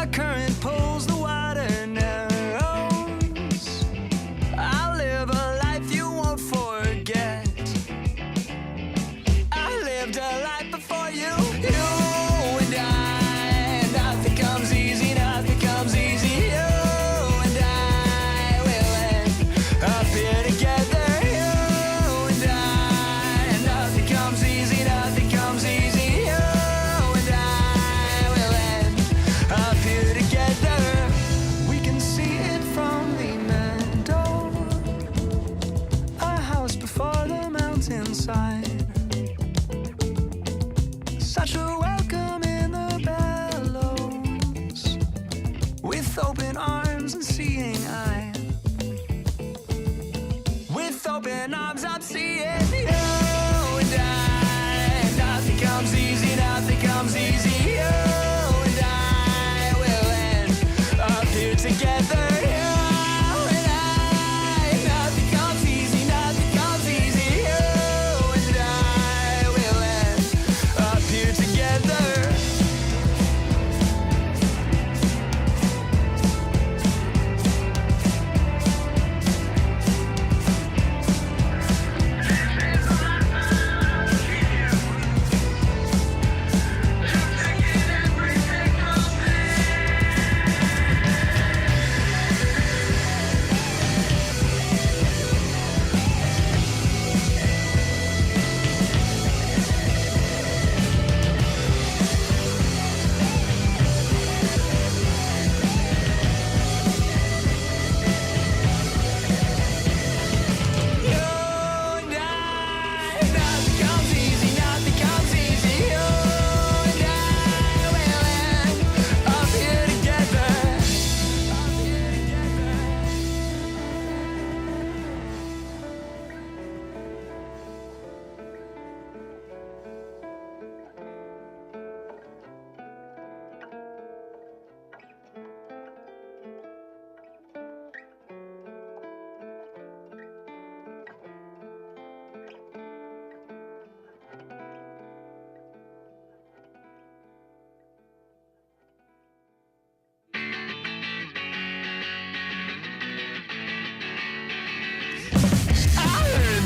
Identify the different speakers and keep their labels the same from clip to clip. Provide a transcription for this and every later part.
Speaker 1: the current pulls, the water narrows. I'll live a life you won't forget. I lived a life before you, you and I. Nothing comes easy, nothing comes easy. You and I will end up here together. You and I. Nothing comes easy, nothing comes easy. You and I will end up here together. We can see it from the meadow, a house before the mountainside. Such a welcome in the bellows, with open arms and seeing eye. With open arms I'm seeing you and I. Nothing comes easy, nothing comes easy. You and I will end up here together. You and I. Nothing comes easy, nothing comes easy. You and I will end up here together.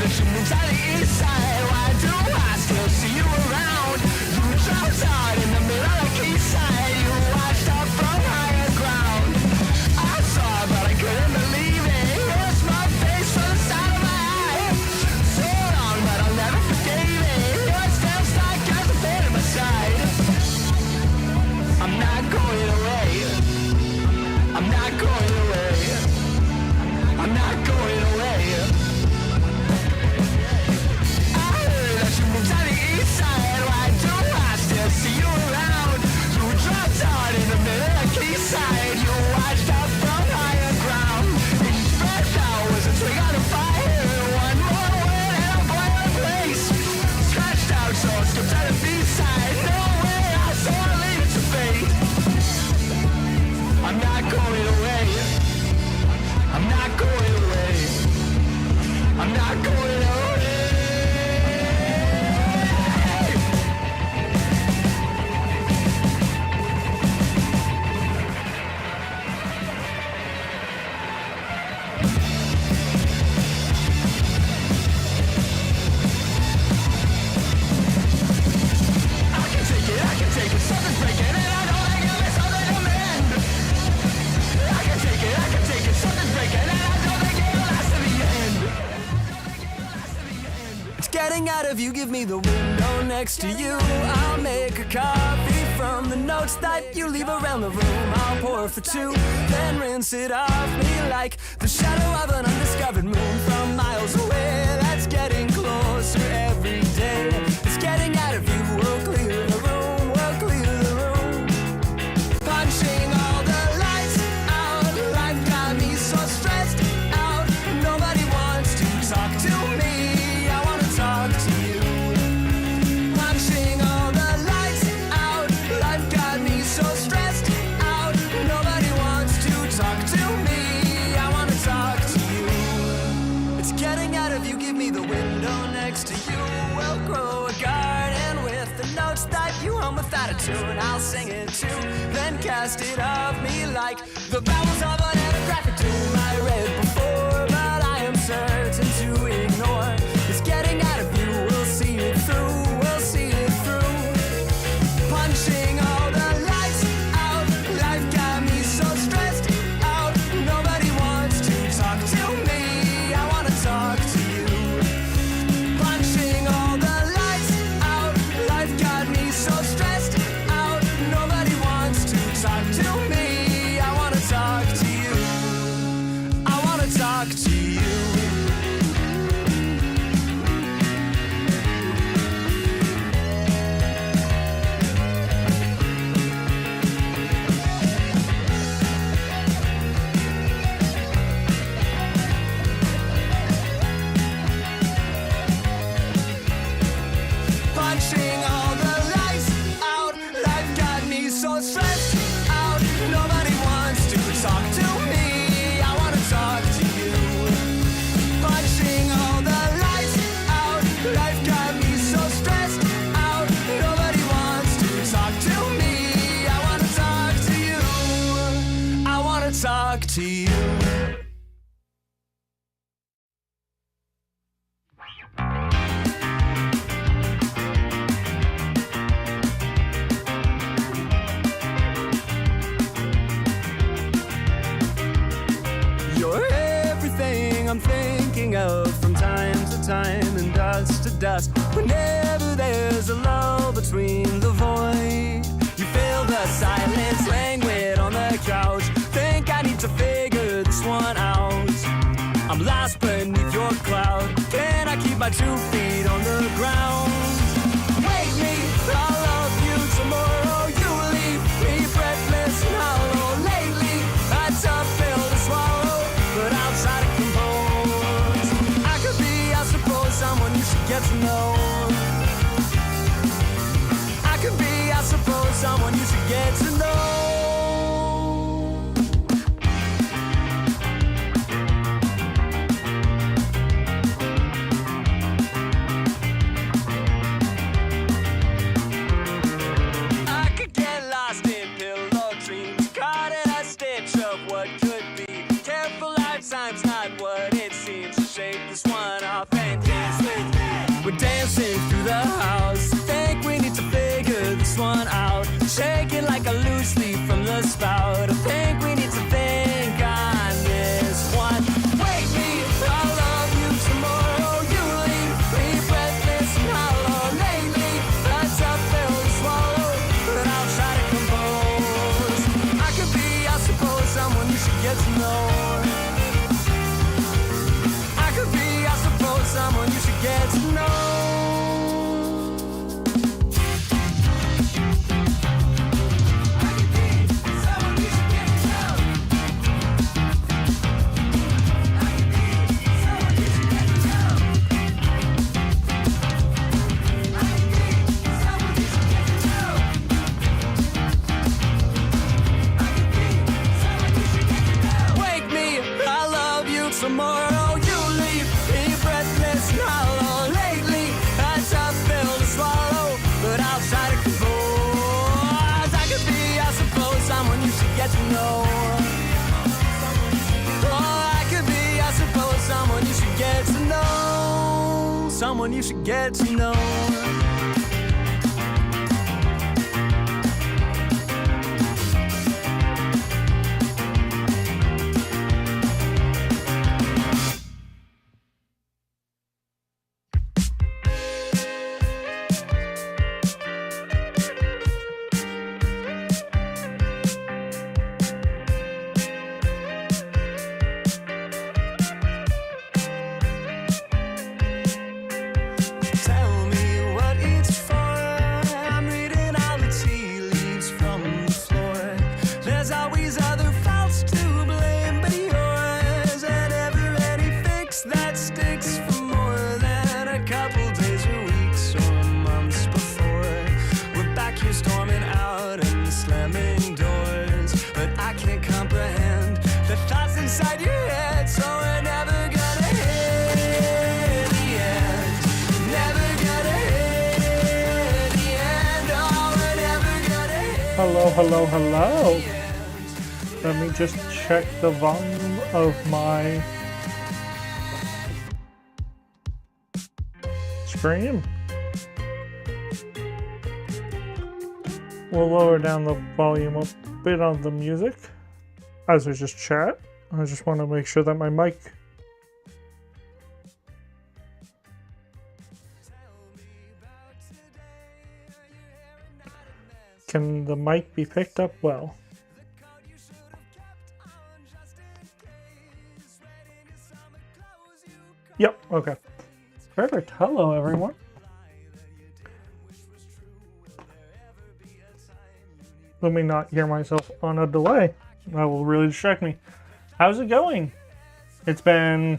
Speaker 1: She moves out the east side. Why do I still see you around? You dropped out in the middle of the east side. You watched up from higher ground. I saw it, but I couldn't believe it. Here's my face from the side of my eye. So long, but I'll never forgive it. You're still stuck as a pain in my side. I'm not going away. I'm not going away. I'm not going away. She moves on the east side. Why do I still see you around? You dropped out in the middle of the east side. You watched up from higher ground. Each breath out was a twig on a fire. One more word and I'm going to place. Scratched out, so I skipped out the east side. No way, I saw I leave it to fate. I'm not going away. I'm not going away. I'm not going away. Getting out of you, give me the window next to you. I'll make a coffee from the notes that you leave around the room. I'll pour for two, then rinse it off me like the shadow of an undiscovered moon from miles away. That's getting closer every day. It's getting out of you, we'll clear the room, we'll clear the room. Punching all the lights out, life got me so stressed out. Nobody wants to talk to me. Talk to you. Punching all the lights out. Life got me so stressed out. Nobody wants to talk to me. I wanna talk to you. It's getting out of you. Give me the window next to you. We'll grow that you hum without a tune, I'll sing it too, then cast it of me like the bowels of an ethnographic tomb. I read before, but I am certain to ignore. It's getting out of you, we'll see it through, we'll see it through. Punching all the lights out, life got me so stressed out. Nobody wants to talk to me, I wanna talk to you. Punching all the lights out, life got me so stressed out. Nobody wants to talk to me, I wanna talk to you. I wanna talk to you. Punching all the lights out, life got me so stressed out. Nobody wants to talk to me, I wanna talk to you. Punching all the lights out, life got me so stressed out. Nobody wants to talk to me, I wanna talk to you. I wanna talk to you. You're everything I'm thinking of from time to time and dust to dust. Whenever there's a lull between the void, you feel the silence languid on the couch. Think I need to figure this one out. I'm lost beneath your cloud. Can I keep my 2 feet on the ground? Wake me, I'll love you tomorrow. You leave me breathless and hollow. Lately, a tough pill to swallow, but I'll try to compose. I could be, I suppose, someone you should get to know. I could be, I suppose, someone you should get to know. I could get lost in pillow dreams, caught in a stitch of what could be. Careful lifetime's not what it seems. To shake this one off and dance with me. We're dancing through the house. Think we need to figure this one out. Shaking like a loose leaf from the spout. I think we need to think on this one. Wake me, I'll love you tomorrow. You leave me breathless and hollow. Lately, a tough pill to swallow, but I'll try to compose. I could be, I suppose, someone you should get to know. I could be, I suppose, someone you should get to know. Wake me, I love you tomorrow. You leave me breathless and hollow. Lately, a tough pill to swallow, but I'll try to compose. I could be, I suppose, someone you should get to know. Oh, I could be, I suppose, someone you should get to know. Someone you should get to know. Tell me what
Speaker 2: Hello, hello, hello. Let me just check the volume of my stream. We'll lower down the volume a bit on the music as we just chat. I just want to make sure that my mic can the mic be picked up well. Yep, okay. Perfect. Hello, everyone. Let me not hear myself on a delay. That will really distract me. How's it going? It's been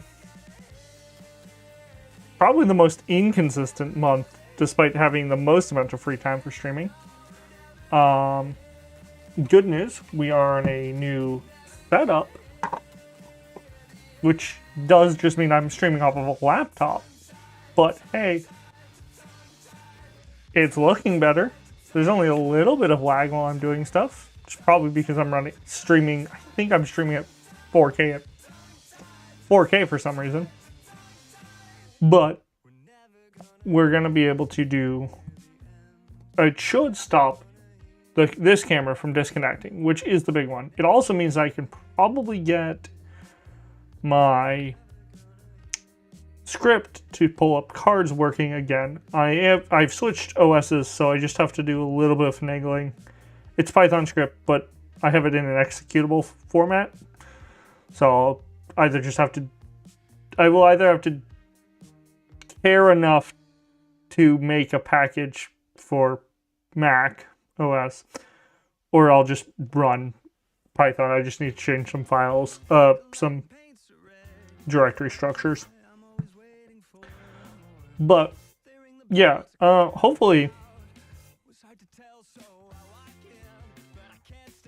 Speaker 2: probably the most inconsistent month, despite having the most amount of free time for streaming. Good news, we are in a new setup, which does just mean I'm streaming off of a laptop. But hey, it's looking better. There's only a little bit of lag while I'm doing stuff. It's probably because I'm streaming. I think I'm streaming at 4K for some reason. But we're gonna be able to do. It should stop this camera from disconnecting, which is the big one. It also means I can probably get my script to pull up cards working again. I've switched OSs, so I just have to do a little bit of finagling. It's Python script, but I have it in an executable format. So I will either have to care enough to make a package for Mac OS, or I'll just run Python. I just need to change some files, some directory structures. But yeah, hopefully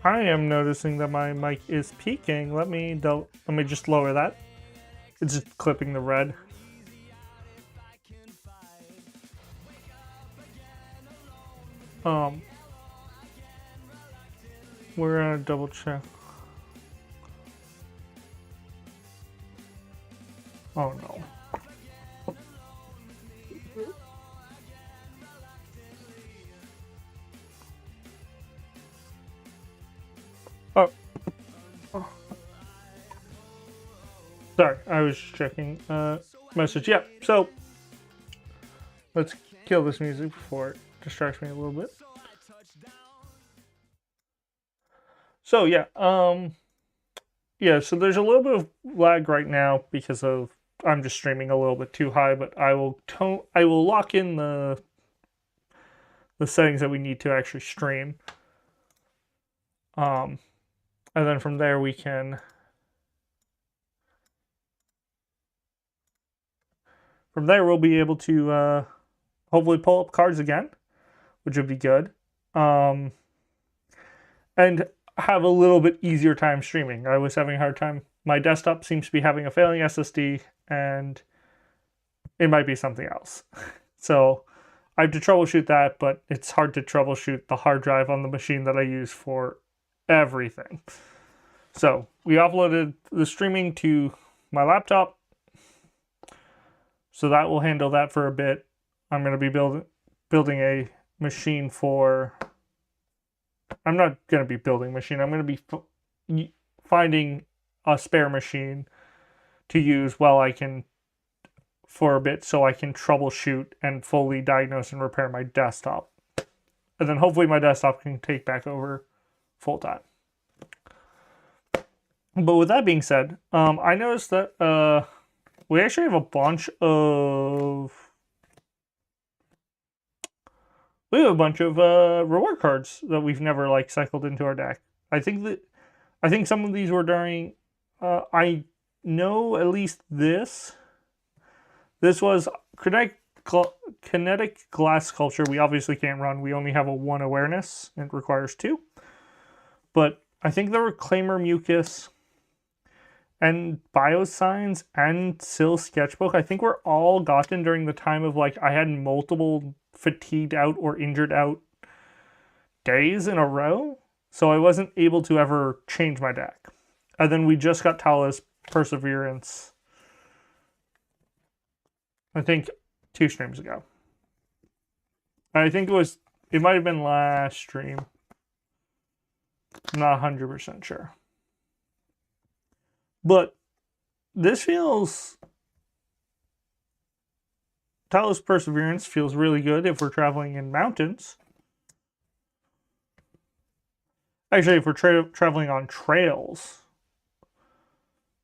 Speaker 2: I am noticing that my mic is peaking. Let me just lower that. It's just clipping the red. We're gonna double check. Oh no. Sorry, I was checking message. Yeah, so let's kill this music before it distracts me a little bit. So yeah, so there's a little bit of lag right now because of I'm just streaming a little bit too high, but I will lock in the settings that we need to actually stream. And then from there we can we'll be able to hopefully pull up cards again, which would be good. And have a little bit easier time streaming. I was having a hard time. My desktop seems to be having a failing SSD, and it might be something else. So I have to troubleshoot that, but it's hard to troubleshoot the hard drive on the machine that I use for everything. So we uploaded the streaming to my laptop, so that will handle that for a bit. I'm going to be building a machine for... I'm not going to be building a machine. I'm going to be finding a spare machine to use while I can, for a bit, so I can troubleshoot and fully diagnose and repair my desktop. And then hopefully my desktop can take back over full time. But with that being said, I noticed that we actually have a bunch of... We have a bunch of reward cards that we've never cycled into our deck. I think some of these were during. I know at least this. This was kinetic glass sculpture. We obviously can't run. We only have a 1 awareness. It requires 2. But I think there were Claimer Mucus and Biosigns and Sill Sketchbook. I think were all gotten during the time of I had multiple fatigued out or injured out days in a row, so I wasn't able to ever change my deck. And then we just got Talos Perseverance, I think 2 streams ago. I think it might have been last stream. I'm not 100% sure. But this feels... Talos Perseverance feels really good if we're traveling in mountains. Actually, if we're traveling on trails.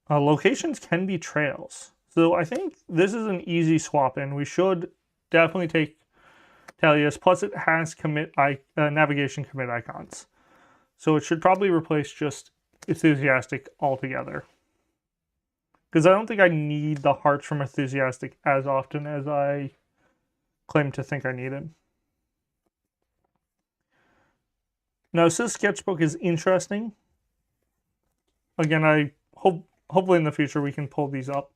Speaker 2: Locations can be trails. So I think this is an easy swap in. We should definitely take Talius. Plus it has navigation commit icons. So it should probably replace just Enthusiastic altogether. Because I don't think I need the hearts from Enthusiastic as often as I claim to think I need it. Now, Sis Sketchbook is interesting. Again, I hopefully in the future we can pull these up.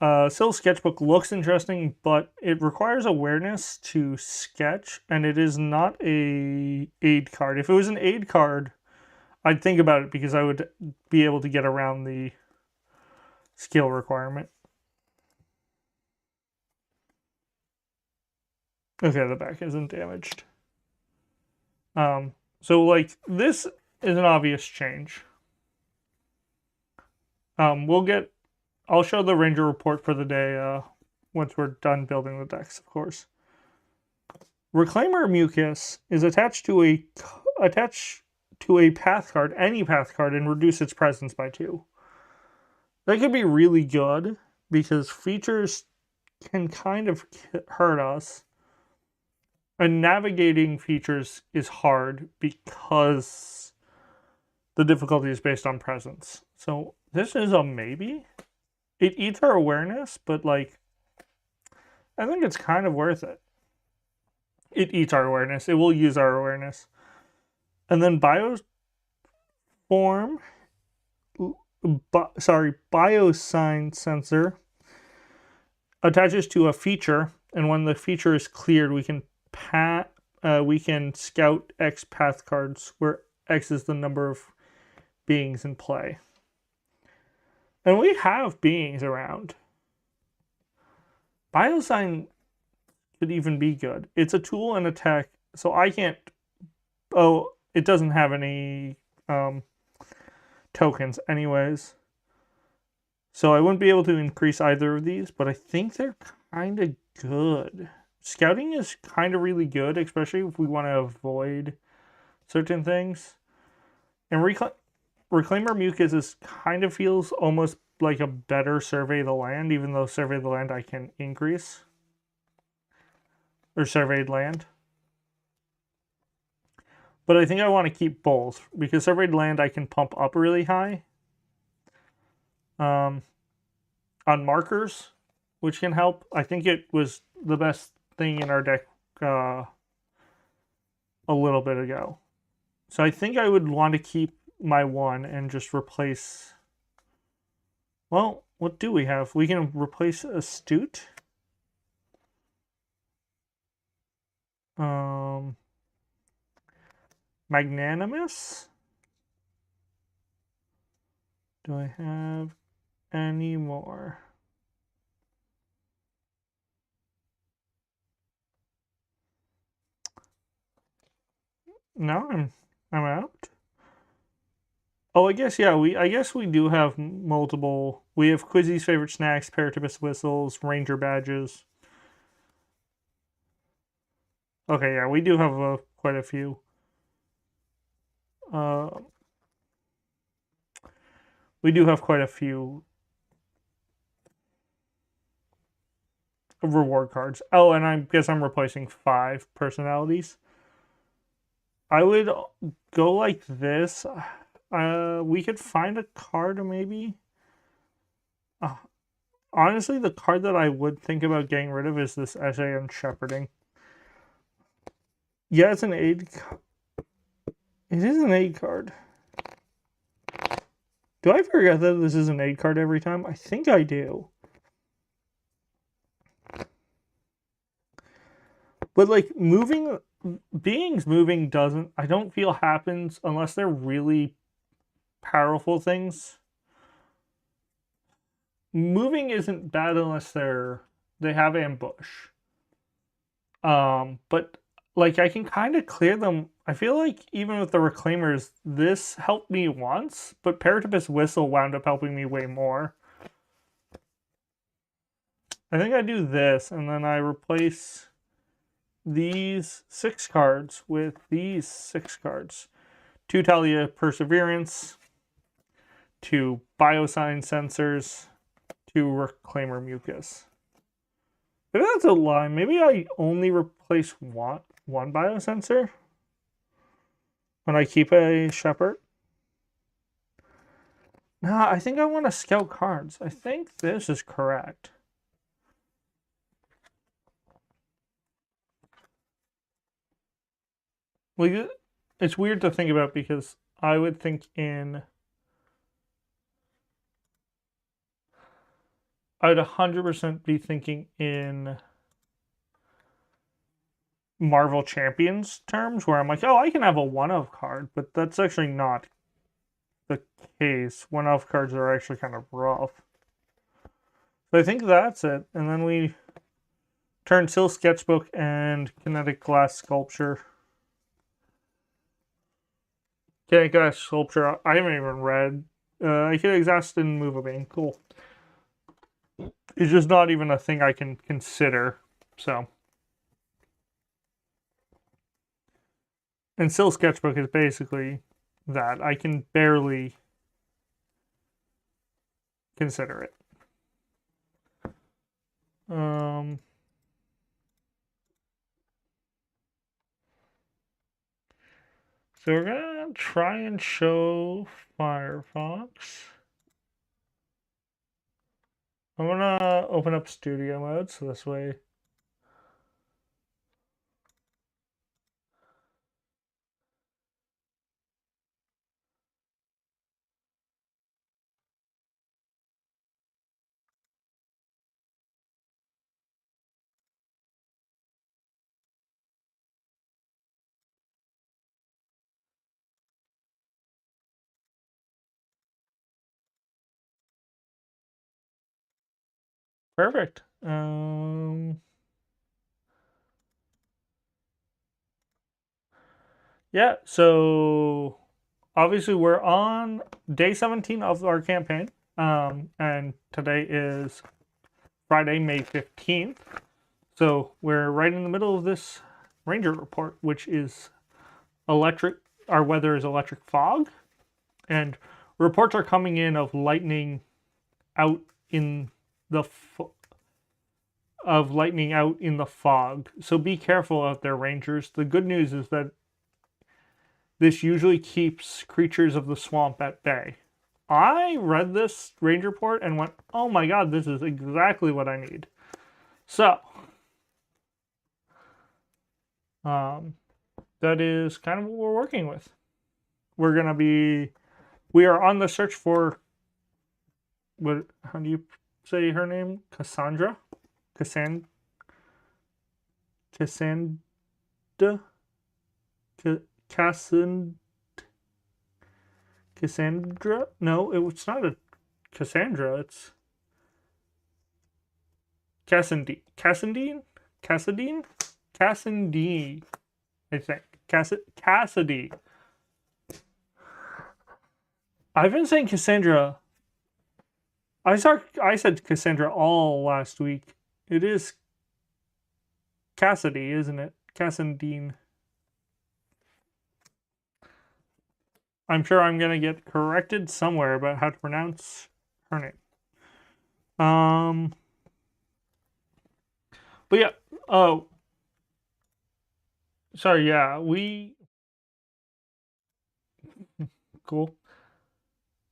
Speaker 2: Sil Sketchbook looks interesting, but it requires awareness to sketch, and it is not a aid card. If it was an aid card, I'd think about it because I would be able to get around the skill requirement. Okay, the back isn't damaged. So like this is an obvious change. I'll show the Ranger report for the day once we're done building the decks, of course. Reclaimer Mucus is attached to a path card, any path card, and reduce its presence by 2. That could be really good because features can kind of hurt us. And navigating features is hard because the difficulty is based on presence. So this is a maybe. It eats our awareness, but like, I think it's kind of worth it. It eats our awareness. It will use our awareness. And then Biosign Sensor attaches to a feature, and when the feature is cleared, we can scout X path cards, where X is the number of beings in play. And we have beings around. Biosign could even be good. It's a tool and a tech, so I can't... Oh, it doesn't have any tokens anyways. So I wouldn't be able to increase either of these, but I think they're kind of good. Scouting is kind of really good, especially if we want to avoid certain things. And Reclaimer Mucus kind of feels almost like a better Survey the Land, even though Survey the Land I can increase. Or Surveyed Land. But I think I want to keep both, because Surveyed Land I can pump up really high. On markers, which can help. I think it was the best thing in our deck a little bit ago. So I think I would want to keep my 1 and just replace... Well, what do we have? We can replace Astute. Magnanimous. Do I have any more? No, I'm out. Oh, I guess yeah. I guess we do have multiple. We have Quizzy's favorite snacks, Paratibus whistles, Ranger badges. Okay, yeah, we do have quite a few. We do have quite a few reward cards. Oh, and I guess I'm replacing 5 personalities. I would go like this. We could find a card maybe. Honestly, the card that I would think about getting rid of is this SAN Shepherding. Yeah, it's an aid. It is an aid card. Do I forget that this is an aid card every time? I think I do. But like beings moving doesn't, I don't feel happens unless they're really powerful things. Moving isn't bad unless they have ambush. But like I can kind of clear them. I feel like even with the reclaimers, this helped me once, but Paratopus Whistle wound up helping me way more. I think I do this, and then I replace these 6 cards with these 6 cards. 2 Talia Perseverance, 2 Biosign Sensors, 2 Reclaimer Mucus. Maybe that's a lie. Maybe I only replace one Biosensor when I keep a Shepherd. Nah, I think I want to scout cards. I think this is correct. Like, it's weird to think about because I would think I would 100% be thinking in Marvel Champions terms, where I'm like, oh, I can have a one-of card, but that's actually not the case. One-of cards are actually kind of rough. So I think that's it. And then we turn Sil Sketchbook and Kinetic Glass Sculpture. Kinetic Glass Sculpture, I haven't even read. I can exhaust and move a being. Cool. It's just not even a thing I can consider. So. And Sil Sketchbook is basically that. I can barely consider it. So we're going to try and show Firefox. I'm going to open up studio mode, so this way. Perfect. Yeah, so obviously we're on day 17 of our campaign. And today is Friday, May 15th. So we're right in the middle of this Ranger report, which is electric. Our weather is electric fog. And reports are coming in of lightning out in the fog. So be careful out there, Rangers. The good news is that this usually keeps creatures of the swamp at bay. I read this Ranger report and went, oh my god, this is exactly what I need. So, that is kind of what we're working with. We are on the search for, how do you say her name? Cassandra? Cassandra? No, it's not a Cassandra. It's Cassandine. I think. Cassidy. I've been saying Cassandra. I said Cassandra all last week. It is Cassidy, isn't it? Cassandine. I'm sure I'm going to get corrected somewhere about how to pronounce her name. But yeah, sorry, yeah, cool.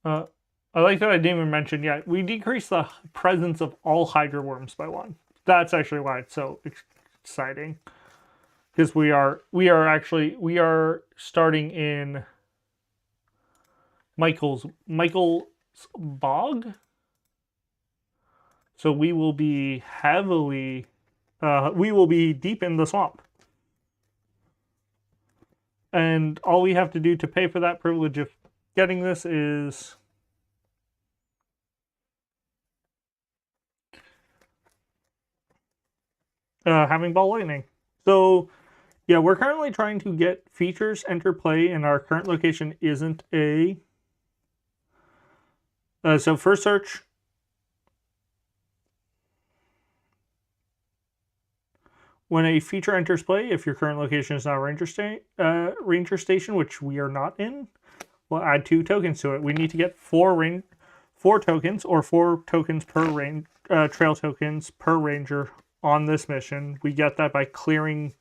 Speaker 2: I like that I didn't even mention yet. We decreased the presence of all Hydra worms by 1. That's actually why it's so exciting. Because we are starting in Michael's bog. So we will be deep in the swamp. And all we have to do to pay for that privilege of getting this is having ball lightning. So yeah, we're currently trying to get features enter play, and our current location isn't a. So first search. When a feature enters play, if your current location is not a ranger station, which we are not in, we'll add 2 tokens to it. We need to get 4 tokens, or 4 tokens per trail tokens per ranger on this mission. We get that by clearing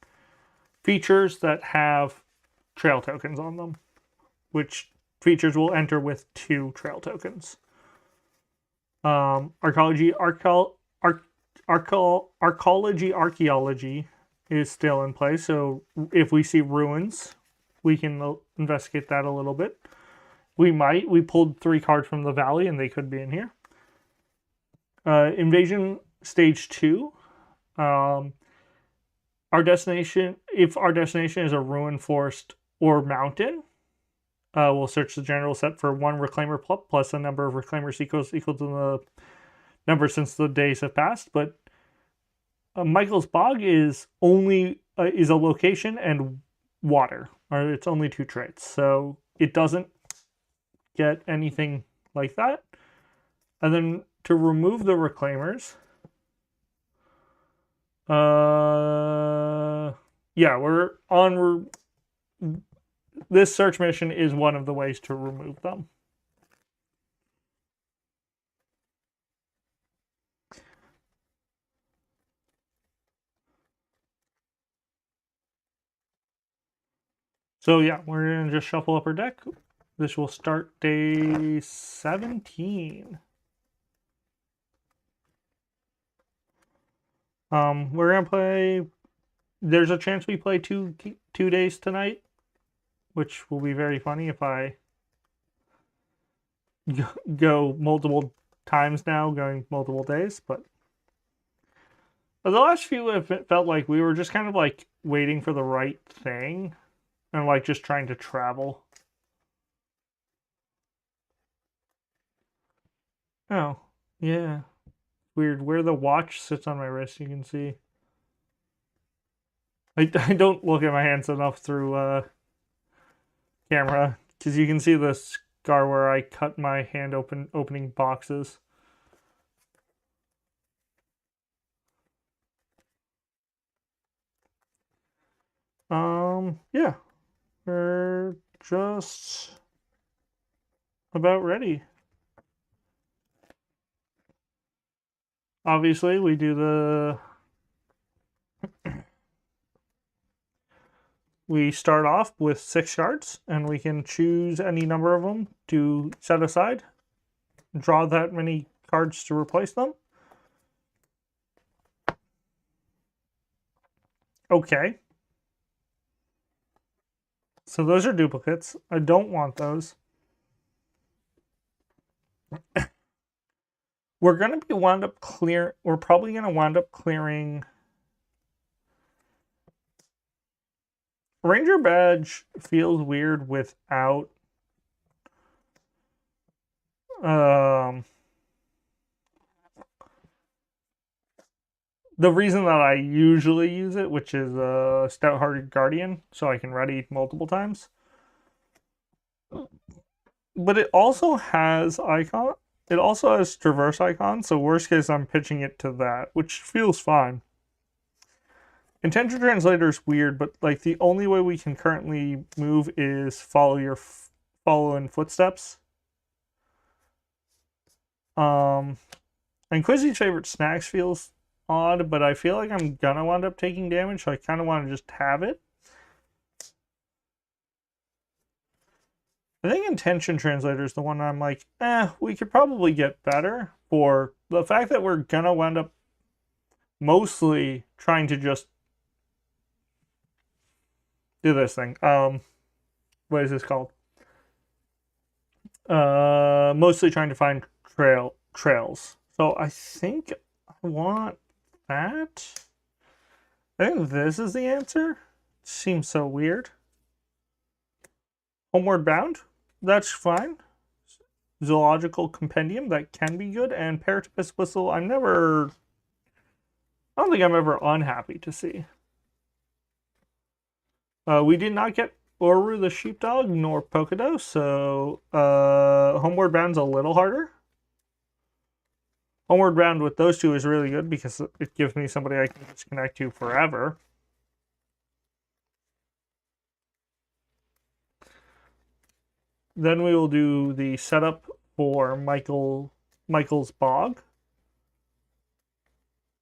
Speaker 2: features that have trail tokens on them, which features will enter with 2 trail tokens. Archaeology is still in place, so if we see ruins, we can investigate that a little bit. We pulled 3 cards from the valley, and they could be in here. Invasion Stage 2. Our destination, if our destination is a ruin, forest, or mountain, we'll search the general set for 1 reclaimer plus a number of reclaimers equal to the number since the days have passed. But Michael's Bog is only is a location and water, or it's only 2 traits, so it doesn't get anything like that. And then to remove the reclaimers, this search mission is one of the ways to remove them. So yeah, we're going to just shuffle up our deck. This will start day 17. We're going to play... There's a chance we play two days tonight, which will be very funny if I go multiple times now, going multiple days. But the last few have felt like we were just kind of like waiting for the right thing and like just trying to travel. Oh, yeah. Weird. Where the watch sits on my wrist, you can see. I don't look at my hands enough through camera, because you can see the scar where I cut my hand opening boxes. Yeah. We're just about ready. Obviously, we do the... We start off with 6 cards, and we can choose any number of them to set aside. Draw that many cards to replace them. Okay. So those are duplicates. I don't want those. We're going to be We're probably going to wind up clearing... Ranger badge feels weird without the reason that I usually use it, which is a Stout-Hearted Guardian, so I can ready multiple times. But it also has icon. It also has traverse icon, so worst case I'm pitching it to that, which feels fine. Intention translator is weird, but like the only way we can currently move is follow in footsteps. And Quizzy's favorite snacks feels odd, but I feel like I'm gonna wind up taking damage, so I kind of want to just have it. I think intention translator is the one I'm like, we could probably get better, for the fact that we're gonna wind up mostly trying to just do this thing. What is this called? Mostly trying to find trails. So I think I want that. I think this is the answer. Seems so weird. Homeward Bound, that's fine. Zoological Compendium, that can be good. And Paratipus Whistle, I don't think I'm ever unhappy to see. We did not get Oru the Sheepdog nor Pocodo, so Homeward Bound's a little harder. Homeward Bound with those two is really good because it gives me somebody I can just connect to forever. Then we will do the setup for Michael's Bog.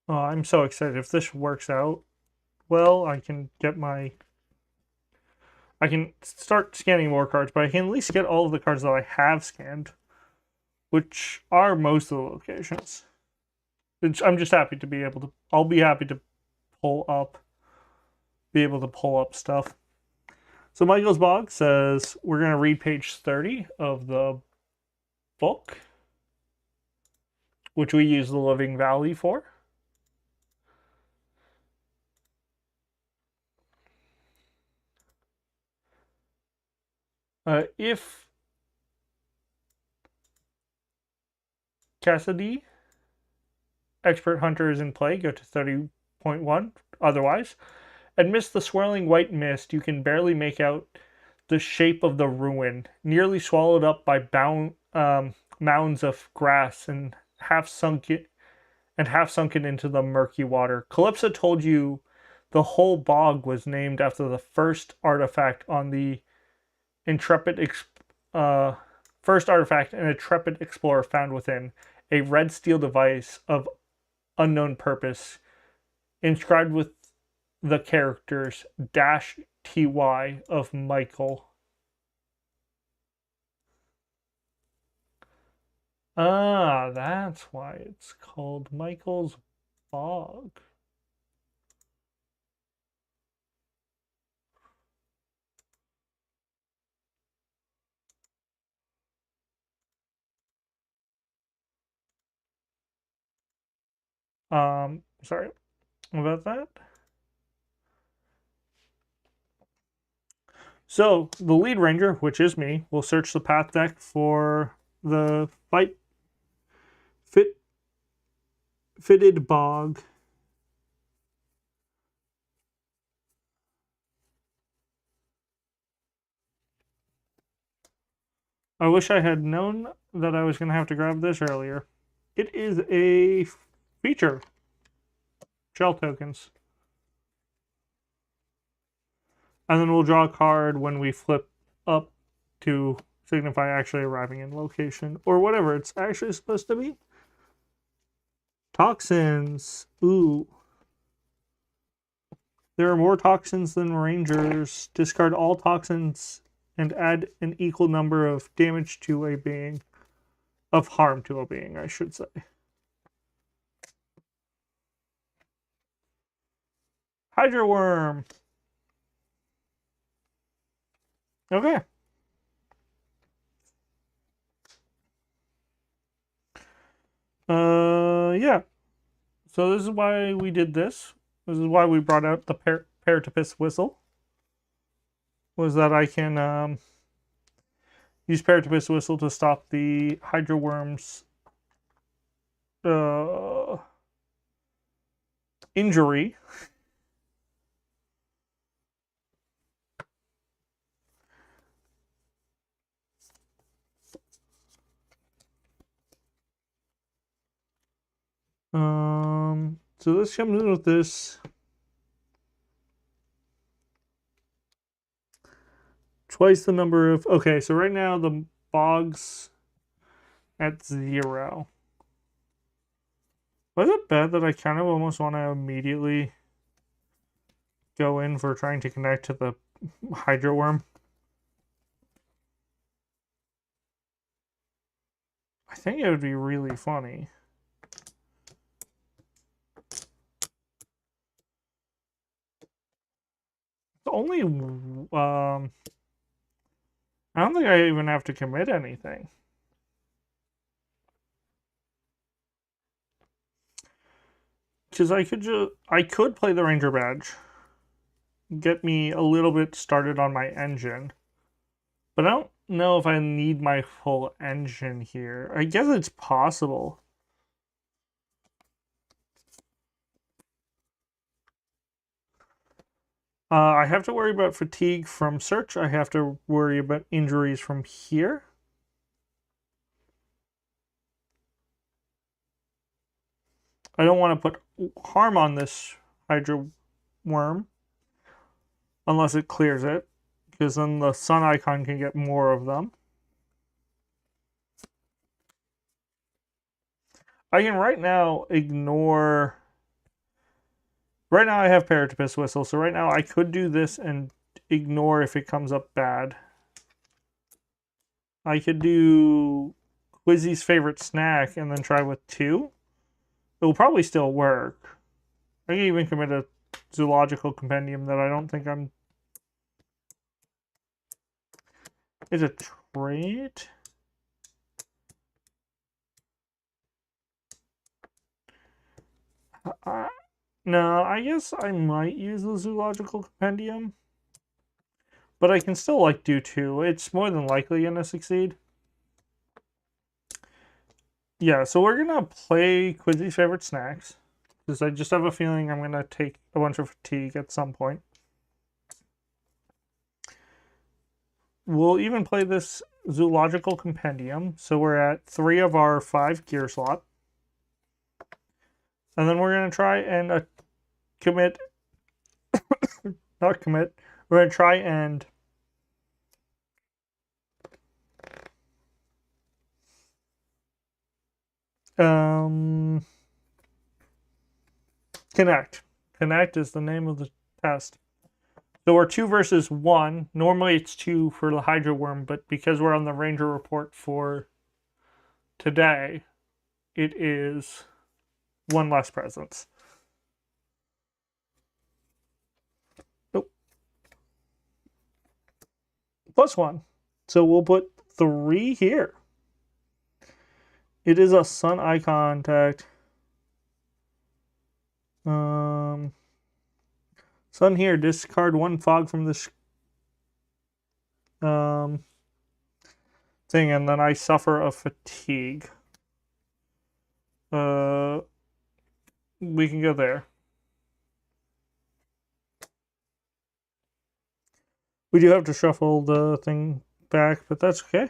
Speaker 2: I'm so excited. If this works out well, I can start scanning more cards, but I can at least get all of the cards that I have scanned, which are most of the locations. I'm just happy to be able to. I'll be happy to be able to pull up stuff. So Michael's Bog says we're going to read page 30 of the book, which we use the Living Valley for. If Cassidy, Expert Hunter, is in play, go to 30.1. Otherwise, amidst the swirling white mist, you can barely make out the shape of the ruin, nearly swallowed up by mounds of grass and half sunken into the murky water. Calypso told you the whole bog was named after the first artifact an intrepid explorer found within, a red steel device of unknown purpose, inscribed with the characters -TY of Michael. Ah, that's why it's called Michael's Bog. Sorry about that. So the lead ranger, which is me, will search the path deck for the fitted bog. I wish I had known that I was going to have to grab this earlier. It is a feature. Shell tokens. And then we'll draw a card when we flip up to signify actually arriving in location, or whatever it's actually supposed to be. Toxins. Ooh. There are more toxins than rangers. Discard all toxins and add an equal number of damage to a being. Of harm to a being, I should say. Hydra Worm. Okay. Yeah. So this is why we did this. This is why we brought out the Paratipus Whistle. Was that I can use Paratipus Whistle to stop the Hydra Worm's injury. So this comes in with this. Twice the number of... Okay, so right now the bog's at 0. Was it bad that I kind of almost want to immediately go in for trying to connect to the Hydra Worm? I think it would be really funny. Only I don't think I even have to commit anything. Because I could play the Ranger badge, get me a little bit started on my engine, But I don't know if I need my full engine here. I guess it's possible. I have to worry about fatigue from search. I have to worry about injuries from here. I don't want to put harm on this Hydra worm unless it clears it, because then the sun icon can get more of them. I can right now ignore... Right now I have Paratopus Whistle, so right now I could do this and ignore if it comes up bad. I could do Quizzy's favorite snack and then try with 2. It will probably still work. I can even commit a zoological compendium that I don't think I'm... Is a trait? No, I guess I might use the zoological compendium. But I can still, like, do 2. It's more than likely gonna succeed. Yeah, so we're gonna play Quizzy's favorite snacks. Because I just have a feeling I'm gonna take a bunch of fatigue at some point. We'll even play this zoological compendium. So we're at 3 of our 5 gear slot. And then we're gonna try and commit... not commit. We're gonna try and... Connect. Connect is the name of the test. So we're 2 versus 1. Normally it's 2 for the Hydra Worm, but because we're on the Ranger report for today, it is 1 less presence. Nope. +1. So we'll put 3 here. It is a sun eye contact. Sun here, discard 1 fog from this thing, and then I suffer a fatigue. We can go there. We do have to shuffle the thing back, but that's okay.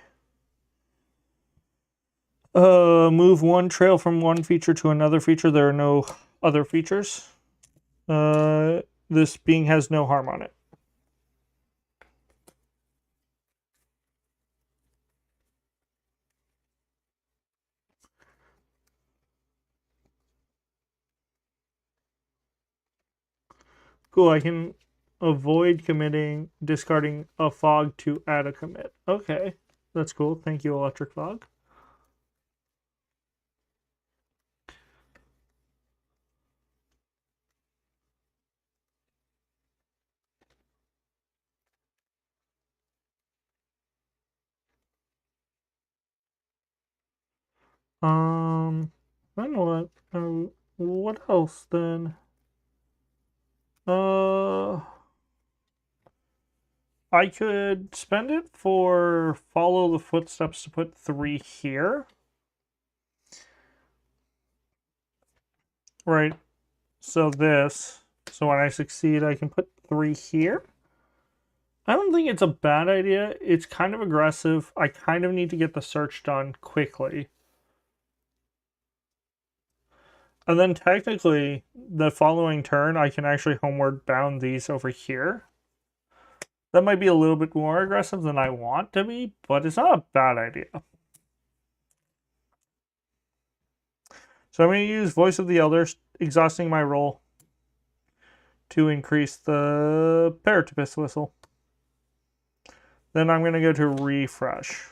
Speaker 2: Move 1 trail from 1 feature to another feature. There are no other features. This being has no harm on it. Cool, I can avoid discarding a fog to add a commit. Okay, that's cool. Thank you, Electric Fog. I don't know what else then? I could spend it for follow the footsteps to put 3 here. Right. So when I succeed, I can put 3 here. I don't think it's a bad idea. It's kind of aggressive. I kind of need to get the search done quickly. And then technically, the following turn, I can actually homeward bound these over here. That might be a little bit more aggressive than I want to be, but it's not a bad idea. So I'm going to use Voice of the Elders, exhausting my roll to increase the Paratopus Whistle. Then I'm going to go to Refresh.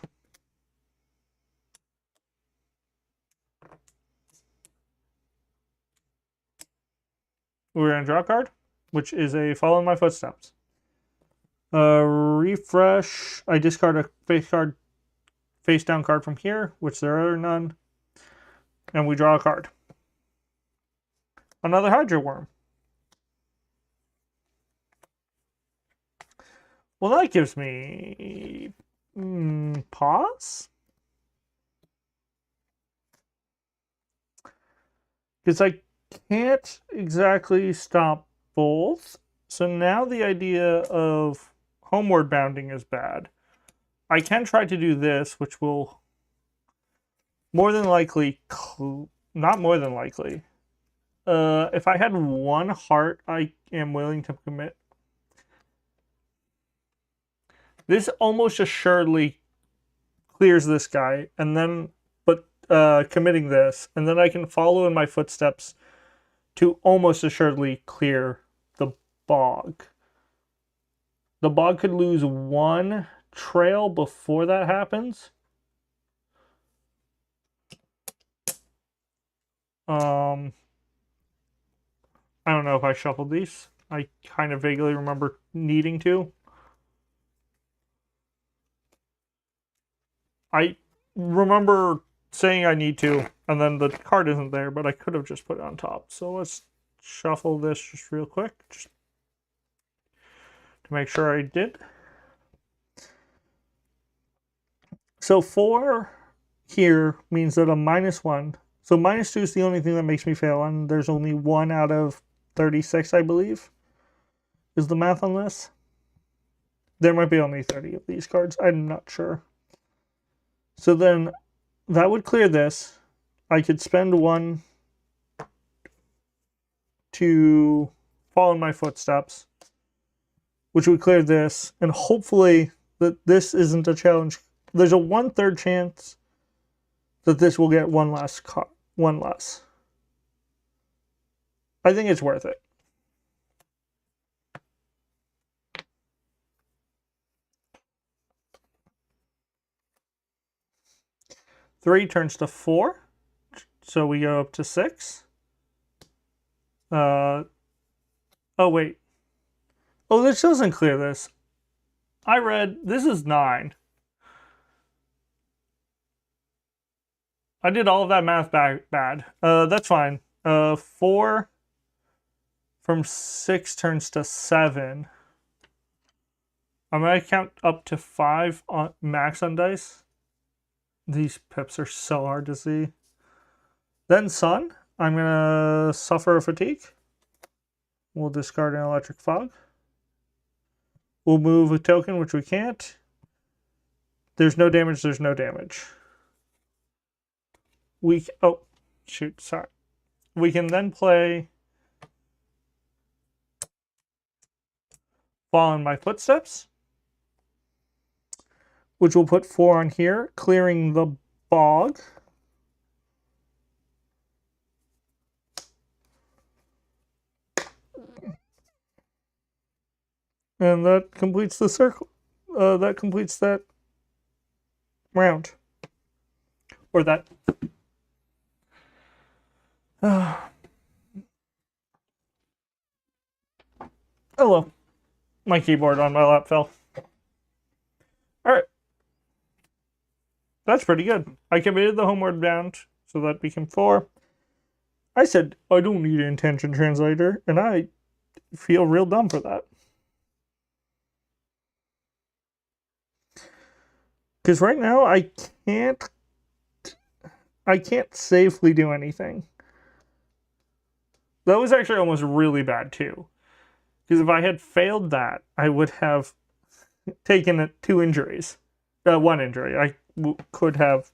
Speaker 2: We're going to draw a card, which is a Follow in My Footsteps. Refresh. I discard a face down card from here, which there are none. And we draw a card. Another Hydra Worm. Well, that gives me Pause? Because I can't exactly stop both. So now the idea of homeward bounding is bad. I can try to do this, which will more than likely, not more than likely. If I had one heart, I am willing to commit. This almost assuredly clears this guy, and then, but committing this, and then I can follow in my footsteps to almost assuredly clear the bog. The bog could lose one trail before that happens. I don't know if I shuffled these. I kind of vaguely remember needing to. I remember saying I need to, and then the card isn't there, but I could have just put it on top. So let's shuffle this just real quick, just to make sure I did. So 4 here means that I'm -1. So -2 is the only thing that makes me fail, and there's only 1 out of 36, I believe, is the math on this. There might be only 30 of these cards. I'm not sure. So then that would clear this. I could spend 1 to follow in my footsteps, which would clear this, and hopefully that this isn't a challenge. There's a 1/3 chance that this will get one less. I think it's worth it. Three turns to 4, so we go up to 6. Oh wait. Oh, this doesn't clear this. I read this is 9. I did all of that math bad. That's fine. 4 from 6 turns to 7. I'm gonna count up to 5 on max on dice. These pips are so hard to see. Then Sun. I'm gonna suffer a fatigue. We'll discard an electric fog. We'll move a token, which we can't. There's no damage, there's no damage. Oh, shoot, sorry. We can then play Fall in My Footsteps, which will put 4 on here, clearing the bog. And that completes the circle. That completes that round. Or that. Hello. My keyboard on my lap fell. Alright. That's pretty good. I committed the homeward bound, so that became 4. I said, I don't need an intention translator, and I feel real dumb for that. Because right now, I can't safely do anything. That was actually almost really bad, too. Because if I had failed that, I would have taken 2 injuries. 1 injury. I could have.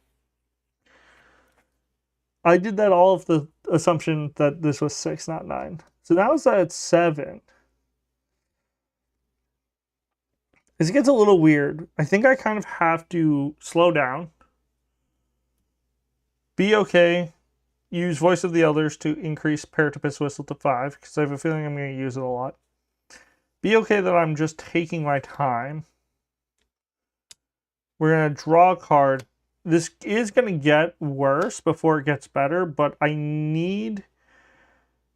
Speaker 2: I did that all of the assumption that this was 6, not 9. So now it's at 7. This gets a little weird. I think I kind of have to slow down. Be okay. Use Voice of the Elders to increase Paratopus Whistle to 5, because I have a feeling I'm going to use it a lot. Be okay that I'm just taking my time. We're going to draw a card. This is going to get worse before it gets better, but I need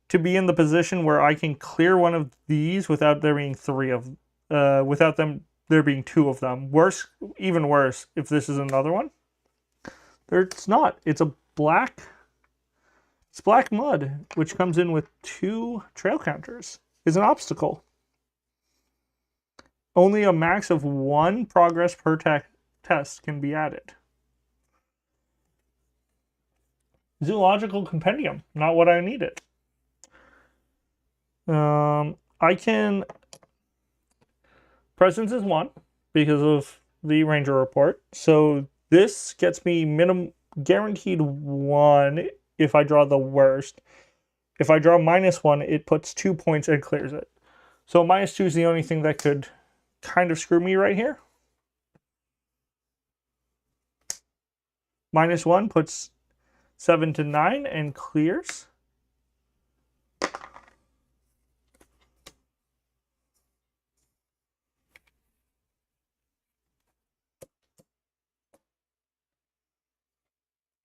Speaker 2: to be in the position where I can clear one of these without there being 3 of, without there being 2 of them. Worse, even worse, if this is another one. It's not. It's a black. It's black mud, which comes in with 2 trail counters. Is an obstacle. Only a max of 1 progress per test can be added. Zoological compendium, not what I needed. I can... Presence is 1 because of the ranger report. So this gets me guaranteed 1 if I draw the worst. If I draw -1, it puts 2 points and clears it. So -2 is the only thing that could kind of screw me right here. -1 puts 7 to 9 and clears.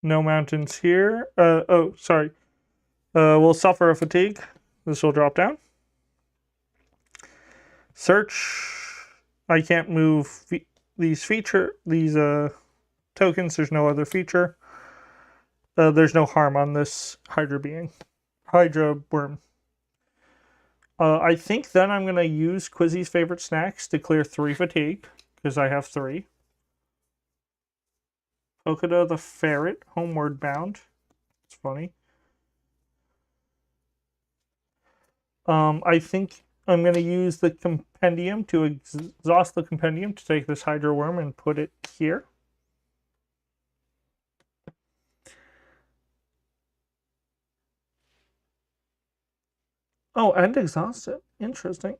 Speaker 2: No mountains here. Oh, sorry. We'll suffer a fatigue. This will drop down. Search. I can't move these tokens. There's no other feature. There's no harm on this Hydra worm. I think then I'm going to use Quizzy's favorite snacks to clear 3 fatigue, because I have 3. Okada the ferret, homeward bound. It's funny. I think I'm going to use the compendium to exhaust the compendium to take this Hydra worm and put it here. Oh, and exhaust it. Interesting.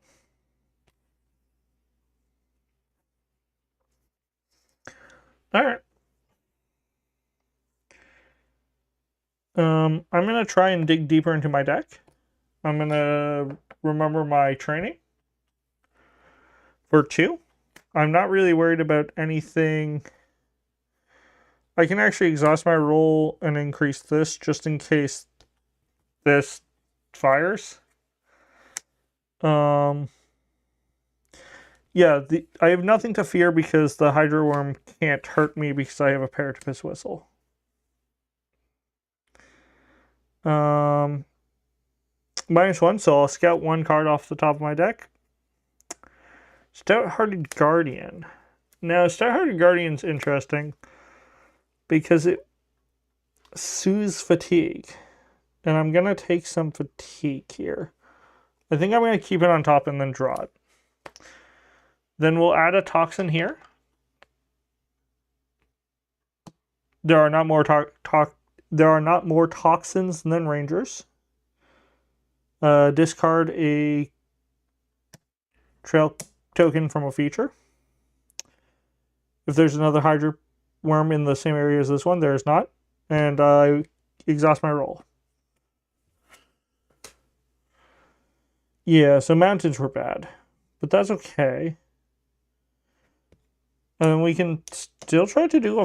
Speaker 2: All right. I'm going to try and dig deeper into my deck. I'm going to remember my training for 2. I'm not really worried about anything. I can actually exhaust my roll and increase this just in case this fires. Yeah, I have nothing to fear because the Hydra worm can't hurt me because I have a Paratopus whistle. -1, so I'll scout 1 card off the top of my deck. Stout-Hearted Guardian. Now, Stout-Hearted Guardian's interesting because it soothes fatigue. And I'm going to take some fatigue here. I think I'm going to keep it on top and then draw it. Then we'll add a toxin here. There are not more toxins than rangers. Discard a trail token from a feature. If there's another Hydra worm in the same area as this one, there is not. And I exhaust my roll. Yeah, so mountains were bad. But that's okay. And we can still try to do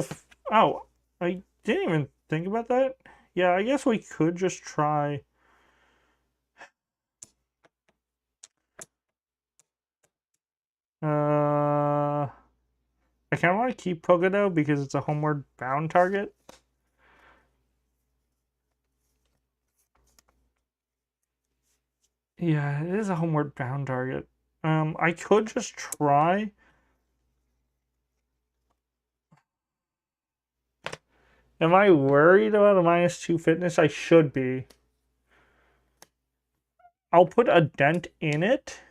Speaker 2: oh, I didn't even think about that. Yeah, I guess we could just try... I kind of want to keep Pogodo because it's a homeward bound target. Yeah, it is a homeward bound target. I could just try... Am I worried about a -2 fitness? I should be. I'll put a dent in it,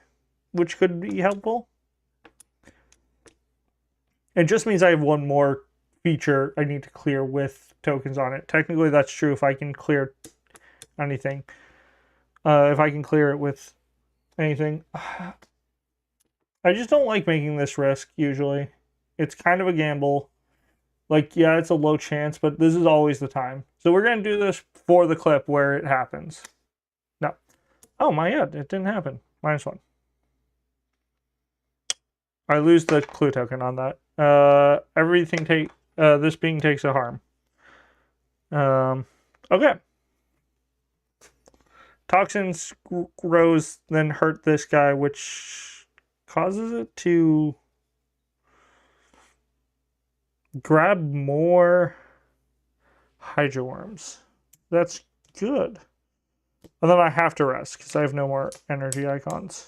Speaker 2: which could be helpful. It just means I have 1 more feature I need to clear with tokens on it. Technically, that's true if I can clear anything. If I can clear it with anything. I just don't like making this risk, usually. It's kind of a gamble. Like, yeah, it's a low chance, but this is always the time. So we're going to do this for the clip where it happens. No. Oh, my god, it didn't happen. -1. I lose the clue token on that. This being takes a harm. Okay. Toxins grows, then hurt this guy, which causes it to grab more Hydra worms. That's good. And then I have to rest because I have no more energy icons.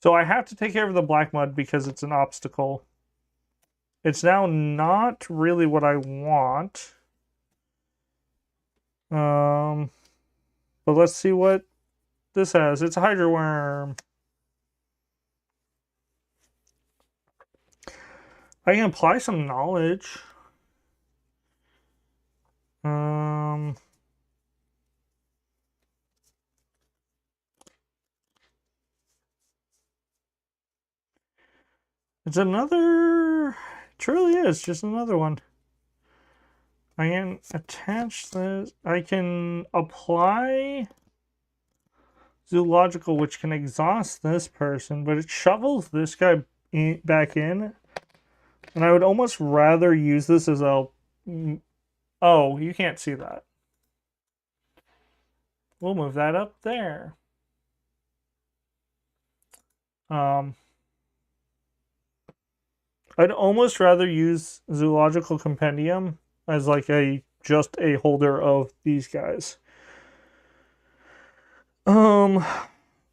Speaker 2: So I have to take care of the black mud because it's an obstacle. It's now not really what I want. But let's see what this has. It's a hydro worm. I can apply some knowledge. It's another. It truly is just another one. I can attach this. I can apply zoological, which can exhaust this person, but it shovels this guy back in. And I would almost rather use this as a. Oh, you can't see that. We'll move that up there. I'd almost rather use Zoological Compendium as like just a holder of these guys. I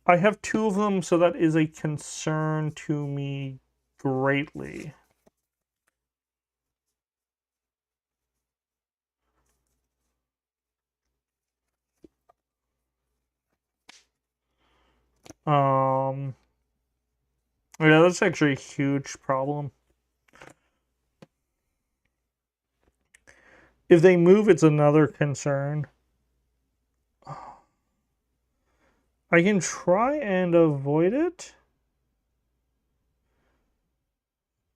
Speaker 2: have 2 of them, so that is a concern to me greatly. Yeah, that's actually a huge problem. If they move, it's another concern. I can try and avoid it.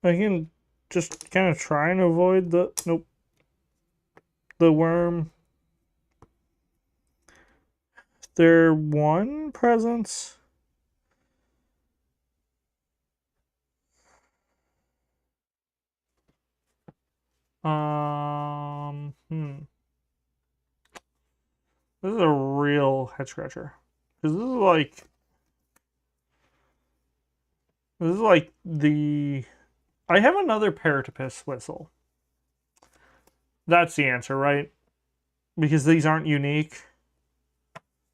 Speaker 2: I can just kind of try and avoid the... Nope. The worm. Their 1 presence. This is a real head scratcher. Because this is like the... I have another Paratopus whistle. That's the answer, right? Because these aren't unique.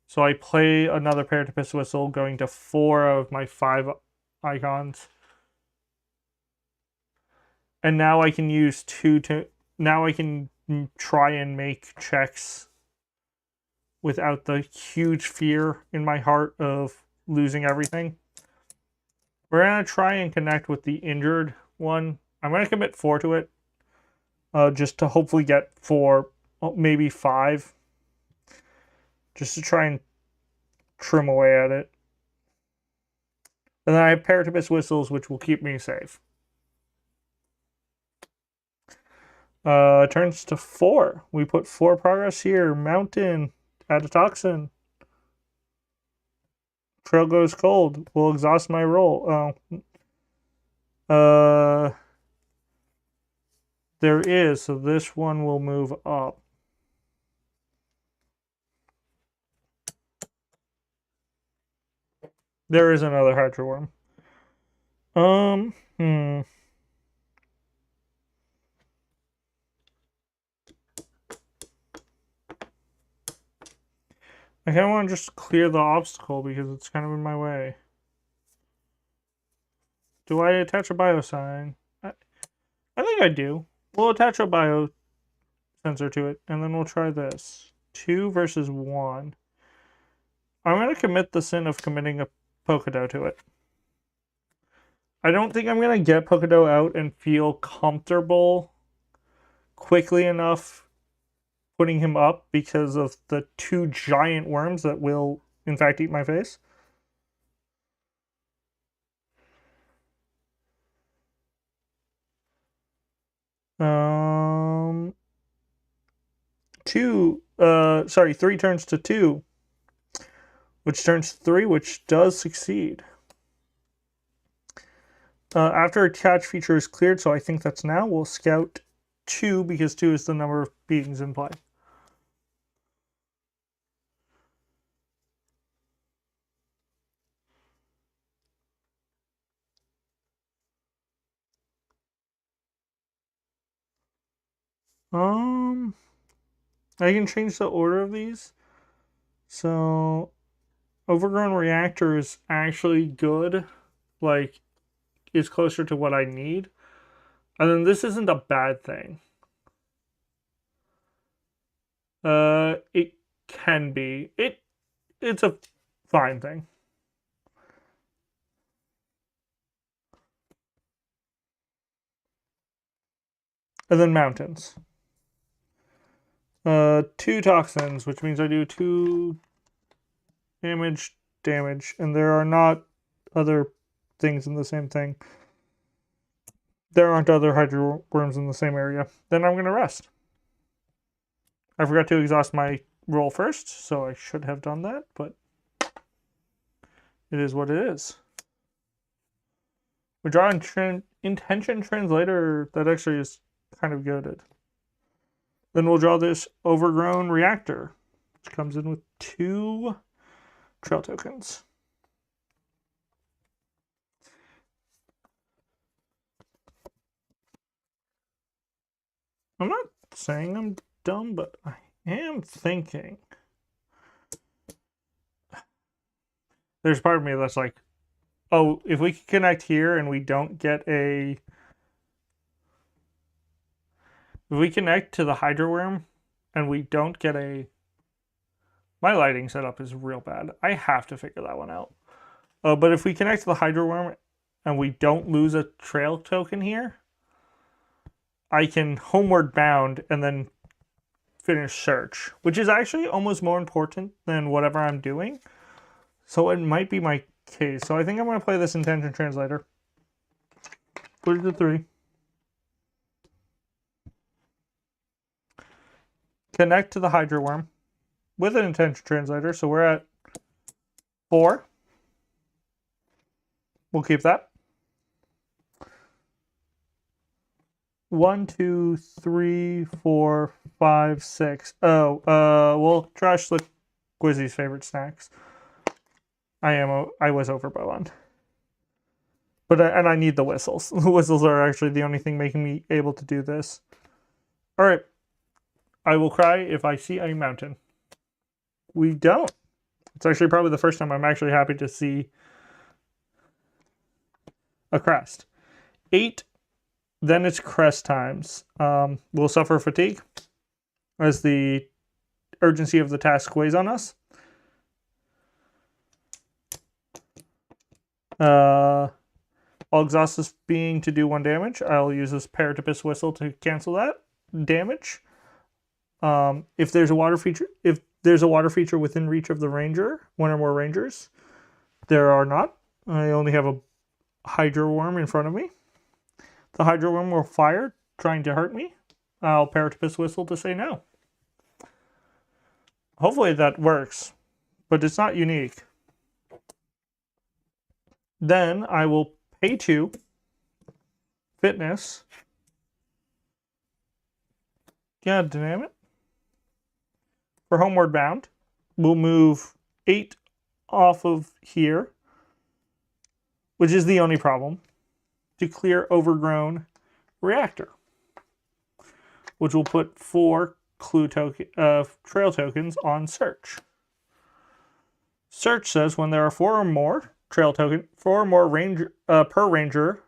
Speaker 2: So I play another Paratopus whistle, going to 4 of my 5 icons. And now I can use 2 to... Now I can try and make checks without the huge fear in my heart of losing everything. We're going to try and connect with the injured one. I'm going to commit 4 to it. Just to hopefully get 4, maybe 5. Just to try and trim away at it. And then I have Paratopus whistles, which will keep me safe. Turns to 4. We put 4 progress here. Mountain. Add a toxin. Trail goes cold. Will exhaust my roll. There is, so this one will move up. There is another Hydro Worm. I kind of want to just clear the obstacle because it's kind of in my way. Do I attach a biosign? I think I do. We'll attach a bio sensor to it, and then we'll try this. 2 versus 1. I'm going to commit the sin of committing a Pokedo to it. I don't think I'm going to get Pokedo out and feel comfortable quickly enough putting him up because of the 2 giant worms that will, in fact, eat my face. Sorry, 3 turns to 2, which turns 3, which does succeed. After a catch feature is cleared, so I think that's now, we'll scout 2 because 2 is the number of beings in play. I can change the order of these. So, Overgrown Reactor is actually good like, is closer to what I need. And then this isn't a bad thing. It can be. It's a fine thing. And then mountains. 2 toxins, which means I do 2 damage, and there are not other things in the same thing. There aren't other hydro worms in the same area. Then I'm going to rest. I forgot to exhaust my roll first, so I should have done that, but it is what it is. We draw intention translator. That actually is kind of goated. Then we'll draw this overgrown reactor, which comes in with 2 trail tokens. I'm not saying I'm dumb, but I am thinking. There's part of me that's like, oh, if we can connect here and we don't get a... If we connect to the hydro worm and we don't get a... My lighting setup is real bad. I have to figure that one out. But if we connect to the hydro worm and we don't lose a trail token here, I can homeward bound and then finish search, which is actually almost more important than whatever I'm doing. So it might be my case. So I think I'm going to play this intention translator. Put it to 3. Connect to the hydro worm with an intention translator. So we're at 4. We'll keep that. 1, 2, 3, 4, 5, 6. Oh, we'll trash the Quizzy's favorite snacks. I was overbowed. But I need the whistles. The whistles are actually the only thing making me able to do this. All right. I will cry if I see a mountain. We don't. It's actually probably the first time I'm actually happy to see a crest. 8. Then it's crest times. We'll suffer fatigue as the urgency of the task weighs on us. I'll exhaust this being to do 1 damage. I'll use this Paratipus whistle to cancel that damage. If there's a water feature within reach of the ranger, 1 or more rangers, there are not. I only have a hydro worm in front of me. The hydro worm will fire, trying to hurt me. I'll Paratipus whistle to say no. Hopefully that works, but it's not unique. Then I will pay 2 fitness. God damn it. For homeward bound, we'll move 8 off of here, which is the only problem, to clear overgrown reactor, which will put 4 trail tokens on search. Search says when there are 4 or more ranger per ranger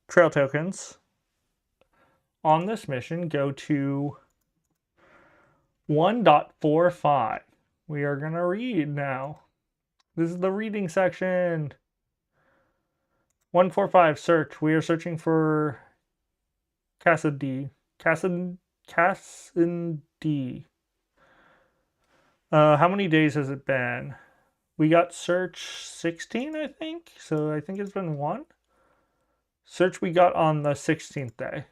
Speaker 2: trail tokens on this mission, go to 1.45. We are gonna read now. This is the reading section. 145 search. We are searching for Cassidy. How many days has it been? We got search 16, I think. So I think it's been 1. Search we got on the 16th day.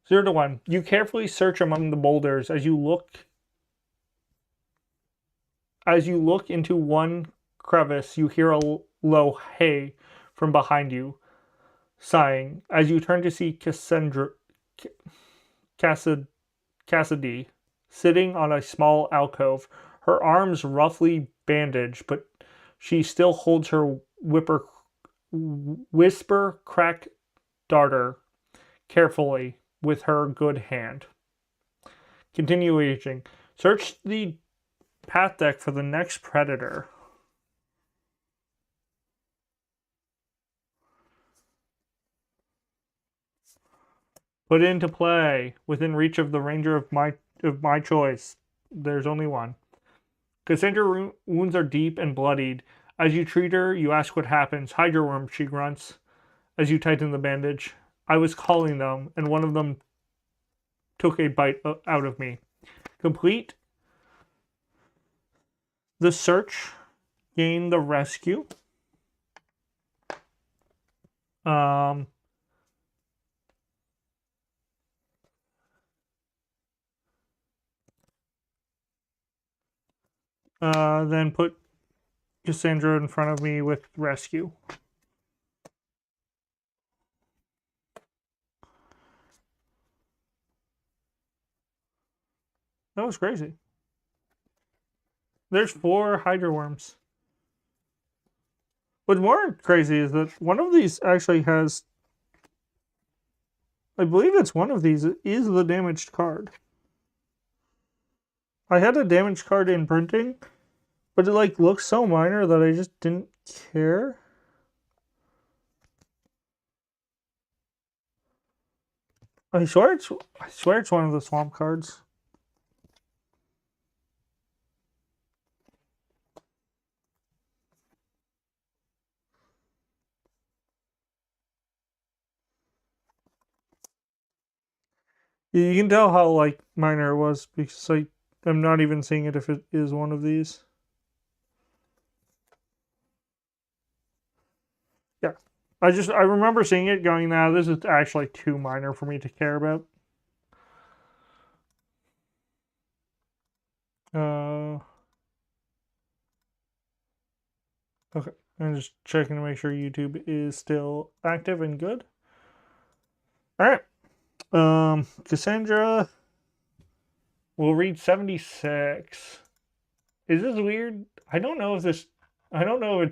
Speaker 2: 0 to 1. You carefully search among the boulders as you look into one crevice. You hear a low hey from behind you, sighing. As you turn to see Cassidy sitting on a small alcove, her arms roughly bandaged, but she still holds her whisper crack darter carefully with her good hand. Continuation. Search the path deck for the next predator. Put into play. Within reach of the ranger of my choice. There's only one. Cassandra wounds are deep and bloodied. As you treat her, you ask what happens. Hide your worm, she grunts, as you tighten the bandage. I was calling them, and one of them took a bite out of me. Complete the search. Gain the rescue. Then put Cassandra in front of me with rescue. That was crazy. There's 4 Hydra worms. What's more crazy is that one of these actually has... I believe it's one of these is the damaged card. I had a damaged card in printing, but it like looks so minor that I just didn't care. I swear it's one of the swamp cards. You can tell how like minor it was because I'm not even seeing it if it is one of these. Yeah. I remember seeing it going, nah, this is actually too minor for me to care about. Okay. I'm just checking to make sure YouTube is still active and good. Alright. Cassandra will read 76. Is this weird? I don't know if it's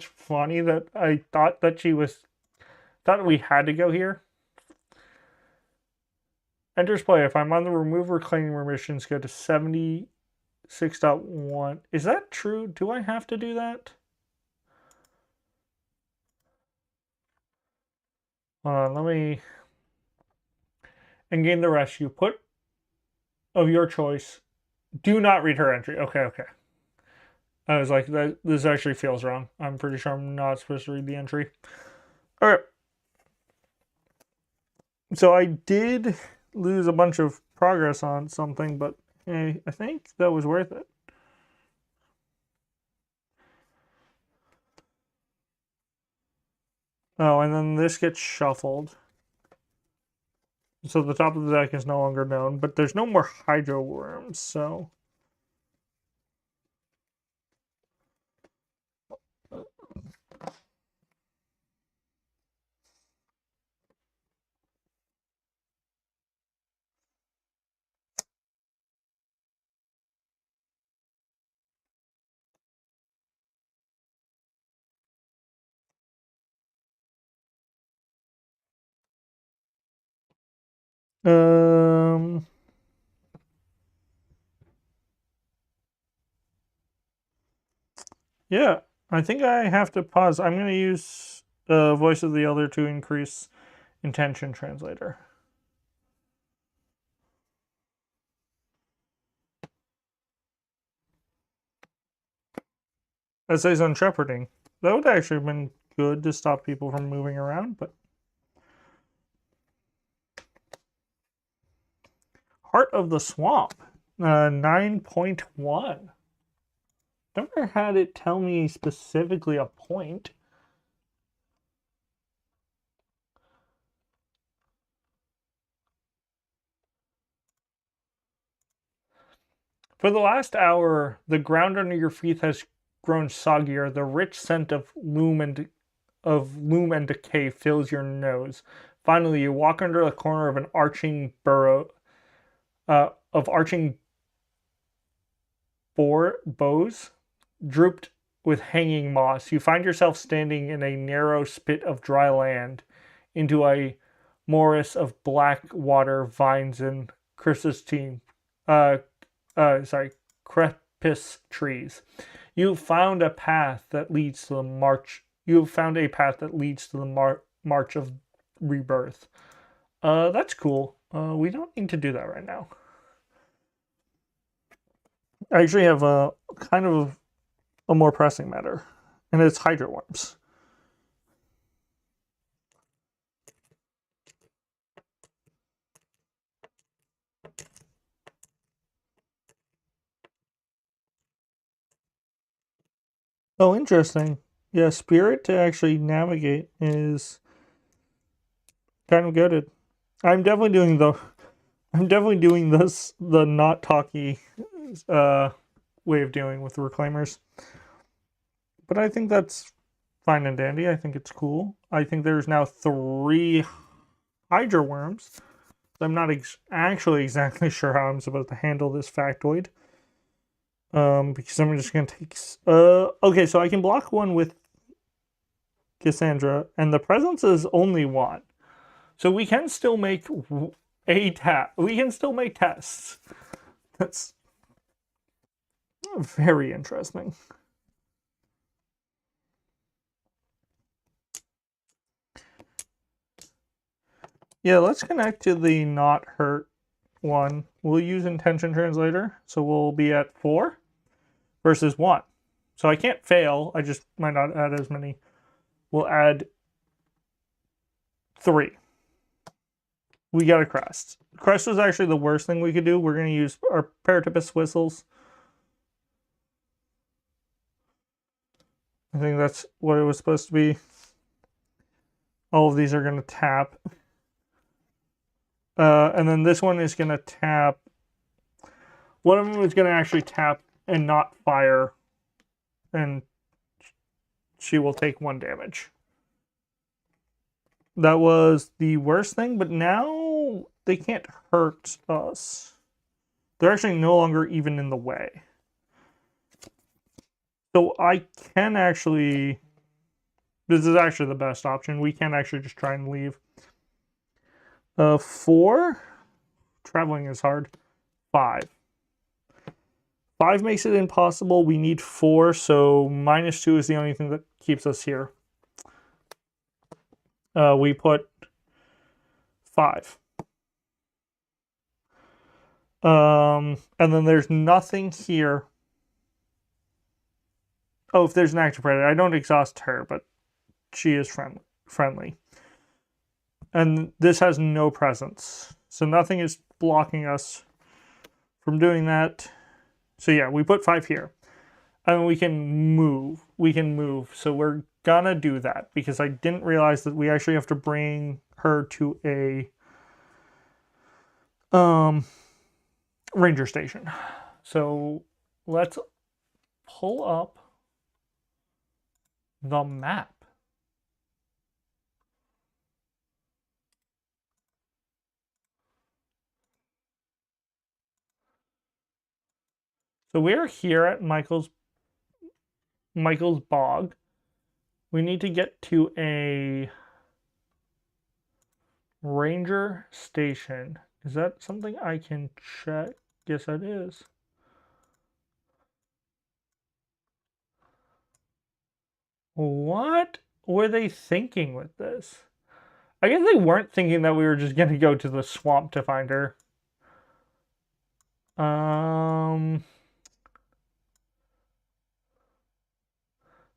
Speaker 2: funny that I thought we had to go here. Enters play. If I'm on the remove reclaiming remissions, go to 76.1. Is that true? Do I have to do that? Hold on, let me... And gain the rescue. Put of your choice. Do not read her entry. Okay. I was like, this actually feels wrong. I'm pretty sure I'm not supposed to read the entry. Alright. So I did lose a bunch of progress on something, but hey, I think that was worth it. Oh, and then this gets shuffled. So the top of the deck is no longer known, but there's no more Hydro Worms, so... Yeah, I think I have to pause. I'm going to use Voice of the Elder to increase Intention Translator. Essays on Shepherding. That would actually have been good to stop people from moving around, but... Heart of the Swamp. 9.1. Never had it tell me specifically a point. For the last hour, the ground under your feet has grown soggier. The rich scent of loom and decay fills your nose. Finally, you walk under the corner of an arching boughs, drooped with hanging moss. You find yourself standing in a narrow spit of dry land into a morass of black water, vines, and crepus trees. You found a path that leads to the march. You have found a path that leads to the march of rebirth. That's cool. We don't need to do that right now. I actually have a kind of a more pressing matter, and it's hydro worms. Oh, interesting. Yeah, spirit to actually navigate is kind of goaded. I'm definitely doing this the not talky way of dealing with reclaimers. But I think that's fine and dandy. I think it's cool. I think there's now 3 hydra worms. I'm not actually exactly sure how I'm supposed to handle this factoid. Because I'm just gonna take. Okay, so I can block one with Cassandra, and the presence is only 1, so we can still make We can still make tests. That's very interesting. Yeah, let's connect to the not hurt one. We'll use intention translator, so we'll be at 4 versus 1. So I can't fail. I just might not add as many. We'll add 3. We got a crest. Crest was actually the worst thing we could do. We're going to use our Paratipus whistles. I think that's what it was supposed to be. All of these are going to tap. And then this one is going to tap. One of them is going to actually tap and not fire. And she will take 1 damage. That was the worst thing, but now they can't hurt us. They're actually no longer even in the way. So I can actually... This is actually the best option. We can actually just try and leave. 4. Traveling is hard. 5. 5 makes it impossible. We need 4, so -2 is the only thing that keeps us here. We put 5. And then there's nothing here. Oh, if there's an active predator, I don't exhaust her, but she is friendly. And this has no presence, so nothing is blocking us from doing that. So yeah, we put 5 here. And we can move. So we're gonna do that because I didn't realize that we actually have to bring her to a ranger station. So let's pull up the map. So we're here at Michael's Bog. We need to get to a ranger station. Is that something I can check? Yes, that is. What were they thinking with this? I guess they weren't thinking that we were just gonna go to the swamp to find her.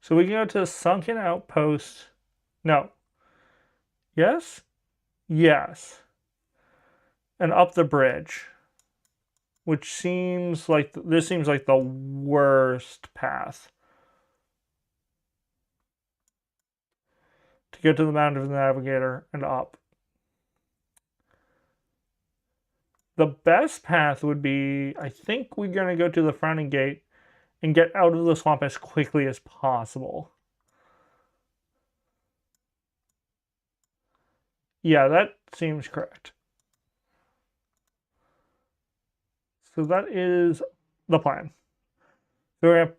Speaker 2: So we can go to the sunken outpost. No. Yes? Yes. And up the bridge. Which seems like... This seems like the worst path. To get to the Mound of the Navigator and up. The best path would be... I think we're going to go to the Frowning Gate and get out of the swamp as quickly as possible. Yeah, that seems correct. So that is the plan. So we're going to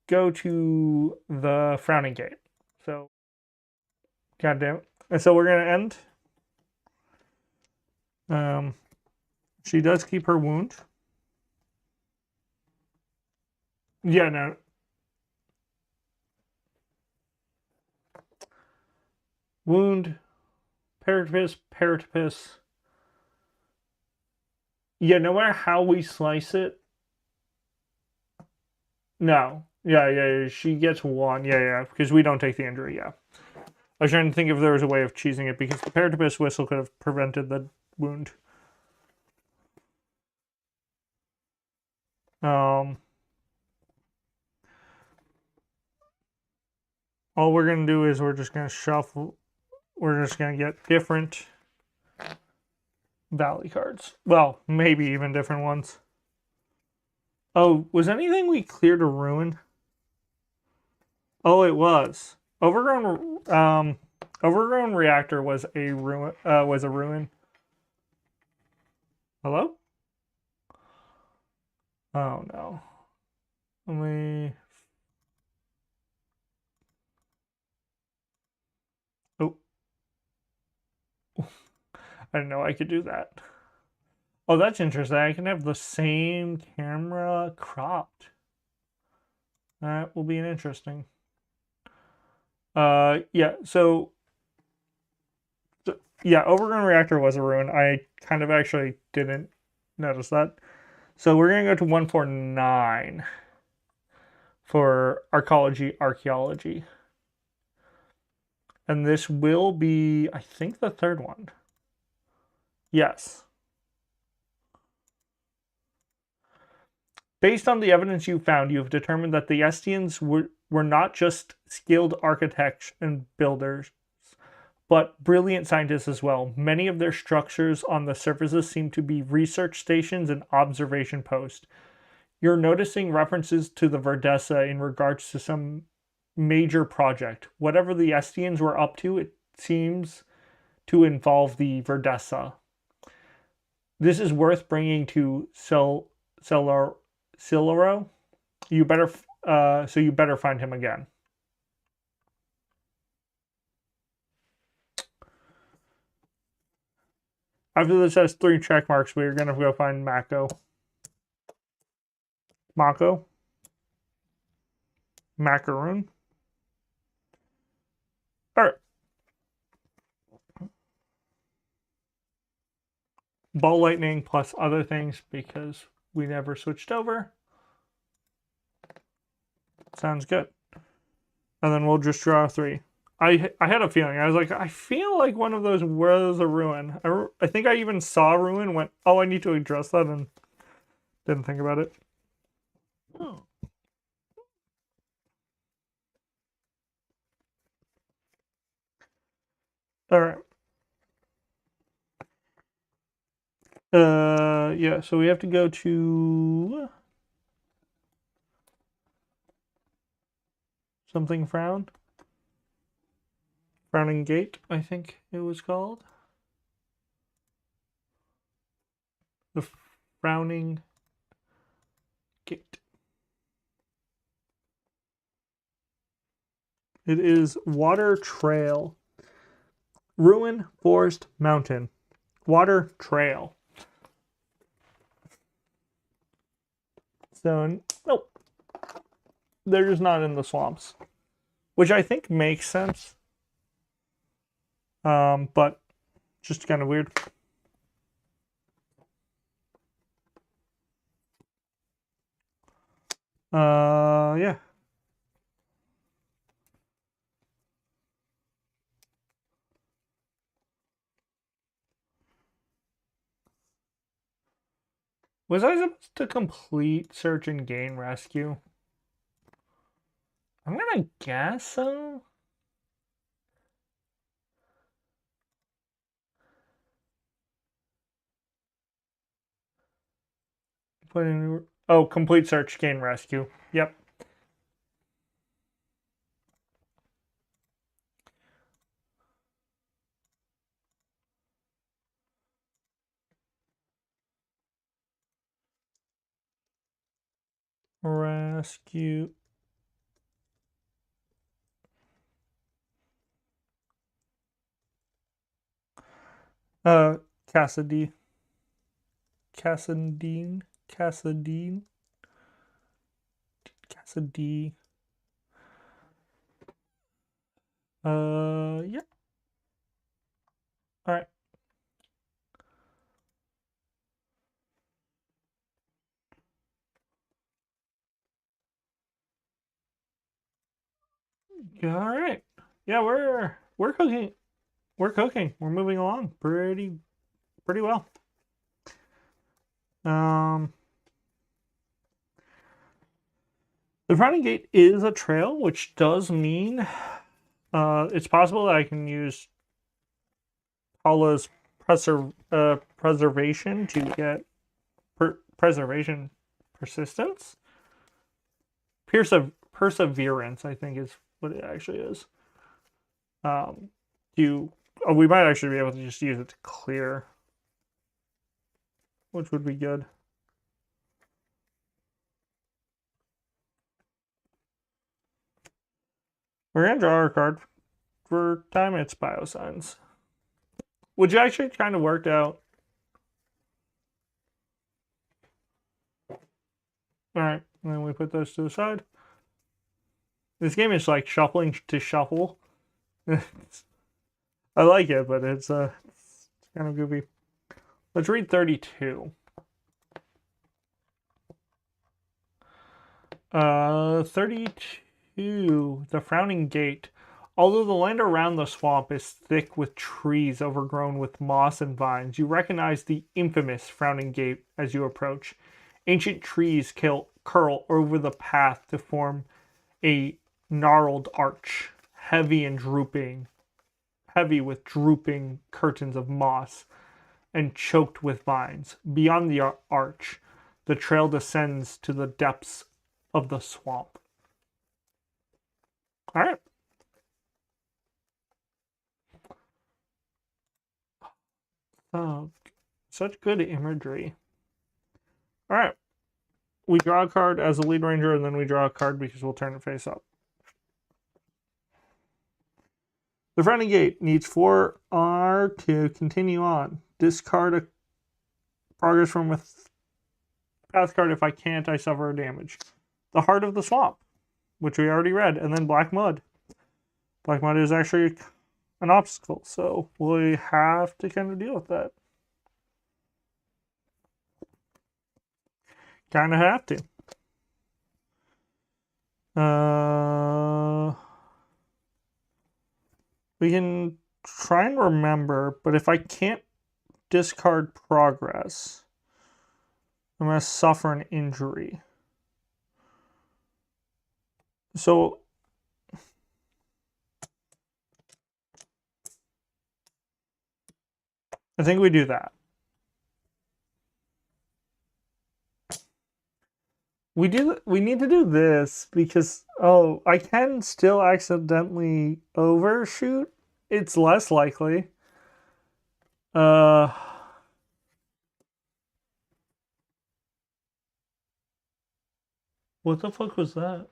Speaker 2: go to the Frowning Gate. So, goddamn. And so we're going to end. She does keep her wound. Yeah, no. Wound. Paratipus. Yeah, no matter how we slice it. No. Yeah, she gets one. Yeah, because we don't take the injury, yeah. I was trying to think if there was a way of cheesing it because the Paratopus whistle could have prevented the wound. All we're gonna do is we're just gonna shuffle. We're just gonna get different Valley cards. Well, maybe even different ones. Oh, was anything we cleared a ruin? Oh, it was. Overgrown reactor was a ruin. Hello? Oh no. Let me. Oh, I didn't know I could do that. Oh, that's interesting. I can have the same camera cropped. That will be an interesting. Yeah. Yeah, Overgrown Reactor was a ruin. I kind of actually didn't notice that. So we're gonna go to 149 for archaeology. And this will be, I think, the third one. Yes. Based on the evidence you found, you have determined that the Estians were not just skilled architects and builders, but brilliant scientists as well. Many of their structures on the surfaces seem to be research stations and observation posts. You're noticing references to the Verdessa in regards to some major project. Whatever the Estians were up to, it seems to involve the Verdessa. This is worth bringing to Silaro. You better, so you better find him again. After this has 3 check marks, we're gonna go find Mako. Macaroon. All right. Ball lightning plus other things because we never switched over. Sounds good. And then we'll just draw 3. I had a feeling. I was like, I feel like one of those was a ruin. I think I even saw a ruin, went, oh, I need to address that, and didn't think about it. Oh. All right. Yeah, so we have to go to something frown. Frowning Gate, I think it was called. The Frowning Gate. It is Water Trail. Ruin, Forest, Mountain. Water Trail. So, nope. They're just not in the swamps. Which I think makes sense. But just kind of weird. Yeah. Was I supposed to complete search and gain rescue? I'm gonna guess so. Put in. Oh, complete search, gain, rescue. Yep. Rescue. Cassidy. Cassadine. Cassadine. Cassidy. Yeah. All right. All right. Yeah, we're cooking. We're cooking. We're moving along pretty well. Um, the frowning gate is a trail, which does mean it's possible that I can use Paula's preservation to get preservation persistence. Perseverance, I think, is what it actually is. You, we might actually be able to just use it to clear, which would be good. We're gonna draw our card for time. It's Biosigns, which actually kind of worked out. All right, and then we put those to the side. This game is like shuffling to shuffle. I like it, but it's kind of goofy. Let's read 32. 32. The Frowning Gate. Although the land around the swamp is thick with trees overgrown with moss and vines, you recognize the infamous Frowning Gate as you approach. Ancient trees curl over the path to form a gnarled arch, heavy with drooping curtains of moss and choked with vines. Beyond the arch, the trail descends to the depths of the swamp. All right. Oh, such good imagery. All right. We draw a card as a lead ranger, and then we draw a card because we'll turn it face up. The Frowning Gate needs 4R to continue on. Discard a progress from a path card. If I can't, I suffer damage. The Heart of the Swamp, which we already read, and then Black Mud. Black Mud is actually an obstacle, so we have to kind of deal with that. Kind of have to. We can try and remember, but if I can't discard progress, I'm going to suffer an injury. So I think we do that. We need to do this because I can still accidentally overshoot. It's less likely. What the fuck was that?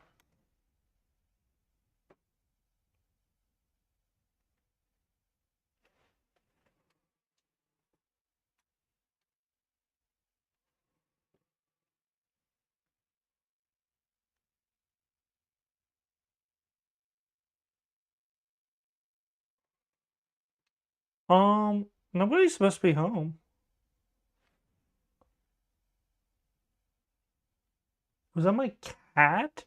Speaker 2: Nobody's supposed to be home. Was that my cat?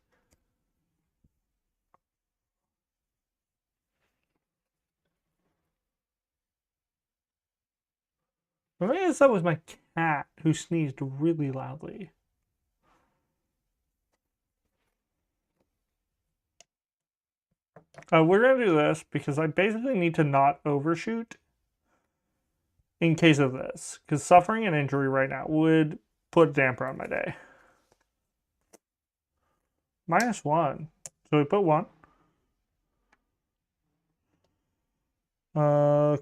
Speaker 2: Or maybe that was my cat who sneezed really loudly. We're gonna do this because I basically need to not overshoot in case of this, because suffering an injury right now would put a damper on my day. -1. So we put 1.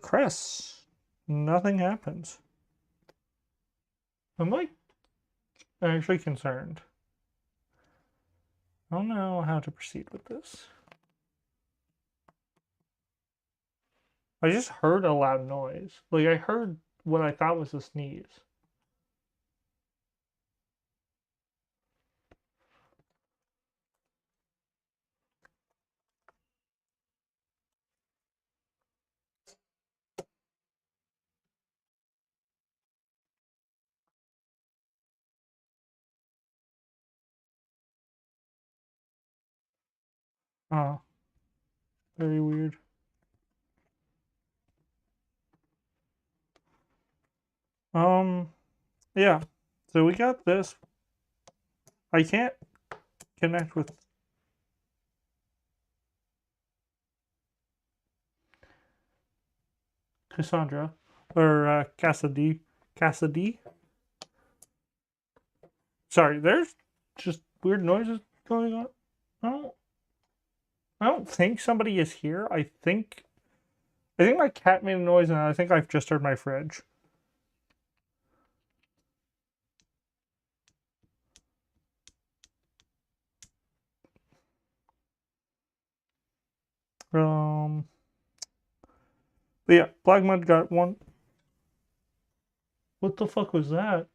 Speaker 2: Chris. Nothing happens. I'm like actually concerned. I don't know how to proceed with this. I just heard a loud noise. Like I heard what I thought was a sneeze. Oh. Very weird. Yeah. So we got this. I can't connect with Cassandra or Cassidy. Cassidy. Sorry, there's just weird noises going on. Oh, I don't think somebody is here. I think my cat made a noise, and I think I've just heard my fridge. Um, but yeah, Black Mud got one. What the fuck was that?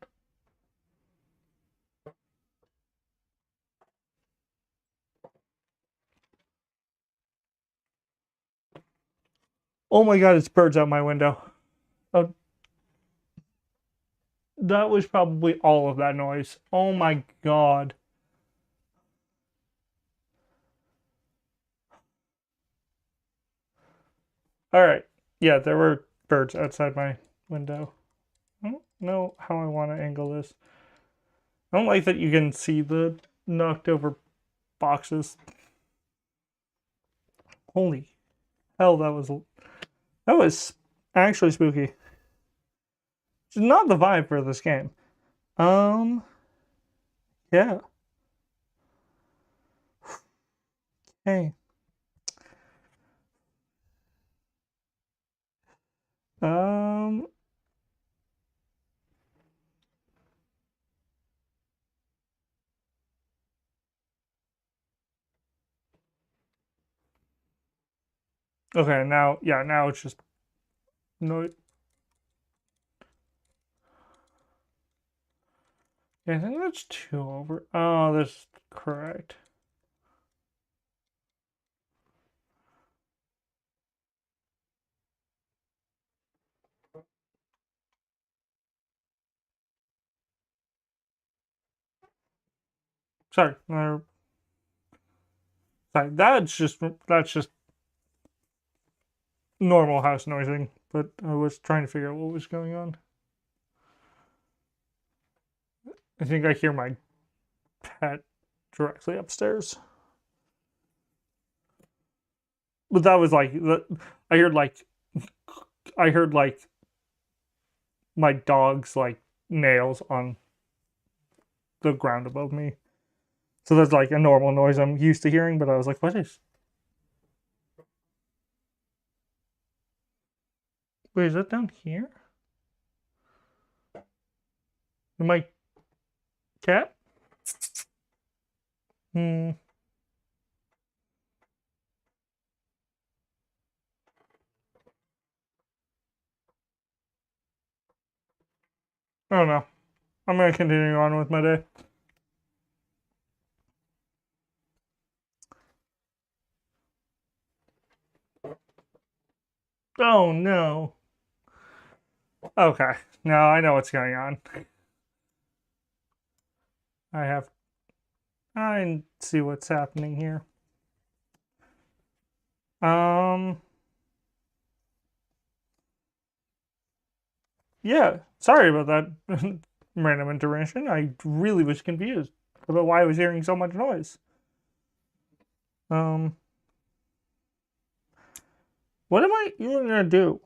Speaker 2: Oh my god, it's birds out my window. Oh, that was probably all of that noise. Oh my god. All right. Yeah, there were birds outside my window. I don't know how I want to angle this. I don't like that you can see the knocked over boxes. Holy hell, that was actually spooky. It's not the vibe for this game. Yeah. Hey. Um, okay, now it's just no. Yeah, I think that's two over. Oh, that's correct. Sorry, sorry. That's just normal house noising. But I was trying to figure out what was going on. I think I hear my pet directly upstairs. But that was like I heard like I heard like my dog's like nails on the ground above me. So that's like a normal noise I'm used to hearing, but I was like, what is wait, is that down here? My cat? Hmm. I don't know. I'm gonna continue on with my day. Oh no. Okay. Now I know what's going on. I see what's happening here. Um yeah, sorry about that random intervention. I really was confused about why I was hearing so much noise. Um what am I even gonna do?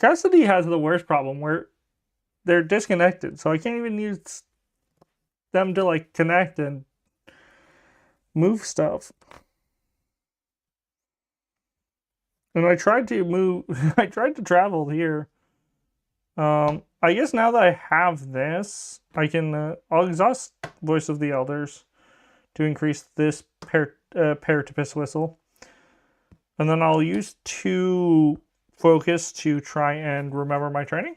Speaker 2: Cassidy has the worst problem where they're disconnected, so I can't even use them to like connect and move stuff. And I tried to move I tried to travel here. I guess now that I have this, I can I'll exhaust Voice of the Elders to increase this Paratipus whistle. And then I'll use 2 focus to try and remember my training,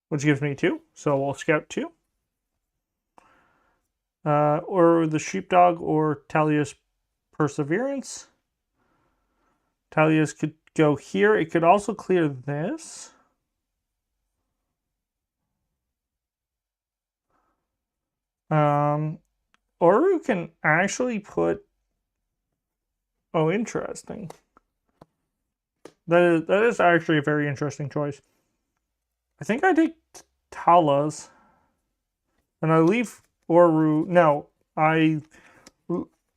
Speaker 2: which gives me 2. So we'll scout 2. Or the Sheepdog or Talia's Perseverance. Talia's could go here. It could also clear this. Oru can actually put Oh, interesting. That is actually a very interesting choice. I think I take Talas. And I leave Oru. No, I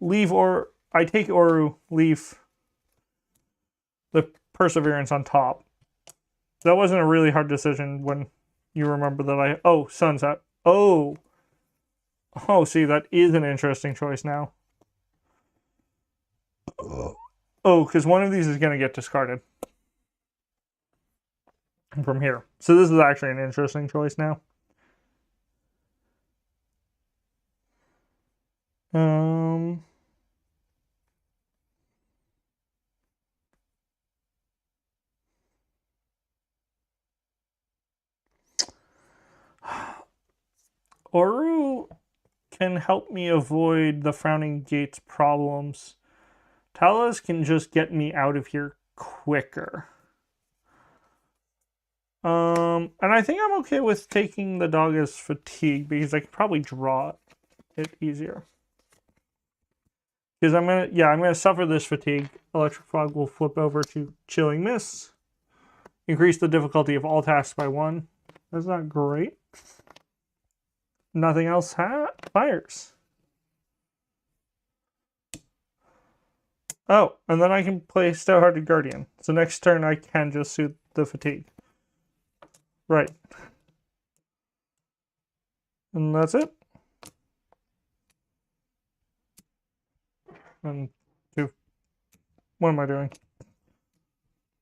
Speaker 2: leave I take Oru, leave the Perseverance on top. That wasn't a really hard decision when you remember that Sunset. Oh, see, that is an interesting choice now. Oh, because one of these is going to get discarded from here. So this is actually an interesting choice now. Oru can help me avoid the Frowning Gates problems. Talas can just get me out of here quicker. And I think I'm okay with taking the dog as fatigue because I can probably draw it easier. Because I'm gonna suffer this fatigue. Electric Fog will flip over to Chilling Mist. Increase the difficulty of all tasks by 1. That's not great. Nothing else fires. Oh, and then I can play Stout-Hearted Guardian. So next turn I can just suit the fatigue. Right. And that's it. And 2. What am I doing?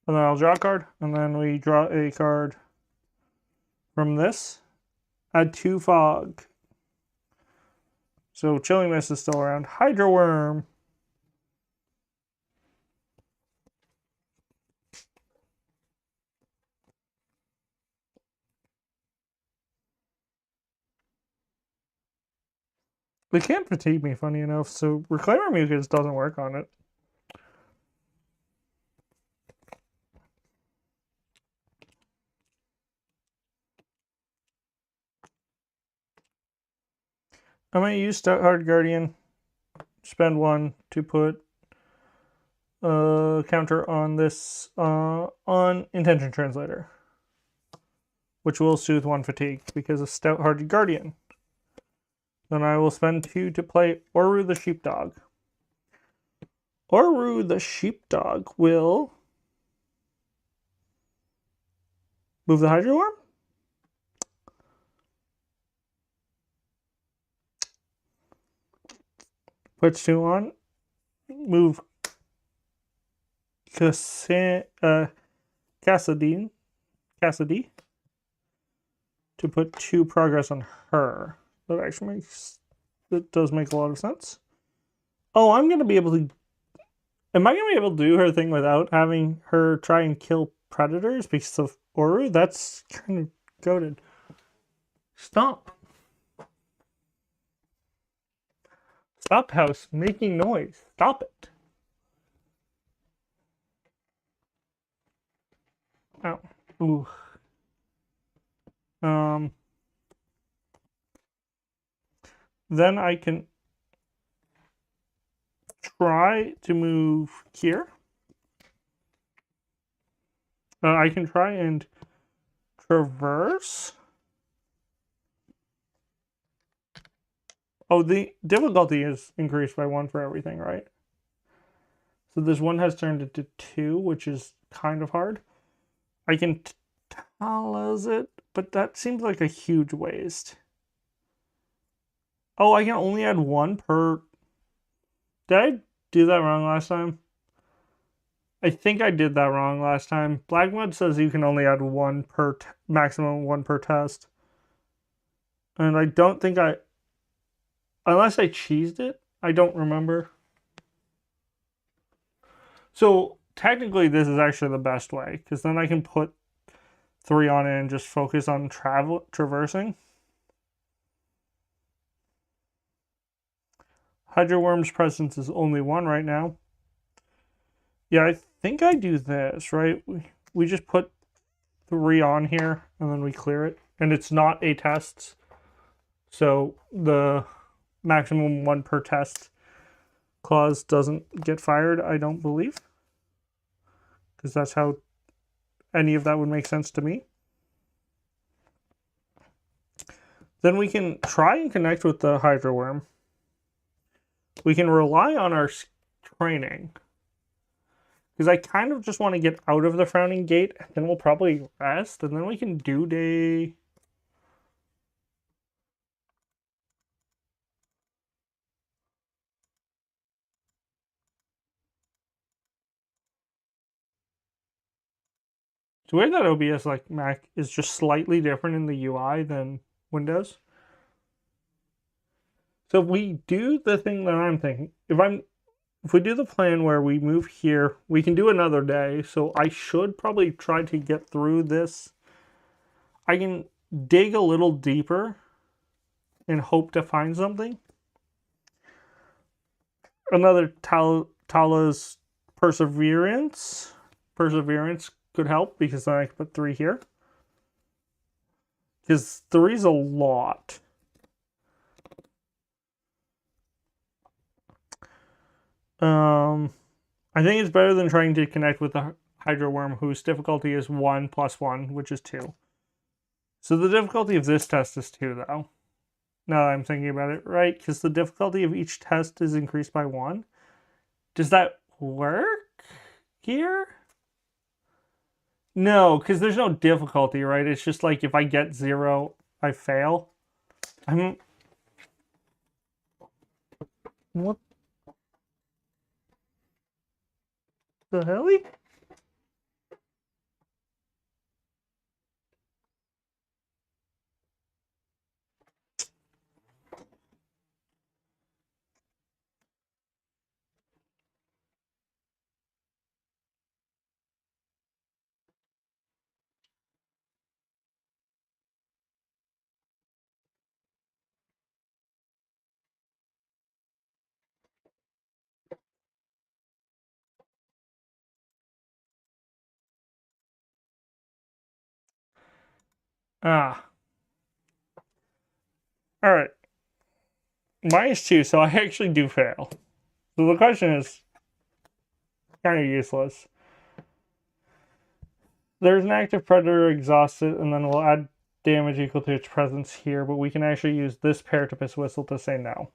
Speaker 2: And then I'll draw a card, and then we draw a card from this. Add 2 fog. So Chilling Mist is still around. Hydro Worm. They can't fatigue me, funny enough, so Reclaimer Mucus doesn't work on it. I might use Stout-Hearted Guardian, spend 1 to put a counter on this, on Intention Translator, which will soothe 1 fatigue because of Stout-Hearted Guardian. Then I will spend 2 to play Oru the Sheepdog. Oru the Sheepdog will move the Hydro Worm. Puts 2 on. Move Cassidy to put 2 progress on her. That does make a lot of sense. Oh, I'm going to be able to... Am I going to be able to do her thing without having her try and kill predators because of Oru? That's kind of goated. Stop. Stop, house, making noise. Stop it. Oh. Ooh. Then I can try to move here. I can try and traverse. Oh, the difficulty is increased by 1 for everything, right? So this 1 has turned into 2, which is kind of hard. I can Talas it, but that seems like a huge waste. Oh, I can only add 1 per... Did I do that wrong last time? I think I did that wrong last time. Blackmud says you can only add 1 per... maximum 1 per test. And I don't think I... Unless I cheesed it, I don't remember. So, technically this is actually the best way, because then I can put 3 on it and just focus on traversing. Hydro Worm's presence is only 1 right now. Yeah, I think I do this, right? We just put 3 on here, and then we clear it. And it's not a test, so the maximum 1 per test clause doesn't get fired, I don't believe. Because that's how any of that would make sense to me. Then we can try and connect with the Hydro Worm. We can rely on our training. Because I kind of just want to get out of the Frowning Gate, and then we'll probably rest, and then we can do day... It's weird that OBS, like Mac, is just slightly different in the UI than Windows. So if we do the thing that I'm thinking, if we do the plan where we move here, we can do another day. So I should probably try to get through this. I can dig a little deeper and hope to find something. Another Tala's Perseverance. Perseverance could help because then I can put 3 here. Because 3 is a lot. I think it's better than trying to connect with the Hydro Worm, whose difficulty is 1 + 1, which is 2. So the difficulty of this test is 2, though. Now that I'm thinking about it, right? Because the difficulty of each test is increased by 1. Does that work here? No, because there's no difficulty, right? It's just like if I get 0, I fail. What the hell? Ah. Alright. -2, so I actually do fail. So the question is kind of useless. There's an active predator exhausted, and then we'll add damage equal to its presence here, but we can actually use this Paratopus Whistle to say no.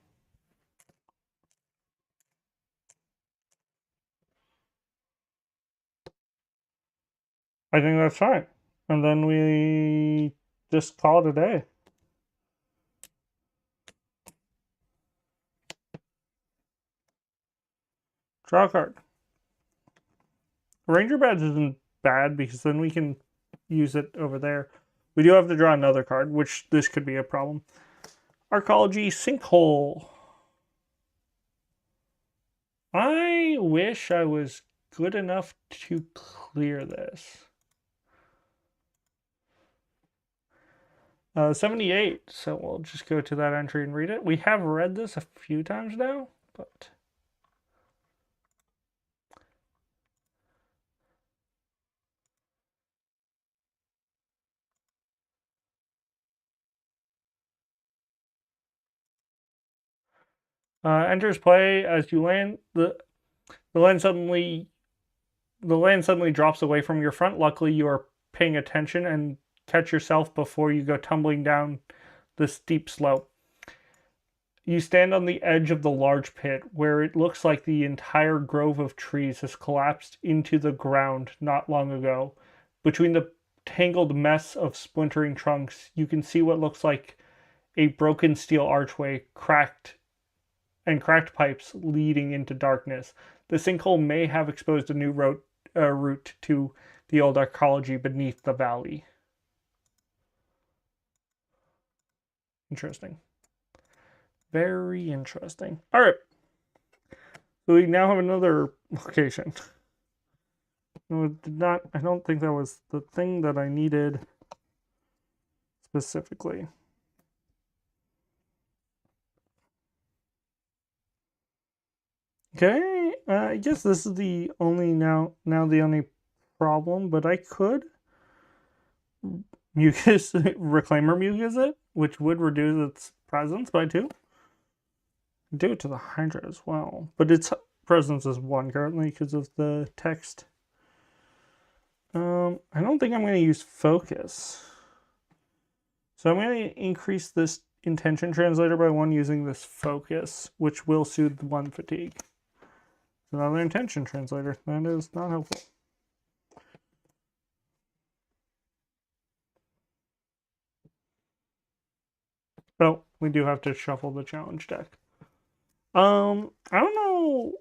Speaker 2: I think that's fine. And then we just call it a day. Draw a card. Ranger Badge isn't bad because then we can use it over there. We do have to draw another card, which this could be a problem. Arcology Sinkhole. I wish I was good enough to clear this. 78, so we'll just go to that entry and read it. We have read this a few times now, but... enters play as you land. The land suddenly drops away from your front. Luckily, you are paying attention and catch yourself before you go tumbling down the steep slope. You stand on the edge of the large pit, where it looks like the entire grove of trees has collapsed into the ground not long ago. Between the tangled mess of splintering trunks, you can see what looks like a broken steel archway, cracked pipes leading into darkness. The sinkhole may have exposed a new route to the old arcology beneath the valley. Interesting. Very interesting. All right. So we now have another location. No, it did not. I don't think that was the thing that I needed specifically. Okay, I guess this is the only now the only problem, but I could Reclaimer Mucus it, which would reduce its presence by 2. Do it to the Hydra as well. But its presence is 1 currently because of the text. I don't think I'm going to use focus. So I'm going to increase this intention translator by 1 using this focus, which will soothe 1 fatigue. Another intention translator. That is not helpful. Oh, we do have to shuffle the challenge deck. I don't know.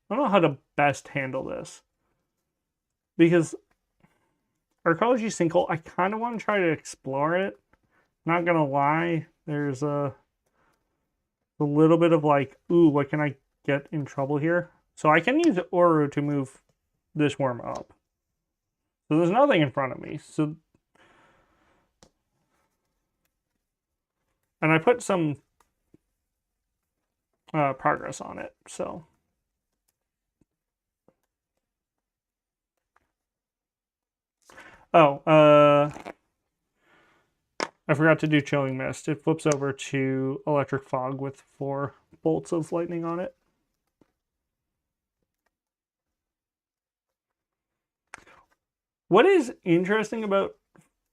Speaker 2: I don't know how to best handle this. Because Arcology Sinkhole, I kind of want to try to explore it. Not gonna lie, there's a little bit of like, ooh, what can I get in trouble here? So I can use Oro to move this worm up. So there's nothing in front of me. So, and I put some progress on it. So. Oh, I forgot to do Chilling Mist. It flips over to Electric Fog with 4 bolts of lightning on it. What is interesting about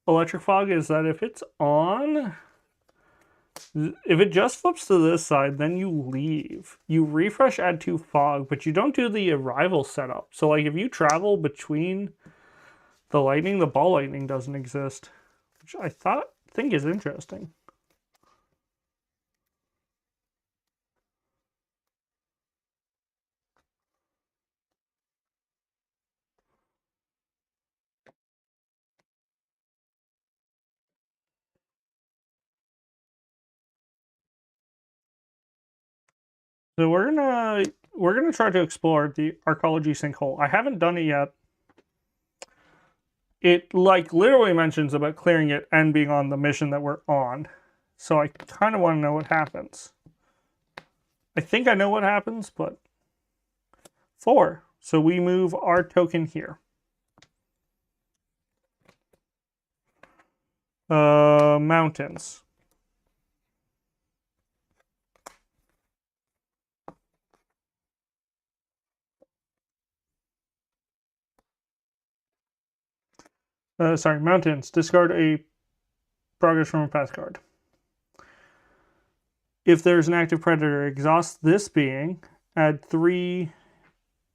Speaker 2: Electric Fog is that if it's on, if it just flips to this side, then you leave. You refresh, add 2 fog, but you don't do the arrival setup. So like if you travel between the lightning, the ball lightning doesn't exist, which I think is interesting. So we're gonna try to explore the Arcology Sinkhole. I haven't done it yet. It like literally mentions about clearing it and being on the mission that we're on. So I kind of want to know what happens. I think I know what happens, but 4. So we move our token here. Mountains. Sorry, mountains. Discard a progress from a path card. If there's an active predator, exhaust this being, add 3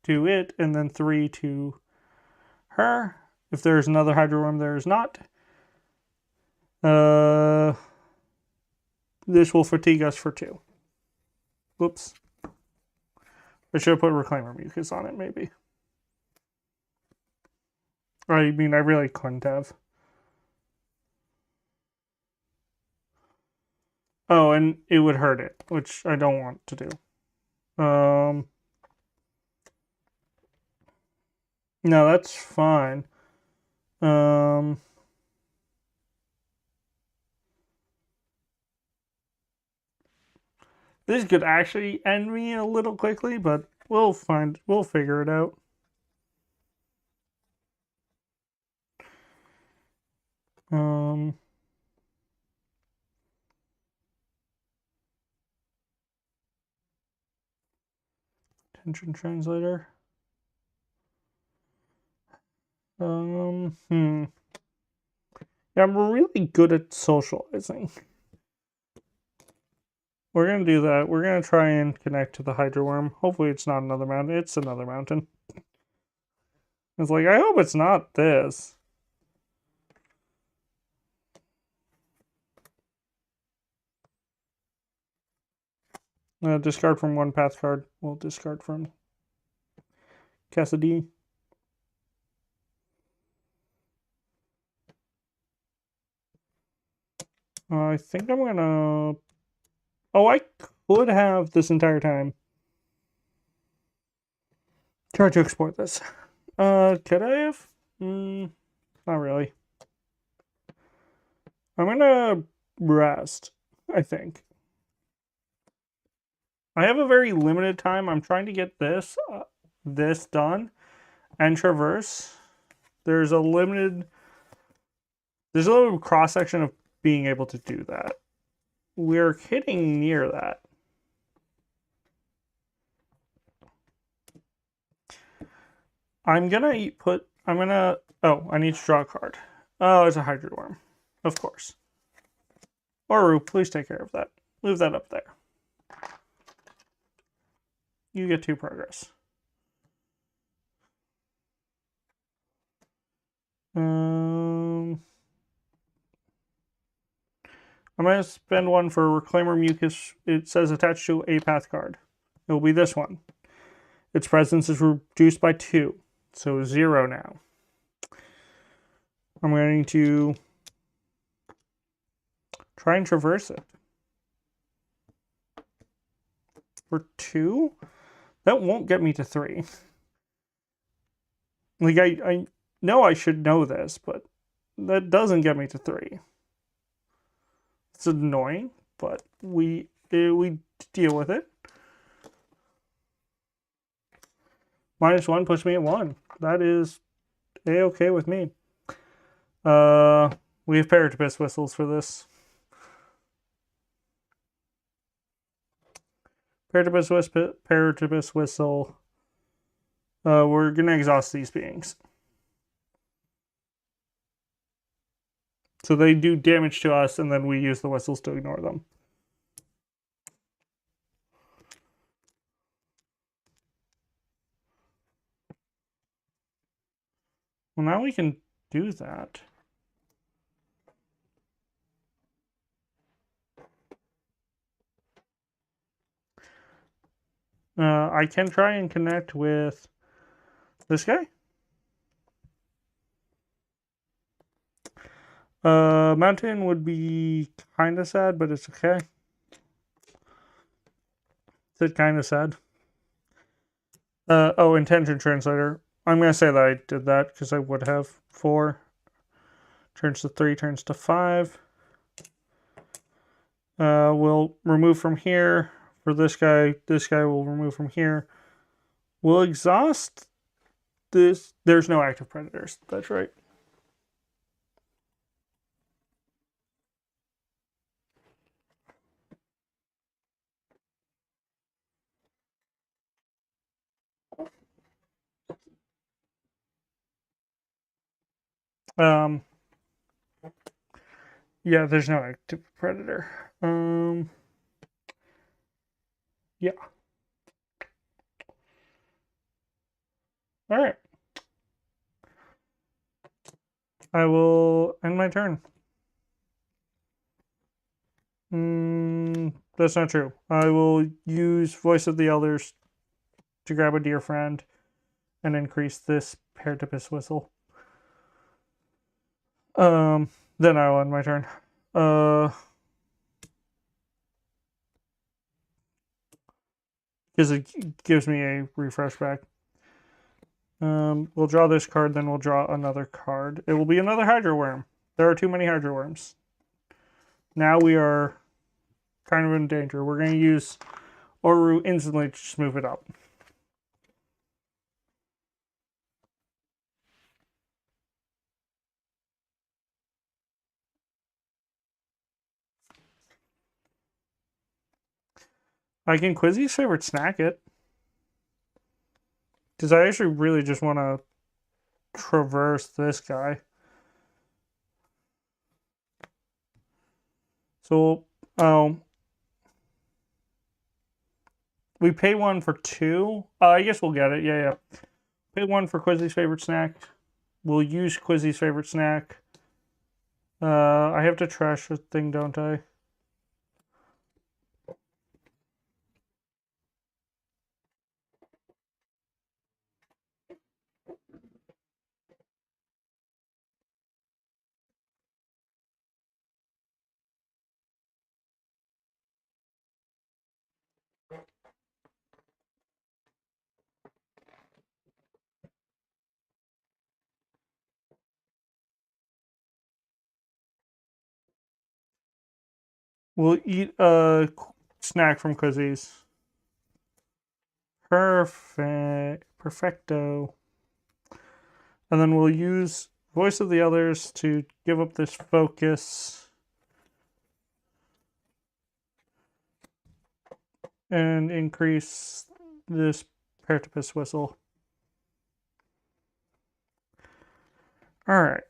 Speaker 2: to it, and then 3 to her. If there's another Hydro Worm, there is not. This will fatigue us for 2. Whoops. I should have put Reclaimer Mucus on it, maybe. I mean, I really couldn't have. Oh, and it would hurt it, which I don't want to do. No, that's fine. This could actually end me a little quickly, but we'll figure it out. Tension translator. Yeah, I'm really good at socializing. We're gonna do that. We're gonna try and connect to the Hydro Worm. Hopefully it's not another mountain. It's another mountain. It's like, I hope it's not this. Discard from 1 path card. We'll discard from Cassidy. I think I'm gonna... Oh, I could have this entire time. Try to export this. Could I have? Not really. I'm gonna rest, I think. I have a very limited time. I'm trying to get this done and traverse. There's a little cross section of being able to do that. we're hitting near that. I'm gonna oh, I need to draw a card. Oh, it's a Hydro Worm. Of course. Oru, please take care of that. Move that up there. You get 2 progress. I'm going to spend 1 for Reclaimer Mucus. It says attached to a path card. It will be this one. Its presence is reduced by 2, so 0 now. I'm going to try and traverse it. For 2? That won't get me to 3. Like, I know I should know this, but that doesn't get me to 3. It's annoying, but we deal with it. -1 puts me at 1. That is a-okay with me. We have Paratopus Whistles for this. Paratopus Whistle. We're gonna exhaust these beings. So they do damage to us, and then we use the whistles to ignore them. Well, now we can do that. I can try and connect with this guy. Mountain would be kind of sad, but it's okay. It's kind of sad. Oh, Intention Translator. I'm going to say that I did that because I would have 4. Turns to 3, turns to 5. We'll remove from here. For this guy will remove from here. We'll exhaust this. There's no active predators. That's right. Yeah, there's no active predator. Yeah. All right. I will end my turn. That's not true. I will use Voice of the Elders to grab a dear friend and increase this Paratopus Whistle. Then I will end my turn. Because it gives me a refresh back. We'll draw this card, then we'll draw another card. It will be another Hydro Worm. There are too many Hydro Worms. Now we are kind of in danger. We're going to use Oru instantly to just move it up. I can Quizzy's favorite snack it. Because I actually really just want to traverse this guy. So, we pay 1 for 2. I guess we'll get it. Yeah. Pay 1 for Quizzy's favorite snack. We'll use Quizzy's favorite snack. I have to trash the thing, don't I? We'll eat a snack from Quizzy's. Perfecto. And then we'll use Voice of the Others to give up this focus. and increase this Pertipus whistle. Alright.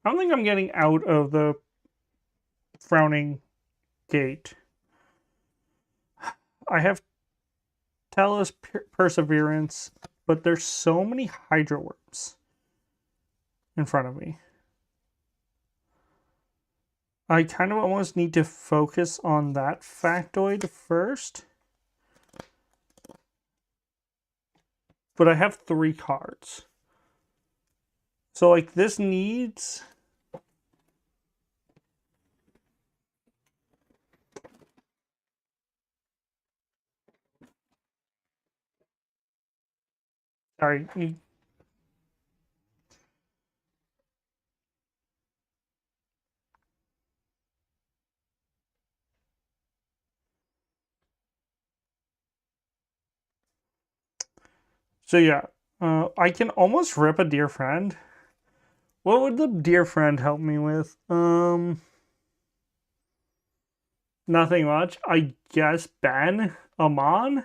Speaker 2: I don't think I'm getting out of the frowning gate. I have Talus Perseverance, but there's so many Hydra Worms in front of me. I kind of almost need to focus on that factoid first. But I have 3 cards. So, like, this needs... Sorry. So, yeah. I can almost rip a dear friend. What would the dear friend help me with? Nothing much. I guess Ben? Amon?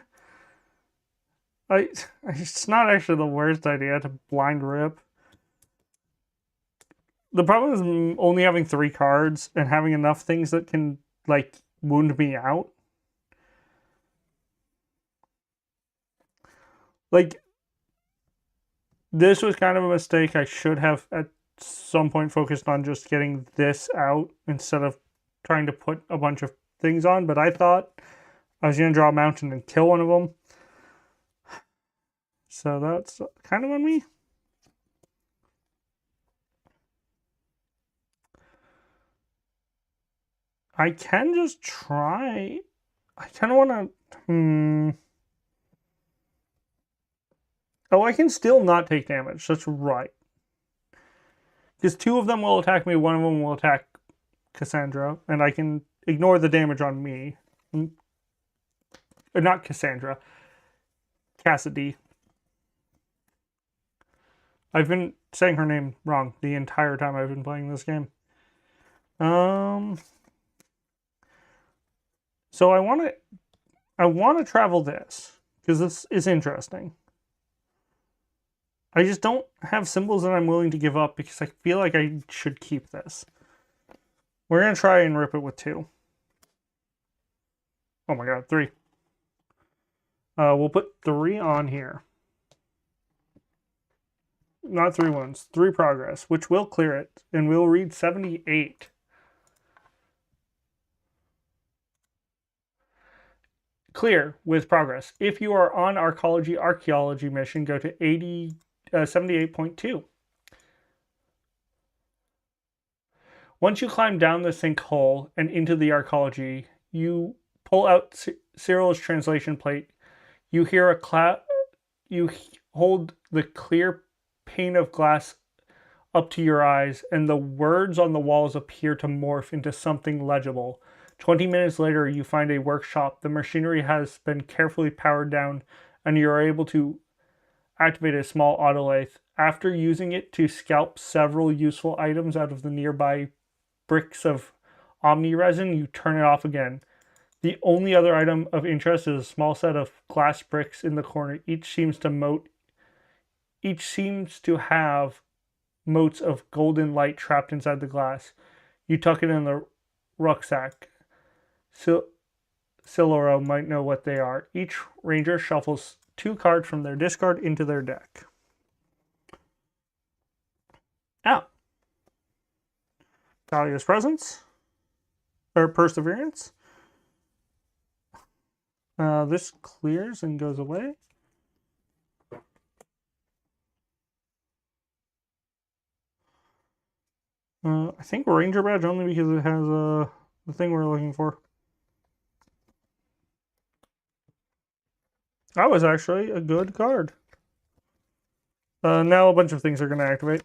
Speaker 2: It's not actually the worst idea to blind rip. The problem is only having 3 cards and having enough things that can, like, wound me out. Like, this was kind of a mistake. I should have at some point focused on just getting this out instead of trying to put a bunch of things on, but I thought I was going to draw a mountain and kill one of them. So that's kind of on me. I can just try. I kind of want to... Oh, I can still not take damage. That's right. Because 2 of them will attack me, 1 of them will attack Cassandra, and I can ignore the damage on me. Not Cassandra. Cassidy. I've been saying her name wrong the entire time I've been playing this game. So I want to travel this because this is interesting. I just don't have symbols that I'm willing to give up because I feel like I should keep this. We're going to try and rip it with 2. Oh my god, 3. We'll put 3 on here. Not 3 wounds, 3 progress, which will clear it, and we'll read 78. Clear with progress. If you are on archaeology mission, go to 78.2. Once you climb down the sinkhole and into the archaeology, you pull out Cyril's translation plate. You hear a clap. You hold the clear pane of glass up to your eyes, and the words on the walls appear to morph into something legible. 20 minutes later, you find a workshop. The machinery has been carefully powered down, and you are able to activate a small autolathe. After using it to scalp several useful items out of the nearby bricks of omni resin, you turn it off again. The only other item of interest is a small set of glass bricks in the corner. Each seems to have motes of golden light trapped inside the glass. You tuck it in the rucksack. Siloro might know what they are. Each ranger shuffles 2 cards from their discard into their deck. Out. Talia's Presence. Or Perseverance. This clears and goes away. I think Ranger Badge only because it has the thing we're looking for. That was actually a good card. Now a bunch of things are going to activate.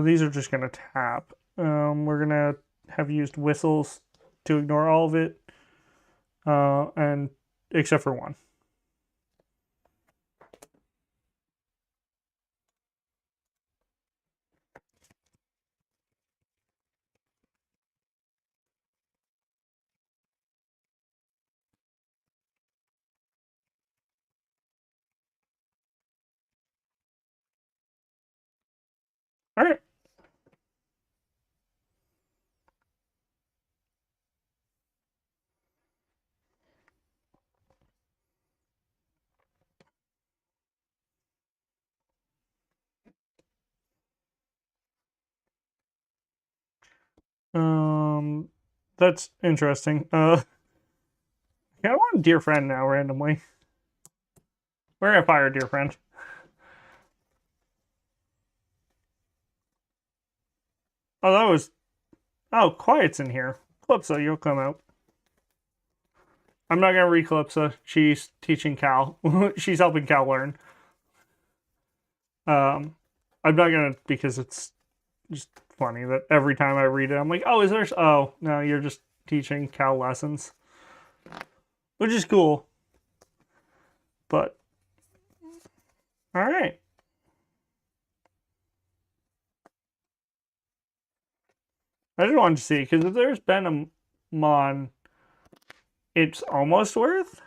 Speaker 2: These are just going to tap. We're going to have used whistles to ignore all of it, and except for 1. That's interesting. Yeah, I want a dear friend now randomly. We're gonna fire dear friend. Oh, that was. Oh, quiet's in here. Calypso, you'll come out. I'm not gonna read Calypso. She's teaching Cal. She's helping Cal learn. Um, I'm not gonna because it's just funny that every time I read it, I'm like, oh, is there? Oh, no, you're just teaching Cal lessons, which is cool. But all right. I just wanted to see because if there's been a Mon, it's almost worth.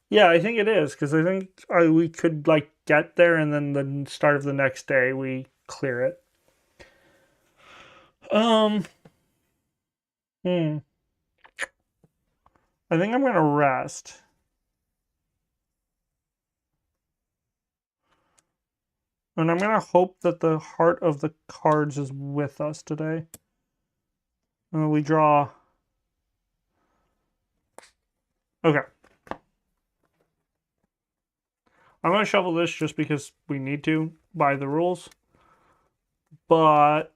Speaker 2: Yeah, I think it is because I think we could like get there and then the start of the next day we clear it. Um, hmm. I think I'm gonna rest. And I'm gonna hope that the heart of the cards is with us today. We draw. Okay. I'm gonna shuffle this just because we need to by the rules. But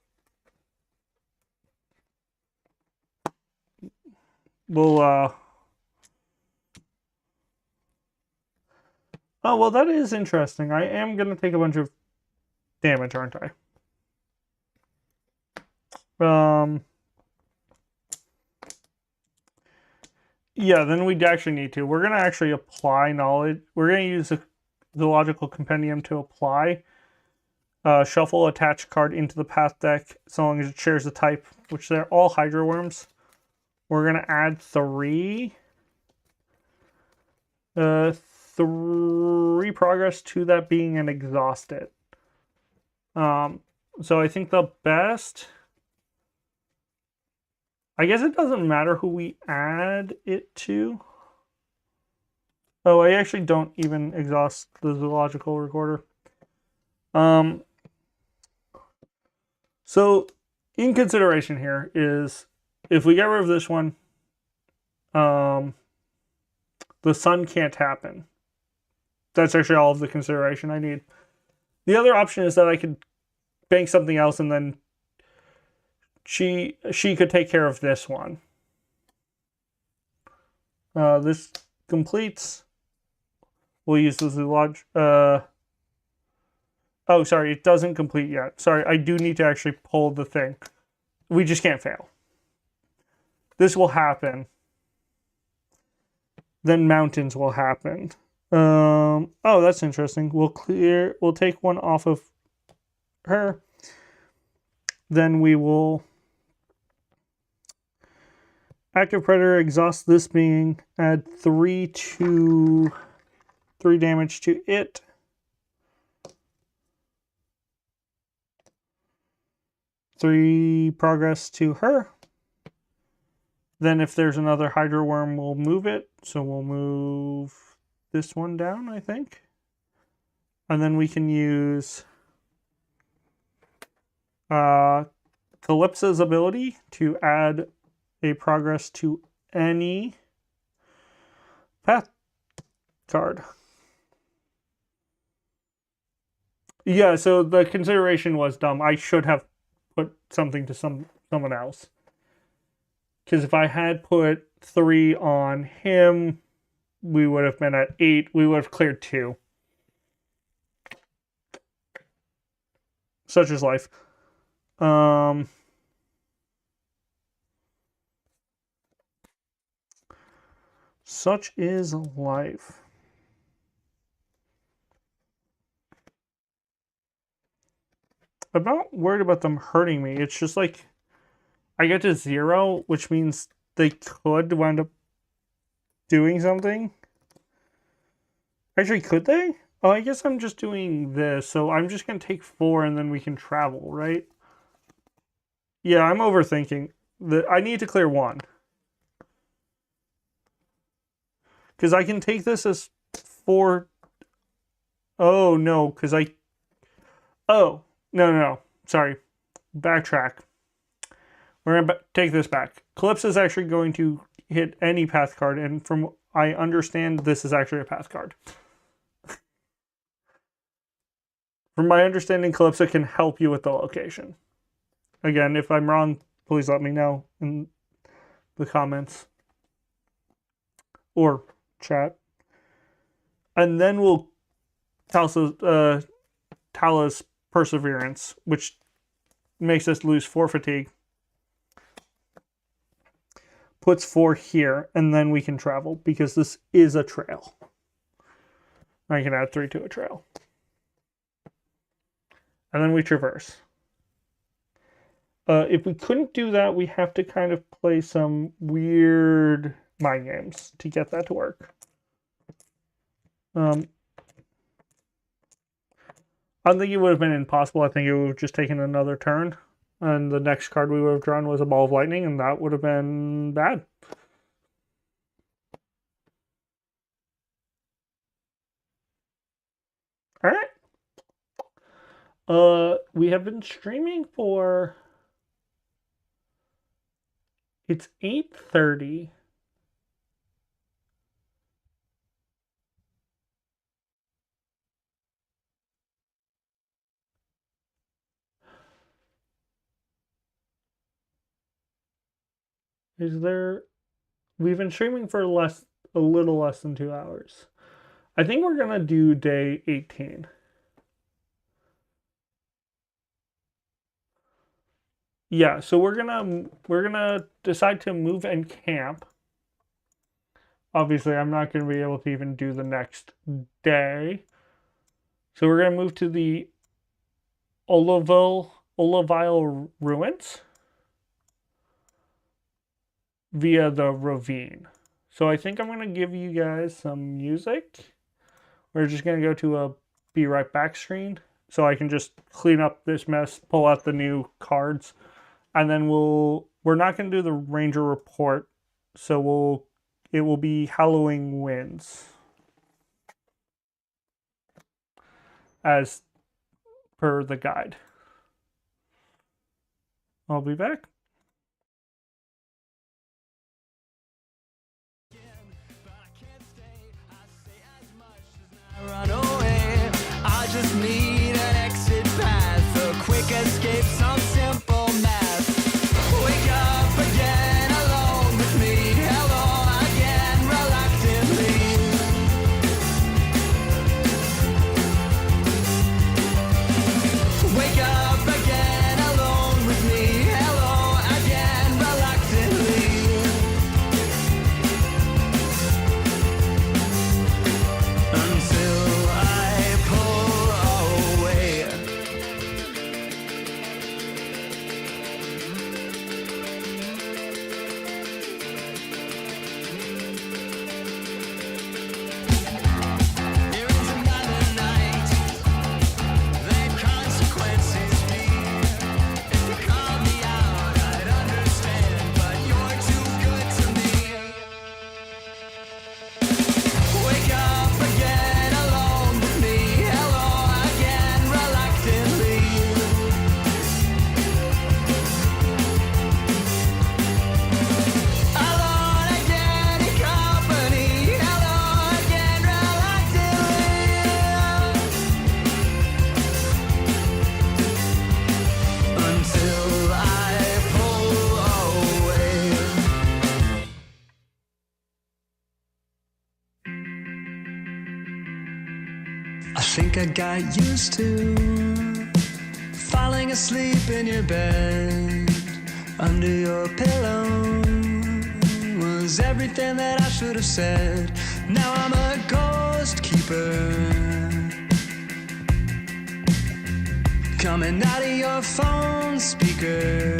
Speaker 2: we'll oh well, that is interesting. I am gonna take a bunch of damage, aren't I? Yeah, then we'd actually need to. We're gonna actually apply knowledge. We're gonna use the logical compendium to apply. Shuffle attach card into the path deck so long as it shares the type, which they're all Hydro Worms. We're gonna add 3. 3 progress to that being an exhausted. So I think the best. I guess it doesn't matter who we add it to. Oh, I actually don't even exhaust the zoological recorder. So in consideration here is if we get rid of this one, the sun can't happen. That's actually all of the consideration I need. The other option is that I could bank something else and then she could take care of this one. This completes. We'll use the zoological. Oh, sorry, it doesn't complete yet. Sorry, I do need to actually pull the thing. We just can't fail. This will happen. Then mountains will happen. Oh, that's interesting. We'll take one off of her. Then we will active predator, exhaust this being, add 3 damage to it. Three progress to her. Then if there's another Hydro Worm, we'll move it. So we'll move this one down, I think. And then we can use Calypso's ability to add a progress to any path card. Yeah, so the consideration was dumb. I should have put something to someone else. Because if I had put 3 on him, we would have been at 8. We would have cleared 2. Such is life. Such is life. I'm not worried about them hurting me. It's just like I get to 0, which means they could wind up doing something. Actually, could they? Oh, I guess I'm just doing this. So I'm just going to take 4 and then we can travel, right? Yeah, I'm overthinking. I need to clear 1. Because I can take this as 4. Oh, no, because I... Oh, no. Sorry. Backtrack. We're going to take this back. Calypso is actually going to hit any path card, and from I understand, this is actually a path card. From my understanding, Calypso can help you with the location. Again, if I'm wrong, please let me know in the comments or chat. And then we'll Tala's Perseverance, which makes us lose 4 fatigue. Puts 4 here, and then we can travel, because this is a trail. I can add 3 to a trail. And then we traverse. If we couldn't do that, we have to kind of play some weird mind games to get that to work. I don't think it would have been impossible. I think it would have just taken another turn. And the next card we would have drawn was a Ball of Lightning, and that would have been bad. All right. We have been streaming for... It's 8:30. Is there... We've been streaming for a little less than 2 hours. I think we're going to do day 18. Yeah, so we're gonna decide to move and camp. Obviously, I'm not going to be able to even do the next day. So we're going to move to the Olivile Ruins via the ravine. So I think I'm going to give you guys some music. We're just going to go to a be right back screen so I can just clean up this mess, pull out the new cards. And then we're not going to do the Ranger report, so it will be Hallowing Winds as per the guide. I'll be back.
Speaker 1: Run away. I just need an exit path, a quick escape, some simple math. Wake up again alone with me. Hello again, reluctantly. Wake up again alone with me. Hello again, reluctantly. Until I pull away. There is another night. Let consequences be. If you call me out, I'd understand, but you're too good to me. Wake up again alone with me. Hello again, reluctantly. Alone again in company. Hello again, reluctantly. Until I pull away. I think I got used to falling asleep in your bed. Under your pillow was everything that I should have said. Now I'm a ghost keeper, coming out of your phone speaker.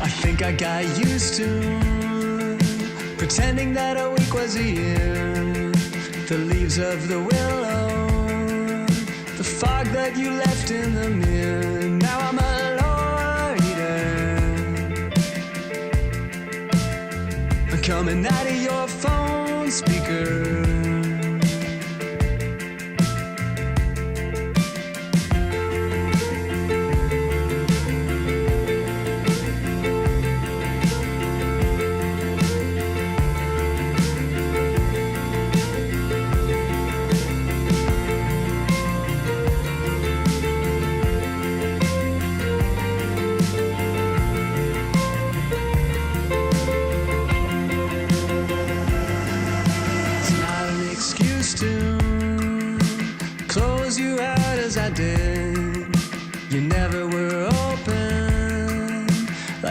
Speaker 1: I think I got used to pretending that a week was a year. The leaves of the willow, the fog that you left in the mirror. Now I'm a loiter, coming out of your phone speaker.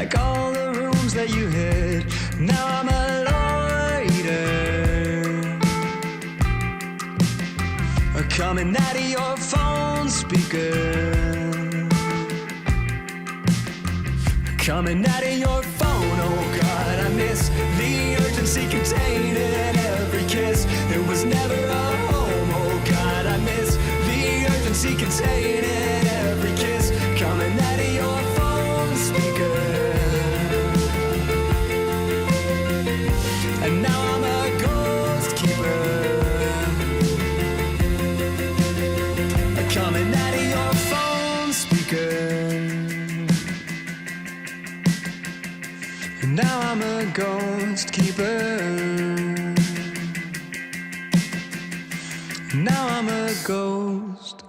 Speaker 1: like all the rooms that you hid. Now I'm a loiter, coming out of your phone speaker, coming out of your phone. Oh God, I miss the urgency contained in every kiss. There was never a home. Oh God, I miss the urgency contained in every kiss, coming out of your phone speaker. And now I'm a ghost keeper, coming out of your phone speaker. And now I'm a ghost keeper. Now I'm a ghost.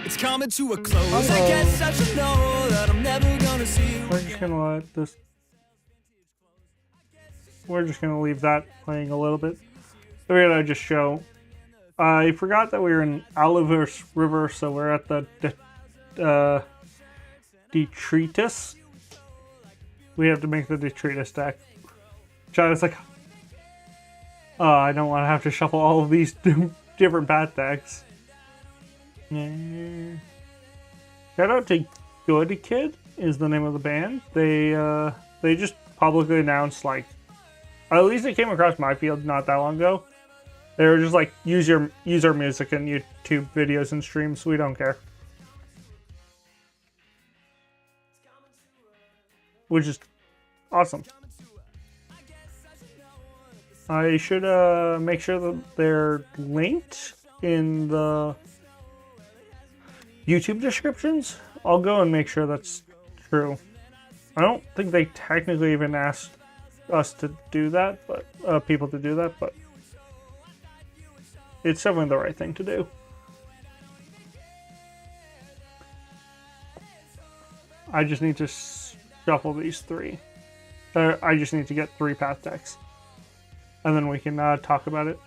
Speaker 1: It's coming to a close. I guess I should know that I'm never gonna see you.
Speaker 2: We're just gonna let this. We're just gonna leave that playing a little bit. So we're gonna just show. I forgot that we were in Oliver's River, so we're at the detritus. We have to make the detritus deck. Which I was like, I don't want to have to shuffle all of these different bat decks. Yeah. Shout out to Good Kid is the name of the band. They just publicly announced, like, at least it came across my field not that long ago. They were just like, use our music in YouTube videos and streams. We don't care. Which is awesome. I should make sure that they're linked in the YouTube descriptions. I'll go and make sure that's true. I don't think they technically even asked us to do that, but people to do that, but it's definitely the right thing to do. I just need to shuffle these three. I just need to get 3 path decks, and then we can talk about it.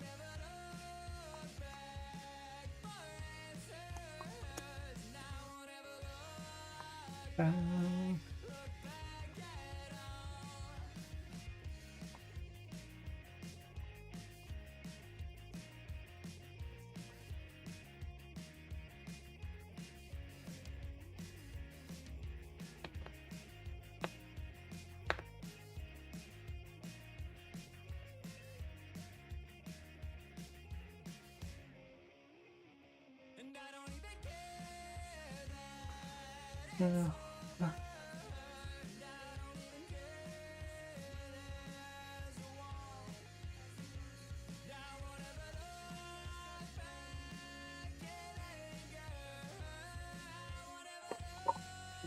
Speaker 2: Yeah.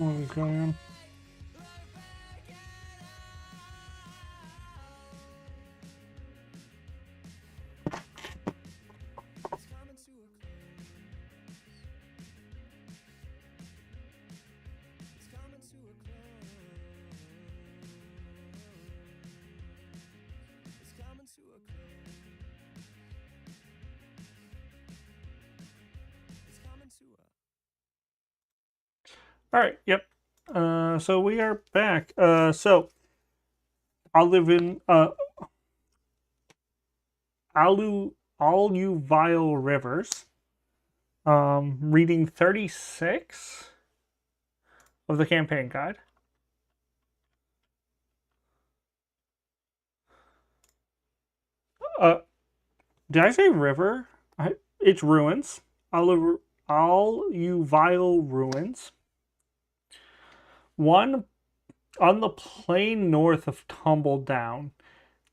Speaker 2: Okay. All right. Yep. So we are back. So I live in alluvial rivers. Reading 36 of the campaign guide. Uh, did I say river? It's ruins. Alluvial ruins. One on the plain north of Tumbledown,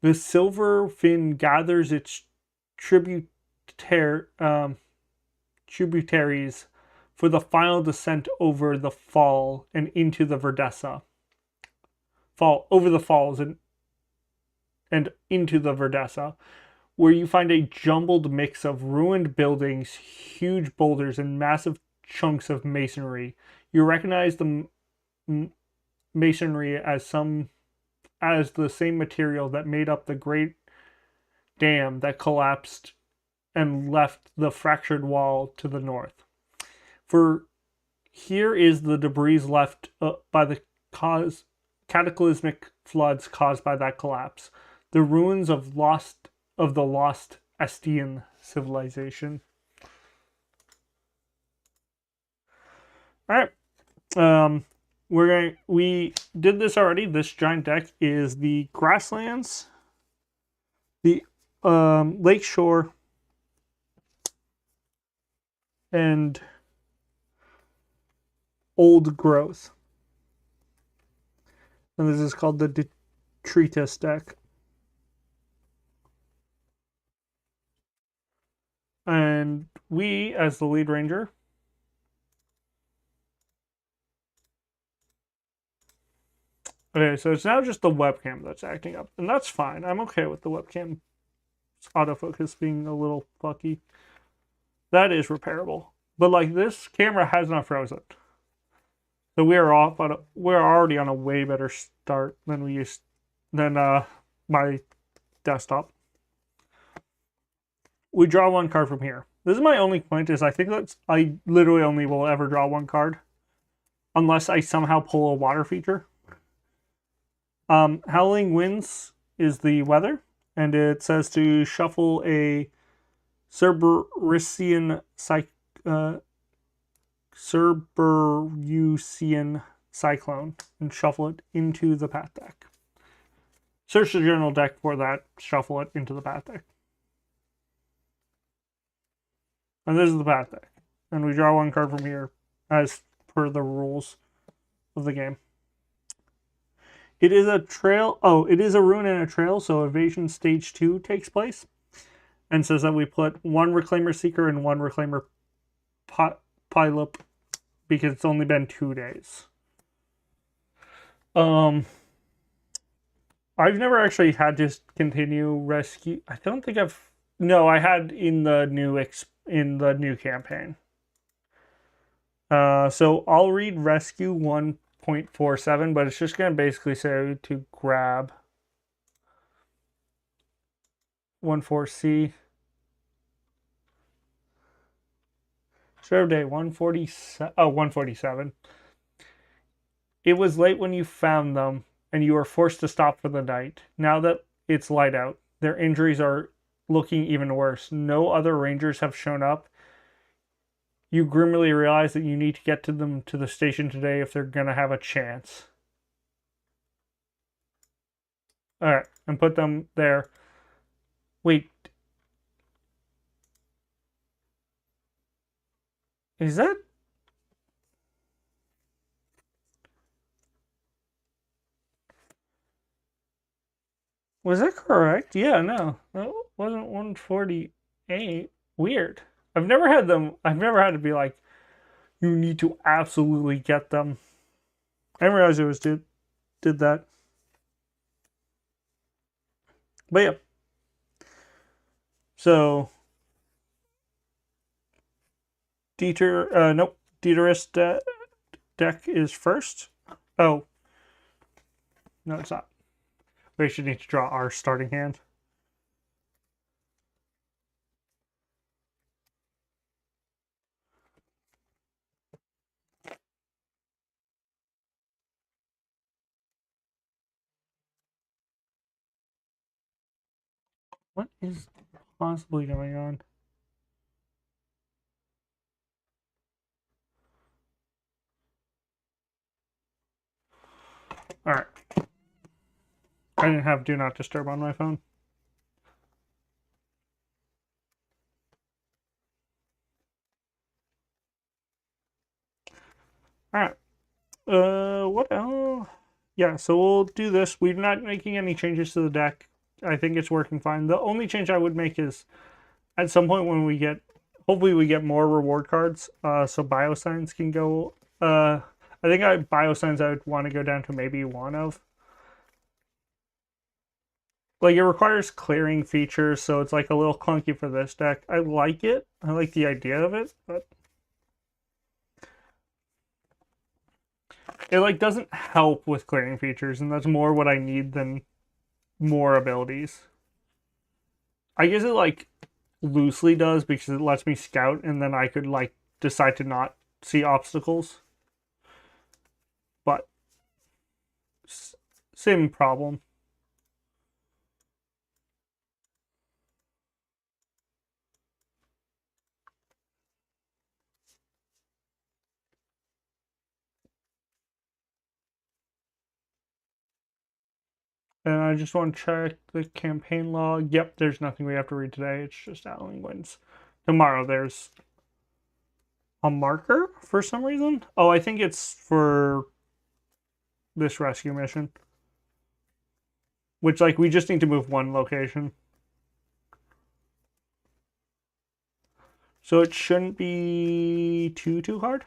Speaker 2: the silver fin gathers its tributaries for the final descent over the fall and into the Verdessa. Fall over the falls and into the Verdessa, where you find a jumbled mix of ruined buildings, huge boulders, and massive chunks of masonry. You recognize the masonry as the same material that made up the great dam that collapsed and left the fractured wall to the north. For here is the debris left by the cataclysmic floods caused by that collapse. The ruins of the lost Estian civilization. All right. We did this already. This giant deck is the grasslands, the lakeshore, and old growth. And this is called the detritus deck. And we, as the lead ranger, okay, so it's now just the webcam that's acting up, and that's fine. I'm okay with the webcam autofocus being a little fucky. That is repairable. But like this camera has not frozen. So we're already on a way better start than my desktop. We draw one card from here. This is my only point is I literally only will ever draw one card. Unless I somehow pull a water feature. Howling Winds is the weather, and it says to shuffle a Cerberusian cyclone and shuffle it into the path deck. Search the general deck for that, shuffle it into the path deck. And this is the path deck. And we draw one card from here as per the rules of the game. It is a trail. Oh, it is a rune and a trail, so Evasion Stage 2 takes place. And says that we put one Reclaimer Seeker and one Reclaimer Pilot because it's only been 2 days. I've never actually had to continue rescue. I don't think I've. No, I had in the new campaign. So I'll read Rescue 1.47, but it's just going to basically say to grab 14C. Serve day 147. It was late when you found them, and you were forced to stop for the night. Now that it's light out, their injuries are looking even worse. No other rangers have shown up. You grimly realize that you need to get them to the station today if they're going to have a chance. Alright, and put them there. Wait. Is that... Was that correct? Yeah, no. That wasn't 148. Weird. I've never had them. I've never had to be like, you need to absolutely get them. I didn't realize it was did that. But yeah. So nope. Dieter's deck is first. Oh, no, it's not. We should need to draw our starting hand. What is possibly going on? Alright. I didn't have Do Not Disturb on my phone. Alright. What else? Yeah, so we'll do this. We're not making any changes to the deck. I think it's working fine. The only change I would make is at some point when we get, hopefully we get more reward cards, so Biosigns can go, I think Biosigns I would want to go down to maybe one of. Like, it requires clearing features, so it's like a little clunky for this deck. I like it. I like the idea of it, but it like doesn't help with clearing features, and that's more what I need than more abilities. I guess it like loosely does because it lets me scout, and then I could like decide to not see obstacles. But same problem. And I just want to check the campaign log. Yep, there's nothing we have to read today. It's just Alan wins. Tomorrow there's a marker for some reason. Oh, I think it's for this rescue mission. Which, like, we just need to move one location. So it shouldn't be too hard.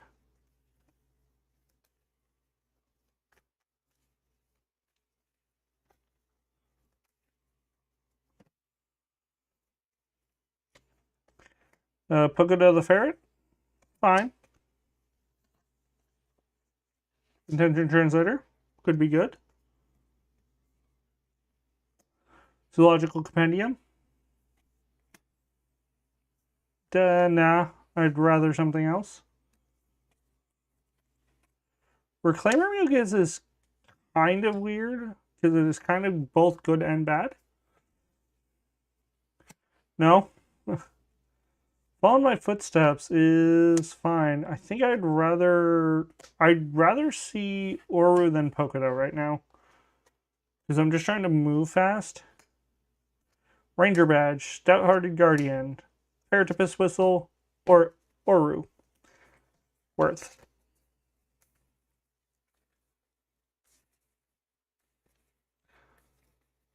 Speaker 2: Pocono the Ferret. Fine. Intention Translator. Could be good. Zoological Compendium. Nah. I'd rather something else. Reclaimer Mucus is kind of weird because it is kind of both good and bad. No. Following My Footsteps is fine. I think I'd rather see Oru than Pocono right now. Because I'm just trying to move fast. Ranger Badge, Stout-Hearted Guardian, Paratopus Whistle, or Oru. Worth.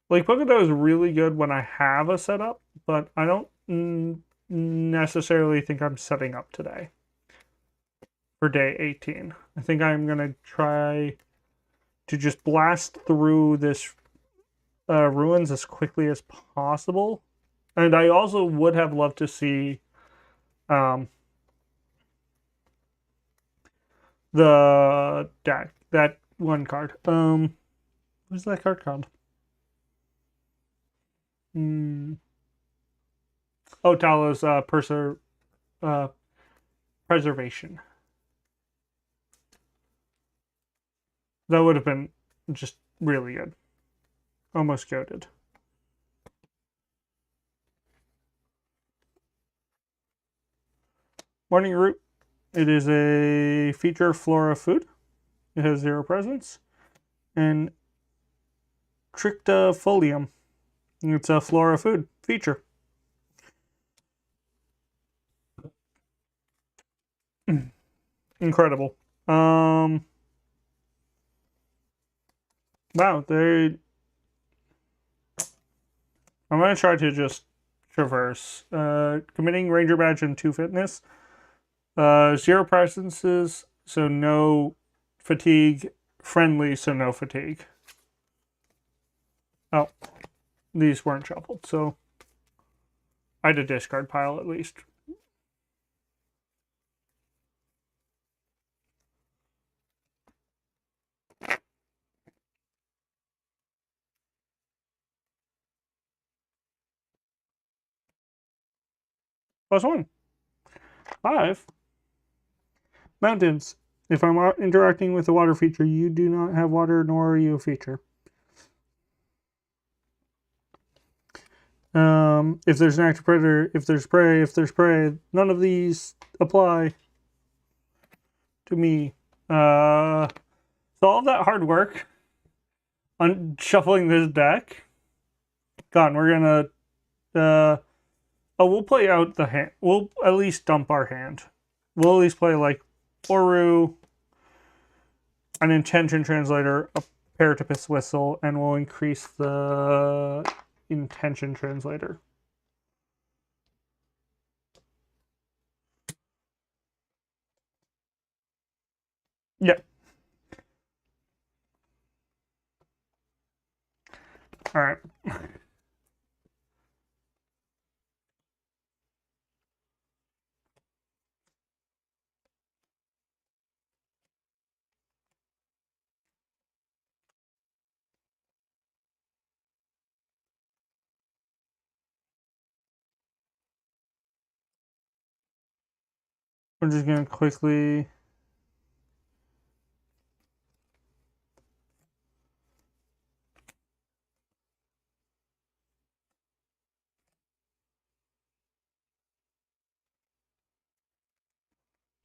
Speaker 2: Like, Pocono is really good when I have a setup, but I don't necessarily think I'm setting up today for day 18. I think I'm going to try to just blast through this ruins as quickly as possible. And I also would have loved to see the deck, that one card. What's that card called? Oh, Talos Preservation. That would have been just really good. Almost goated. Morning Root. It is a feature flora food. It has 0 presence. And Trictifolium. It's a flora food feature. Incredible. Wow, I'm going to try to just traverse. Committing Ranger Badge and 2 fitness. 0 presences, so no fatigue. Friendly, so no fatigue. Oh, these weren't shuffled, so I had a discard pile at least. +1. 5. Mountains. If I'm interacting with a water feature, you do not have water, nor are you a feature. If there's an active predator, if there's prey, none of these apply to me. So all of that hard work on shuffling this deck gone. We're gonna we'll play out the hand. We'll at least dump our hand. We'll at least play like Oru, an intention translator, a Paratopus whistle, and we'll increase the intention translator. Yeah. All right. We're just gonna quickly.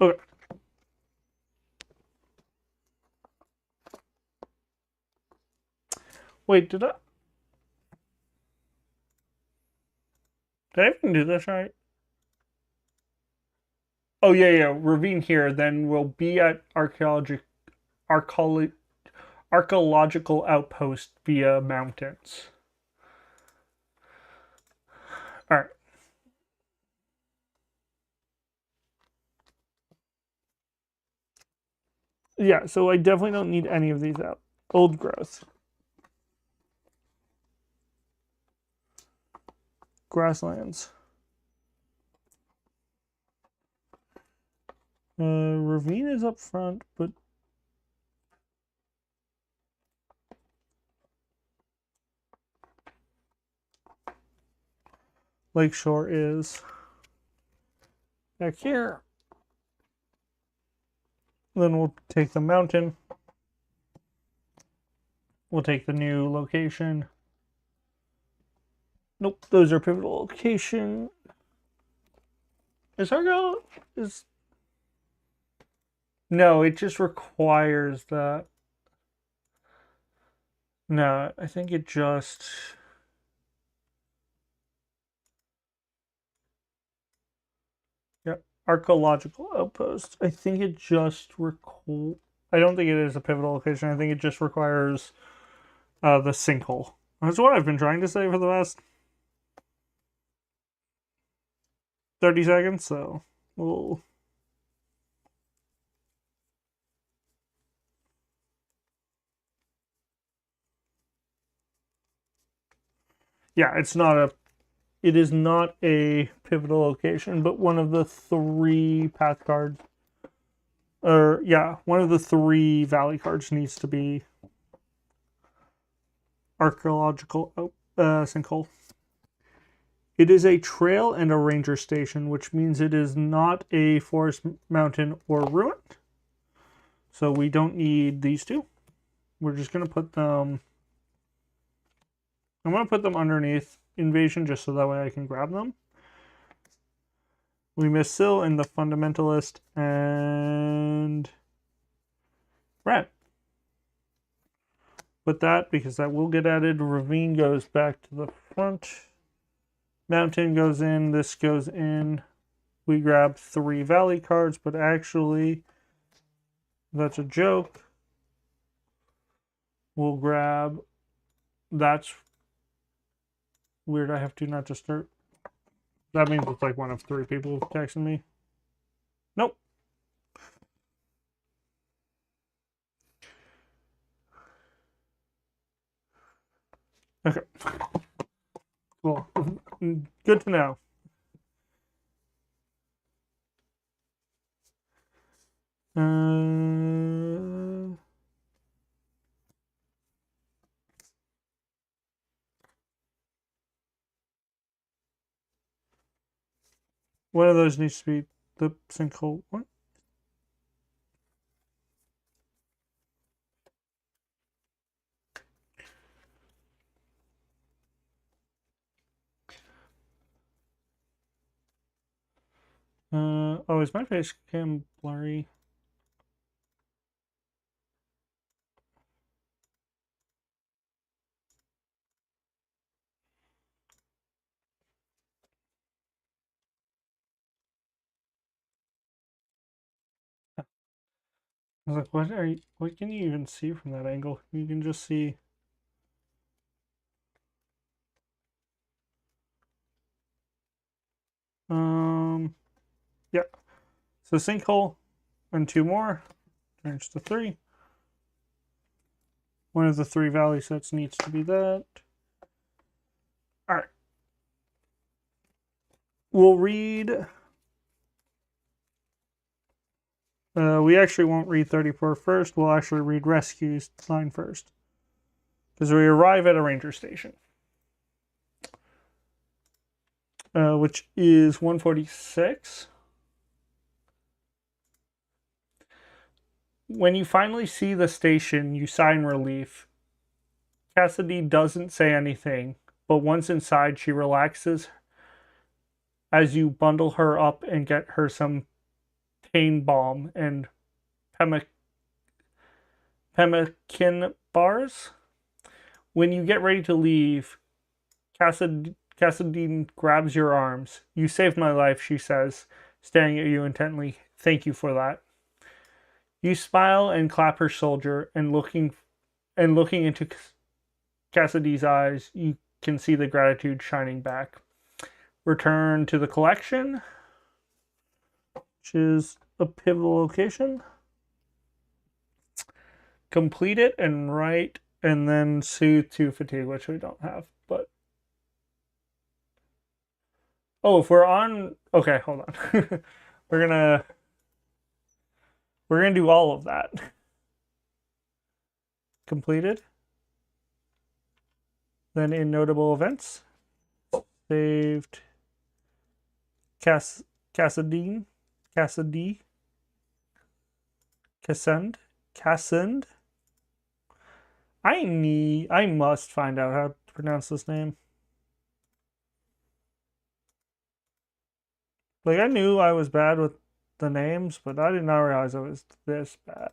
Speaker 2: Okay. Wait, did I even do this right? Oh yeah. Ravine here, then we'll be at archaeological outpost via mountains. All right. Yeah, so I definitely don't need any of these out. Old growth. Grasslands. Ravine is up front, but Lakeshore is back here. Then we'll take the mountain. We'll take the new location. Nope, those are pivotal location. Is Argo is no, it just requires that. No, I think it just archaeological outpost. I think it just I don't think it is a pivotal location. I think it just requires the sinkhole. That's what I've been trying to say for the last 30 seconds, so we'll... Yeah, it is not a pivotal location, but one of the 3 path cards, or yeah, one of the 3 valley cards needs to be archaeological sinkhole. It is a trail and a ranger station, which means it is not a forest, mountain, or ruin. So we don't need these 2. We're just going to put them... I'm going to put them underneath Invasion just so that way I can grab them. We miss Syl in the Fundamentalist and Rat. Put that because that will get added. Ravine goes back to the front. Mountain goes in. This goes in. We grab 3 Valley cards, but actually that's a joke. We'll grab... That's Weird, I have to not disturb. That means it's like one of 3 people texting me. Nope. Okay. Cool. Good to know. One of those needs to be the sinkhole. What? Oh, is my face cam blurry? I was like, what can you even see from that angle? You can just see. Yeah. So sinkhole and 2 more. Turns to 3. One of the 3 valley sets needs to be that. Alright. We'll read. We actually won't read 34 first. We'll actually read Rescue's line first. Because we arrive at a ranger station. Which is 146. When you finally see the station, you sigh in relief. Cassidy doesn't say anything, but once inside, she relaxes as you bundle her up and get her some pain balm and pemmican bars. When you get ready to leave, Cassidy grabs your arms. You saved my life, she says, staring at you intently. Thank you for that. You smile and clap her shoulder, and looking into Cassidy's eyes, you can see the gratitude shining back. Return to the collection, which is a pivotal location. Complete it and write, and then soothe to fatigue, which we don't have. But oh, if we're on, okay, hold on. we're gonna do all of that. Completed. Then in notable events, saved Cassand. I must find out how to pronounce this name. Like, I knew I was bad with the names, but I did not realize I was this bad.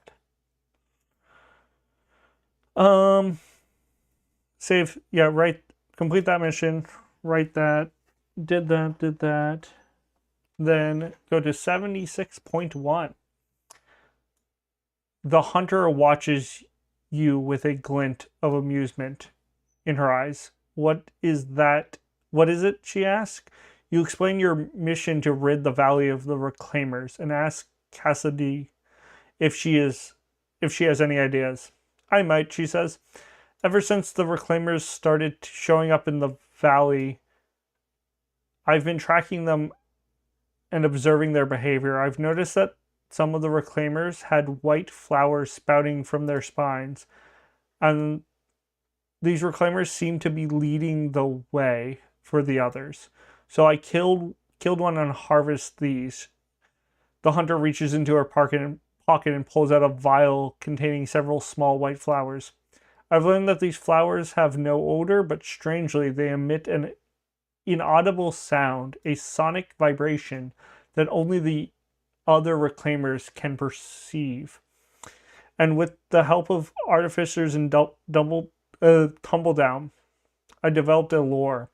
Speaker 2: Save, yeah, right, complete that mission, write that, did that. Then go to 76.1. The hunter watches you with a glint of amusement in her eyes. What is that? What is it? She asks. You explain your mission to rid the valley of the reclaimers and ask Cassidy if she has any ideas. I might, she says. Ever since the reclaimers started showing up in the valley, I've been tracking them and observing their behavior. I've noticed that some of the reclaimers had white flowers spouting from their spines, and these reclaimers seem to be leading the way for the others. So I killed one and harvest these. The hunter reaches into her pocket and pulls out a vial containing several small white flowers. I've learned that these flowers have no odor, but strangely they emit an inaudible sound, a sonic vibration that only the other reclaimers can perceive. And with the help of artificers and Tumbledown, I developed a lore.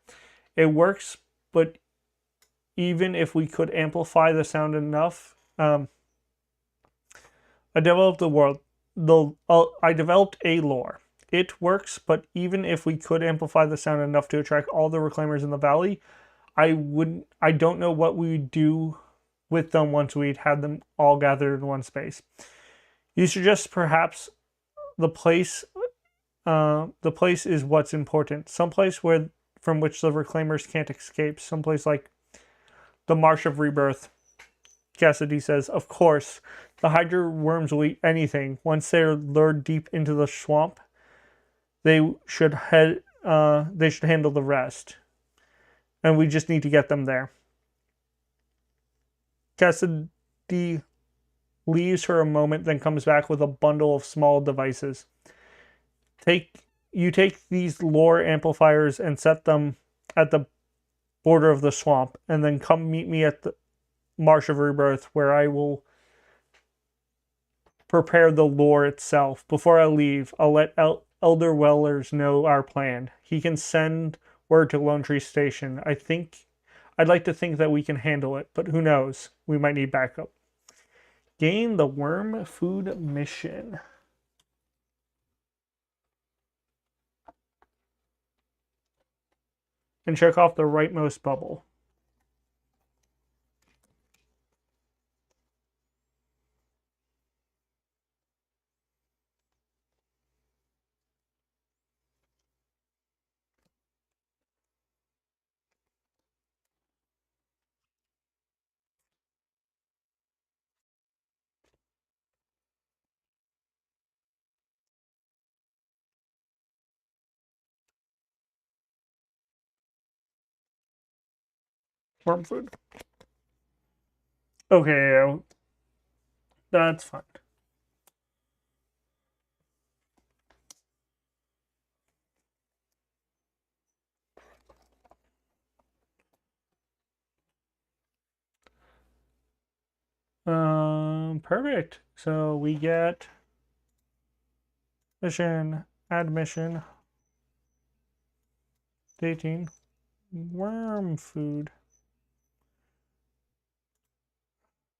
Speaker 2: It works, but even if we could amplify the sound enough, I developed a lore. it works, but even if we could amplify the sound enough to attract all the reclaimers in the valley, I don't know what we would do with them once we'd had them all gathered in one space. You suggest perhaps the place is what's important. Someplace where from which the reclaimers can't escape. Someplace like the Marsh of Rebirth. Cassidy says, of course, the Hydra worms will eat anything. Once they're lured deep into the swamp, they should handle the rest. And we just need to get them there. Cassidy leaves her a moment, then comes back with a bundle of small devices. Take these lore amplifiers and set them at the border of the swamp, and then come meet me at the Marsh of Rebirth, where I will prepare the lore itself. Before I leave, I'll let Elder Wellers know our plan. He can send word to Lone Tree Station. I'd like to think that we can handle it, but who knows? We might need backup. Gain the worm food mission. And check off the rightmost bubble. Worm food. Okay, that's fine. Perfect. So we get mission, add mission, dating, worm food.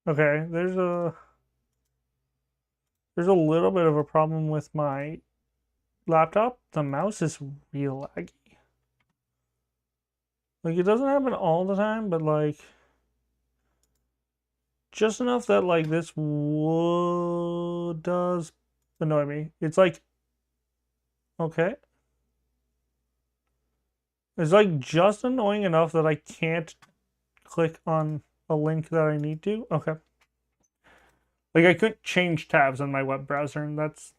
Speaker 2: Okay, there's a little bit of a problem with my laptop. The mouse is real laggy. Like, it doesn't happen all the time, but like just enough that like this does annoy me. It's like, okay. It's like just annoying enough that I can't click on a link that I need to. Okay. Like, I couldn't change tabs on my web browser, and that's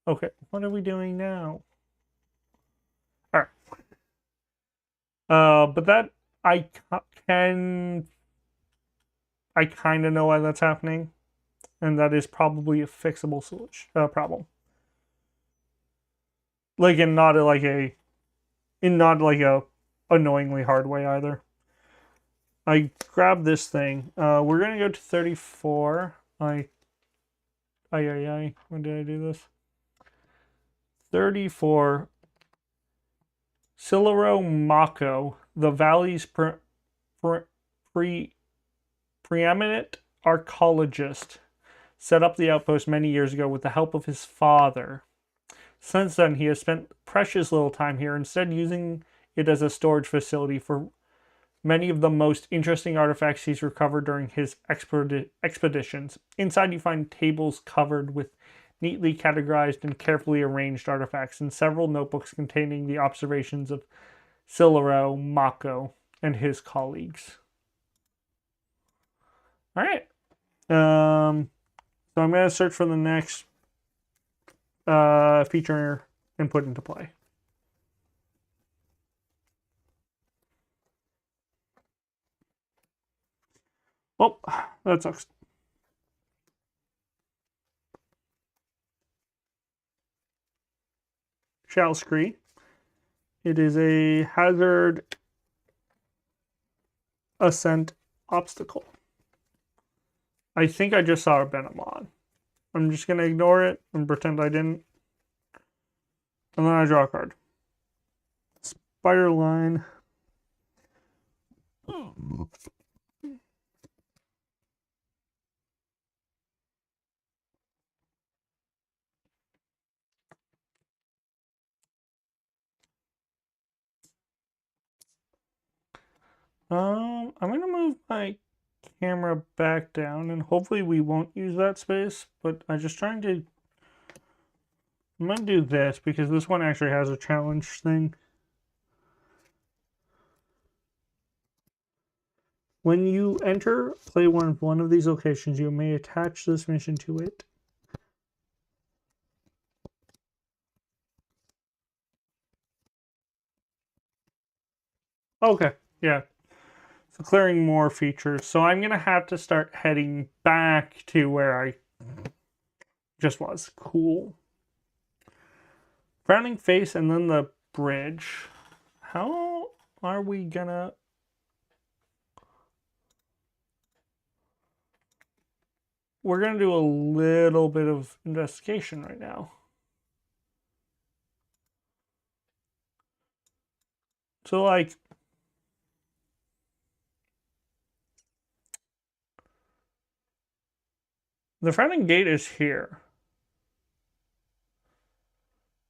Speaker 2: okay. What are we doing now? All right. But that I kind of know why that's happening, and that is probably a fixable solution problem. Like, in not like a annoyingly hard way either. I grabbed this thing. We're gonna go to 34. When did I do this? 34. Siluro Mako, the valley's preeminent archaeologist, set up the outpost many years ago with the help of his father. Since then, he has spent precious little time here, instead using it as a storage facility for many of the most interesting artifacts he's recovered during his expeditions. Inside, you find tables covered with neatly categorized and carefully arranged artifacts, and several notebooks containing the observations of Siluro Mako and his colleagues. All right. So I'm going to search for the next feature and put into play. Oh, that sucks. Shall scree. It is a hazard ascent obstacle. I think I just saw a Benamon. I'm just going to ignore it and pretend I didn't. And then I draw a card. Spider line. I'm gonna move my camera back down, and hopefully we won't use that space, but I'm just trying to... I'm gonna do this, because this one actually has a challenge thing. When you enter play one of these locations, you may attach this mission to it. Okay, yeah. So clearing more features. So I'm going to have to start heading back to where I just was. Cool. Frowning face and then the bridge. How are we going to... We're going to do a little bit of investigation right now. So, like... The frowning gate is here.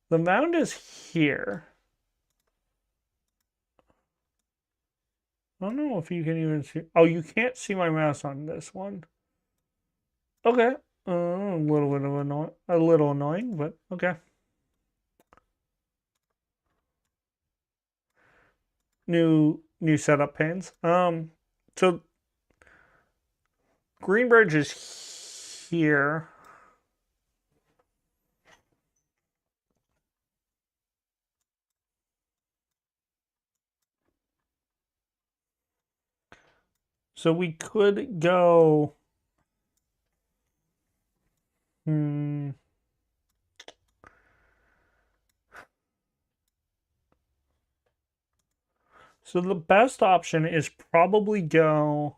Speaker 2: The mound is here. I don't know if you can even see... Oh, you can't see my mouse on this one. Okay. A little bit of annoying, but okay. New setup panes. So Greenbridge is here. So we could go... So the best option is probably go...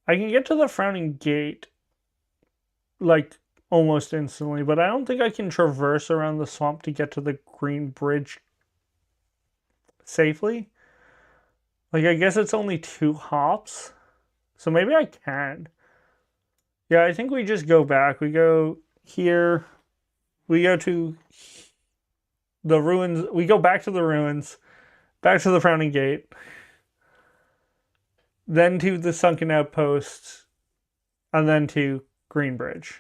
Speaker 2: I can get to the Frowning Gate, like, almost instantly, but I don't think I can traverse around the swamp to get to the Green Bridge safely. Like, I guess it's only 2 hops, so maybe I can. Yeah, I think we just go back. We go here. We go to the ruins. We go back to the ruins, back to the Frowning Gate, then to the Sunken Outpost, and then to Greenbridge.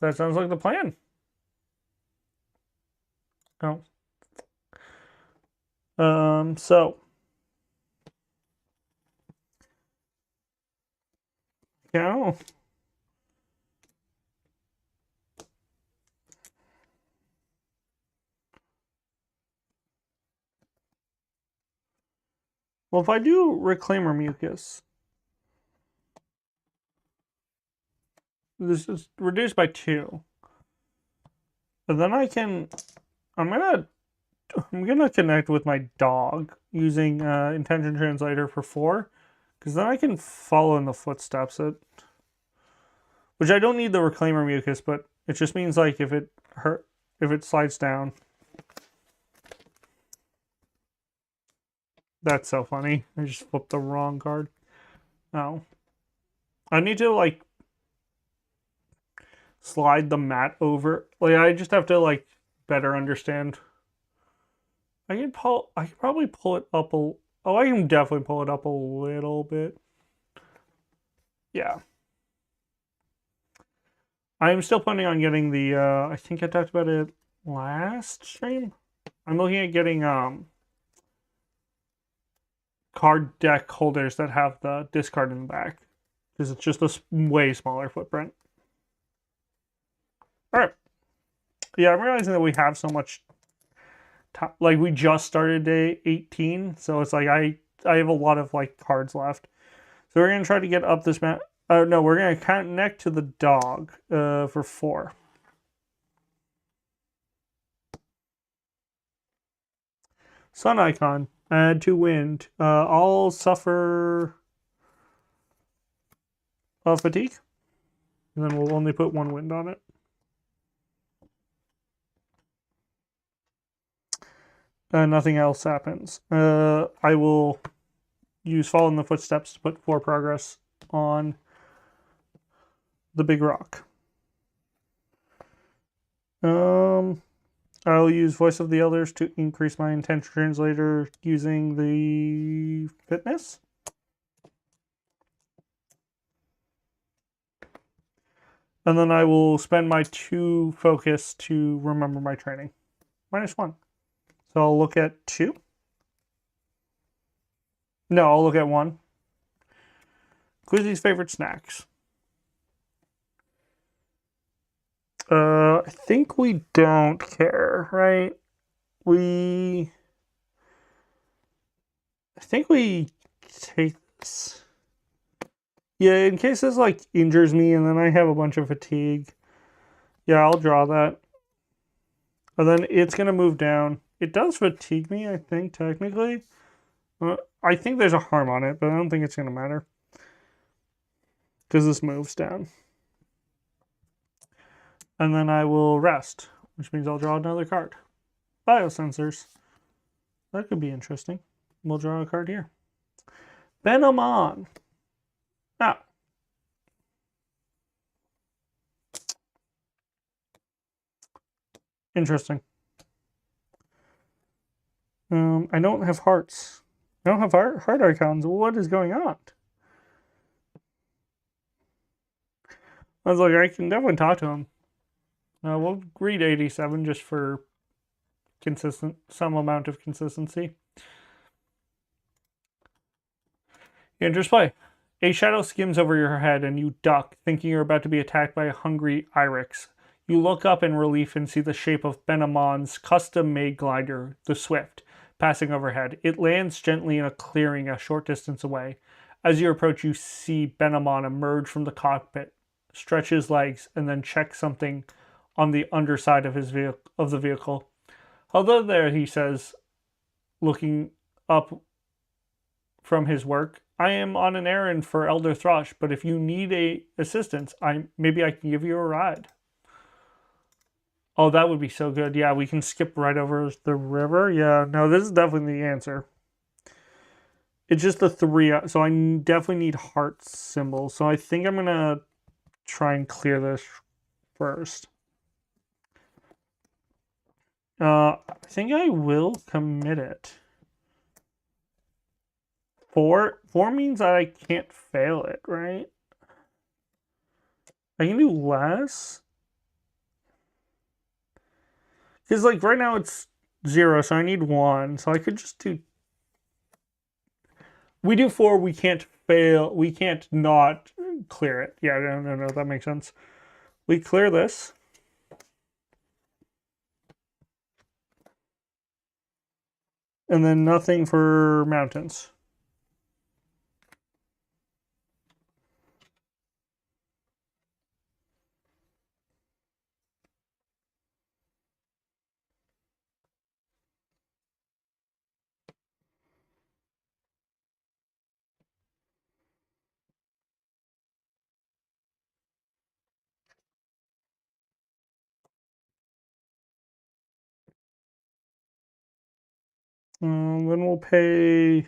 Speaker 2: That sounds like the plan. Oh. So. Yeah. Well, if I do Reclaimer Mucus, this is reduced by 2. And then I can... I'm gonna connect with my dog using Intention Translator for 4, because then I can follow in the footsteps. Which I don't need the Reclaimer Mucus, but it just means like if it slides down. That's so funny. I just flipped the wrong card. Oh. I need to like slide the mat over. Like I just have to like better understand. I can probably pull it up oh, I can definitely pull it up a little bit. Yeah. I'm still planning on getting the I think I talked about it last stream. I'm looking at getting card deck holders that have the discard in the back, because it's just a way smaller footprint. All right. Yeah, I'm realizing that we have so much like we just started day 18, so it's like I have a lot of like cards left. So we're gonna try to get up this map. No, we're gonna connect to the dog for 4. Sun icon. Add 2 wind. I'll suffer fatigue. And then we'll only put 1 wind on it. Nothing else happens. I will use Follow in the Footsteps to put 4 progress on the big rock. I'll use Voice of the Elders to increase my intention translator using the fitness. And then I will spend my 2 focus to remember my training. -1. So I'll look at 2. No, I'll look at 1. Quizzy's favorite snacks. I think we don't care, right? I think we take this. Yeah, in case this, like, injures me and then I have a bunch of fatigue. Yeah, I'll draw that. And then it's going to move down. It does fatigue me, I think, technically. I think there's a harm on it, but I don't think it's going to matter. Because this moves down. And then I will rest, which means I'll draw another card. Biosensors. That could be interesting. We'll draw a card here. Benamon. Ah. Interesting. I don't have hearts. I don't have heart icons. What is going on? I was like, I can definitely talk to him. We'll read 87 just for some amount of consistency. Interplay. A shadow skims over your head and you duck, thinking you're about to be attacked by a hungry iris. You look up in relief and see the shape of Benamon's custom-made glider, the Swift, passing overhead. It lands gently in a clearing a short distance away. As you approach, you see Benamon emerge from the cockpit, stretch his legs, and then check something on the underside of the vehicle. Hello there, he says, looking up from his work. I am on an errand for Elder Thrush, but if you need assistance, maybe I can give you a ride. Oh, that would be so good. Yeah, we can skip right over the river. Yeah, no, this is definitely the answer. It's just the 3, so I definitely need heart symbols. So I think I'm going to try and clear this first. I think I will commit it. 4 means that I can't fail it, right? I can do less. Because, like, right now it's 0, so I need 1. So I could just do... We do 4, we can't fail. We can't not clear it. Yeah, no, that makes sense. We clear this. And then nothing for mountains. Then we'll pay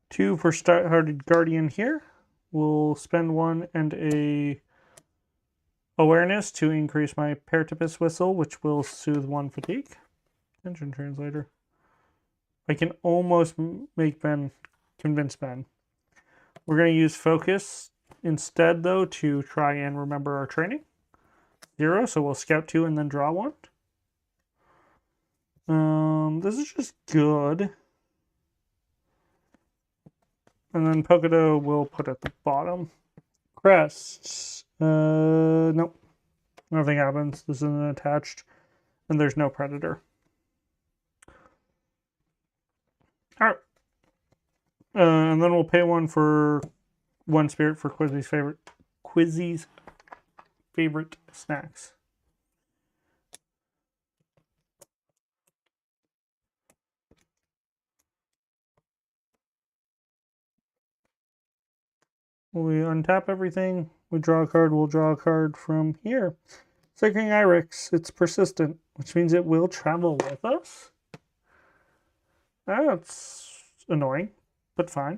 Speaker 2: 2 for Star-Hearted Guardian here. We'll spend 1 and a awareness to increase my Paratipus Whistle, which will soothe 1 fatigue. Engine translator. I can almost convince Ben. We're going to use focus instead, though, to try and remember our training. 0, so we'll scout 2 and then draw 1. This is just good. And then Pokedo we'll put at the bottom. Crests. Nope. Nothing happens. This isn't attached. And there's no predator. Alright. And then we'll pay 1 for 1 spirit for Quizzy's favorite snacks. We untap everything. We draw a card. We'll draw a card from here. Sacring Irex. It's persistent, which means it will travel with us. That's annoying, but fine.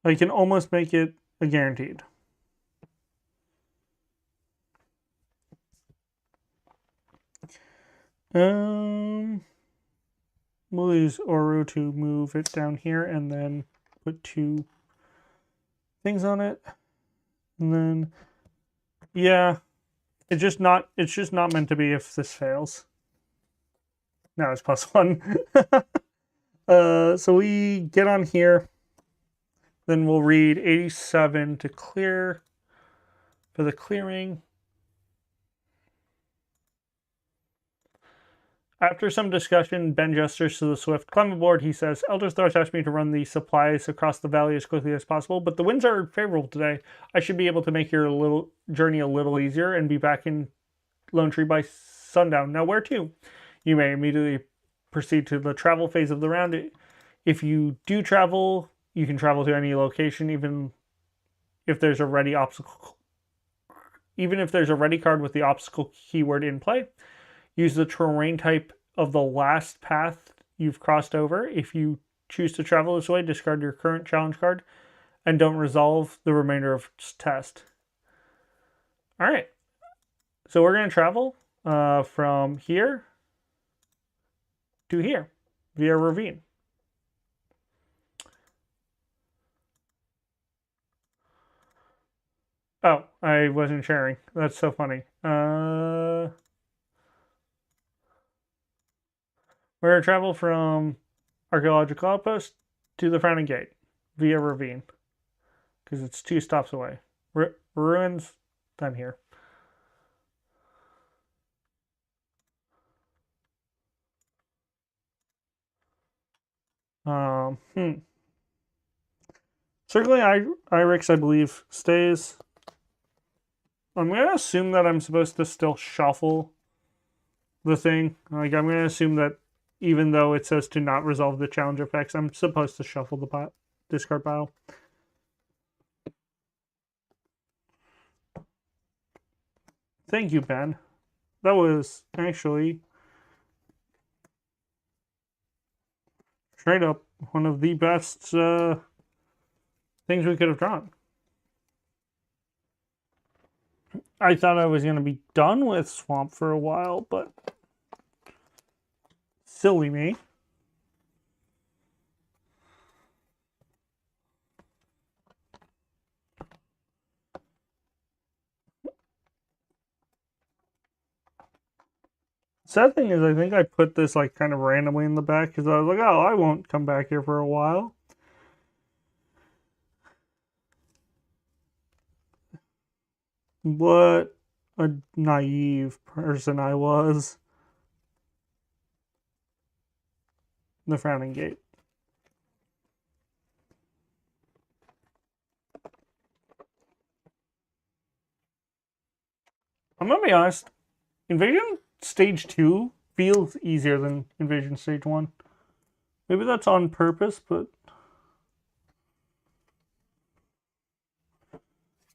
Speaker 2: I can almost make it guaranteed. We'll use Oru to move it down here and then put 2 things on it. And then, yeah, it's just not meant to be if this fails. Now it's +1. So we get on here. Then we'll read 87 to clear for the clearing. After some discussion, Ben gestures to the Swift. Climb aboard, he says. Elder Thrush asked me to run the supplies across the valley as quickly as possible, but the winds are favorable today. I should be able to make your journey a little easier and be back in Lone Tree by sundown. Now, where to? You may immediately proceed to the travel phase of the round. If you do travel, you can travel to any location, even if there's a ready obstacle. Even if there's a ready card with the obstacle keyword in play. Use the terrain type of the last path you've crossed over. If you choose to travel this way, discard your current challenge card and don't resolve the remainder of test. All right. So we're going to travel from here to here via ravine. Oh, I wasn't sharing. That's so funny. We're going to travel from Archaeological Outpost to the Frowning Gate via ravine because it's 2 stops away. Ruins, then here. Circling Irix, I believe, stays. I'm going to assume that I'm supposed to still shuffle the thing. Like, I'm going to assume that even though it says to not resolve the challenge effects, I'm supposed to shuffle the discard pile. Thank you, Ben. That was actually straight up one of the best things we could have drawn. I thought I was going to be done with Swamp for a while, but silly me. Sad thing is, I think I put this like kind of randomly in the back because I was like, oh, I won't come back here for a while. What a naive person I was. The Frowning Gate. I'm gonna be honest. Invasion Stage 2 feels easier than Invasion Stage 1. Maybe that's on purpose, but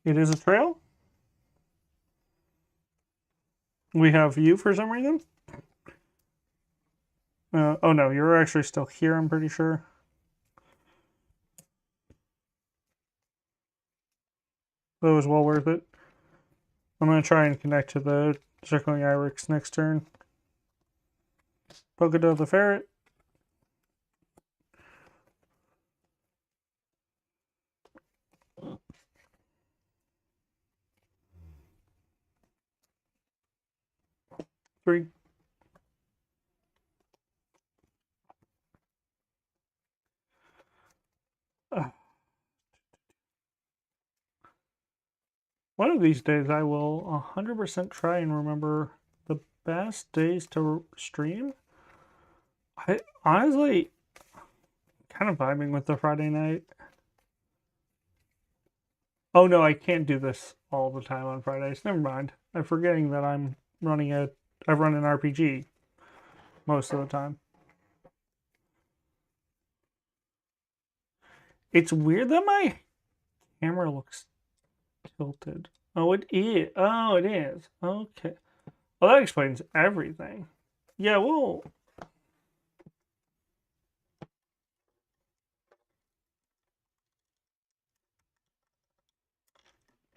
Speaker 2: it is a trail. We have you for some reason. Oh no, you're actually still here, I'm pretty sure. That was well worth it. I'm going to try and connect to the Circling Irix next turn. Polkadot the Ferret. Three. One of these days I will 100% try and remember the best days to stream. I honestly kind of vibing with the Friday night. Oh no, I can't do this all the time on Fridays. Never mind. I'm forgetting that I run an RPG most of the time. It's weird that my camera looks tilted. Oh, it is. Oh, it is. Okay. Well, that explains everything. Yeah, well...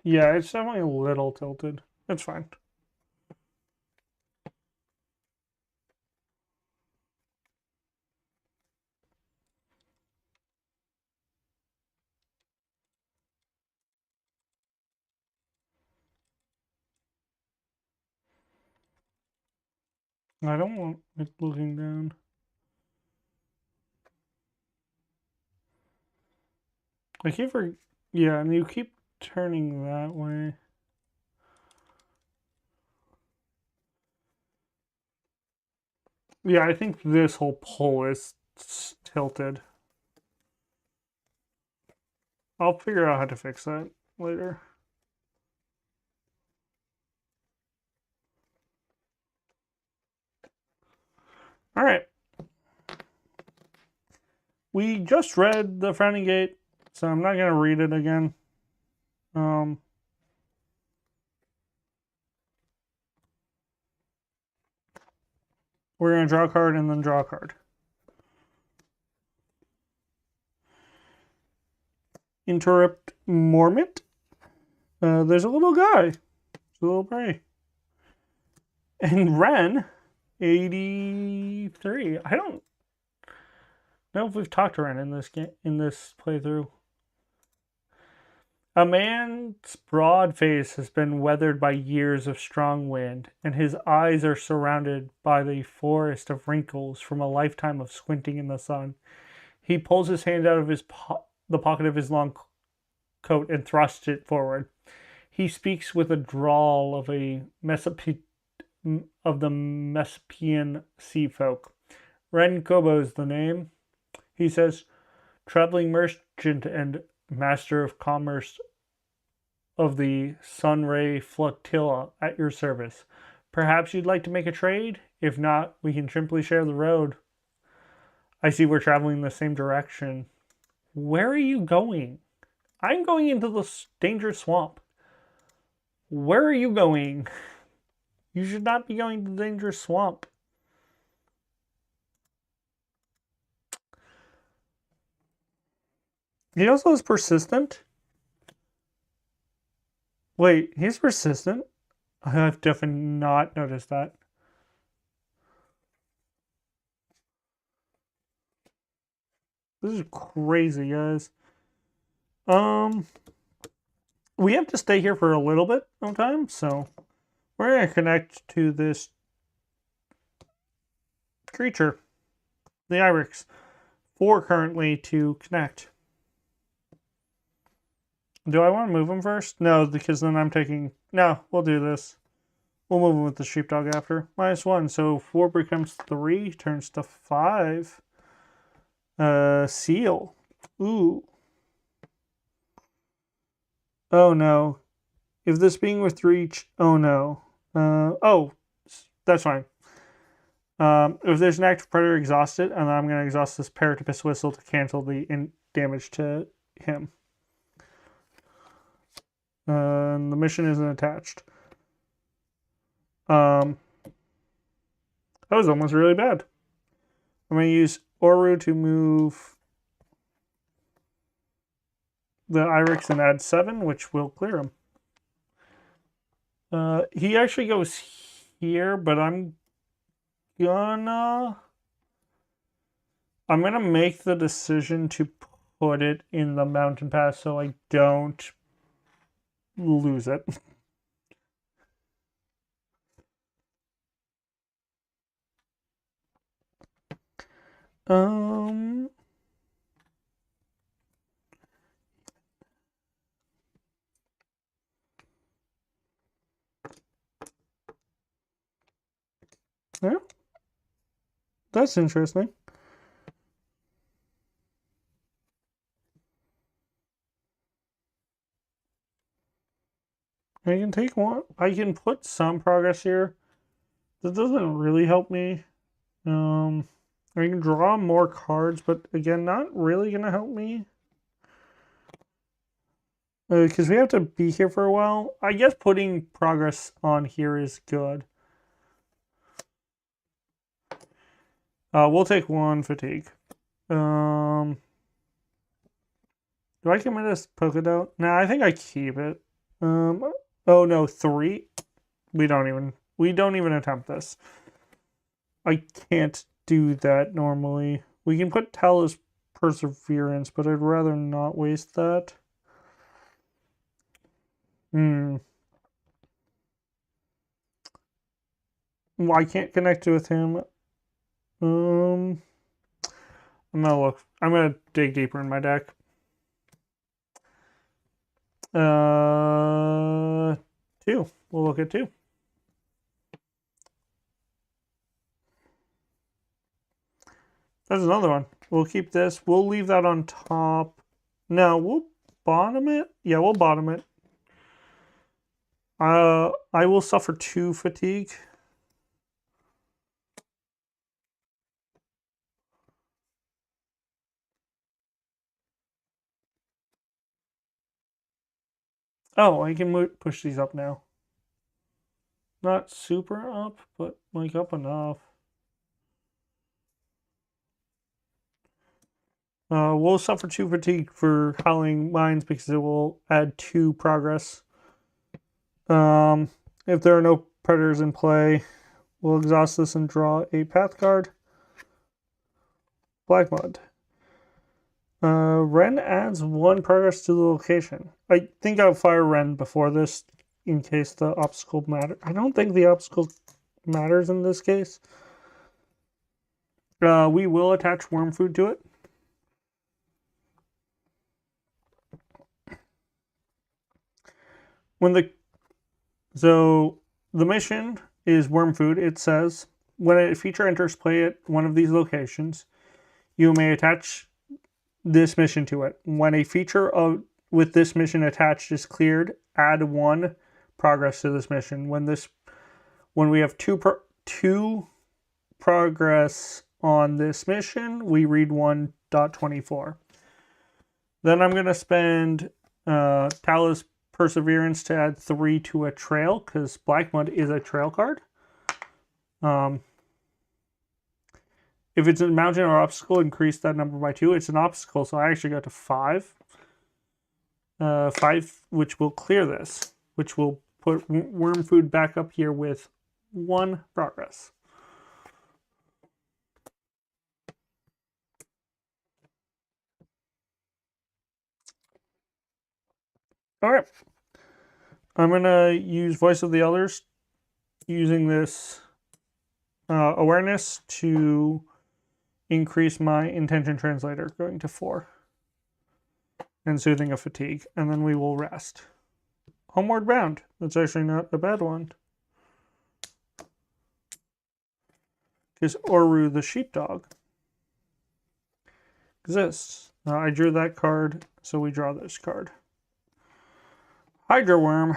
Speaker 2: Yeah, it's definitely a little tilted. It's fine. I don't want it looking down. I keep yeah, and you keep turning that way. Yeah, I think this whole pole is tilted. I'll figure out how to fix that later. All right. We just read the Frowning Gate, so I'm not going to read it again. We're going to draw a card and then draw a card. Interrupt Mormont. There's a little guy. It's a little prey. And Ren, 83. I don't know if we've talked to Ren in this playthrough. A man's broad face has been weathered by years of strong wind, and his eyes are surrounded by the forest of wrinkles from a lifetime of squinting in the sun. He pulls his hand out of the pocket of his long coat and thrusts it forward. He speaks with a drawl of the Mesopian sea folk. Ren Kobo is the name. He says, traveling merchant and master of commerce of the Sunray Flotilla at your service. Perhaps you'd like to make a trade? If not, we can simply share the road. I see we're traveling in the same direction. Where are you going? I'm going into the dangerous swamp. Where are you going? You should not be going to the dangerous swamp. He also is persistent. Wait, he's persistent? I've definitely not noticed that. This is crazy, guys. We have to stay here for a little bit of time, so we're going to connect to this creature, the Ibex, 4 currently to connect. Do I want to move him first? No, because then I'm taking... No, we'll do this. We'll move him with the sheepdog after. -1, so 4 becomes 3, turns to 5. Seal. Ooh. Oh no. If this being with 3... Oh no. Oh, that's fine. If there's an active predator, exhaust it, and I'm going to exhaust this Paratopus Whistle to cancel the damage to him. And the mission isn't attached. That was almost really bad. I'm going to use Oru to move the Irex and add 7, which will clear him. He actually goes here, but I'm gonna make the decision to put it in the mountain pass so I don't lose it. Yeah. That's interesting. I can take one. I can put some progress here. That doesn't really help me. I can draw more cards, but again, not really gonna help me. Because we have to be here for a while. I guess putting progress on here is good. We'll take 1 fatigue. Do I commit a polka dot? Nah, I think I keep it. Oh no, 3. We don't even attempt this. I can't do that normally. We can put Talus Perseverance, but I'd rather not waste that. Well, I can't connect with him. I'm gonna dig deeper in my deck. 2. We'll look at 2. There's another one. We'll keep this. We'll leave that on top. No, we'll bottom it. Yeah, we'll bottom it. I will suffer 2 fatigue. Oh, I can push these up now. Not super up, but like up enough. We'll suffer 2 fatigue for Howling Mines because it will add 2 progress. If there are no predators in play, we'll exhaust this and draw a path card. Black Mud. Ren adds 1 progress to the location. I think I'll fire Ren before this in case the obstacle matters. I don't think the obstacle matters in this case. We will attach worm food to it. So the mission is worm food. It says when a feature enters play at one of these locations, you may attach this mission to it. When a feature with this mission attached is cleared, add 1 progress to this mission. When we have 2 progress on this mission, we read 1.24. Then I'm going to spend Talus Perseverance to add 3 to a trail, because Black Mud is a trail card. If it's a mountain or obstacle, increase that number by 2. It's an obstacle, so I actually got to 5. 5, which will clear this, which will put worm food back up here with 1 progress. All right. I'm going to use Voice of the Elders, using this awareness to increase my Intention Translator, going to 4. And Soothing of Fatigue. And then we will rest. Homeward Bound. That's actually not a bad one. Because Oru the Sheepdog exists. I drew that card, so we draw this card. Hydra Worm.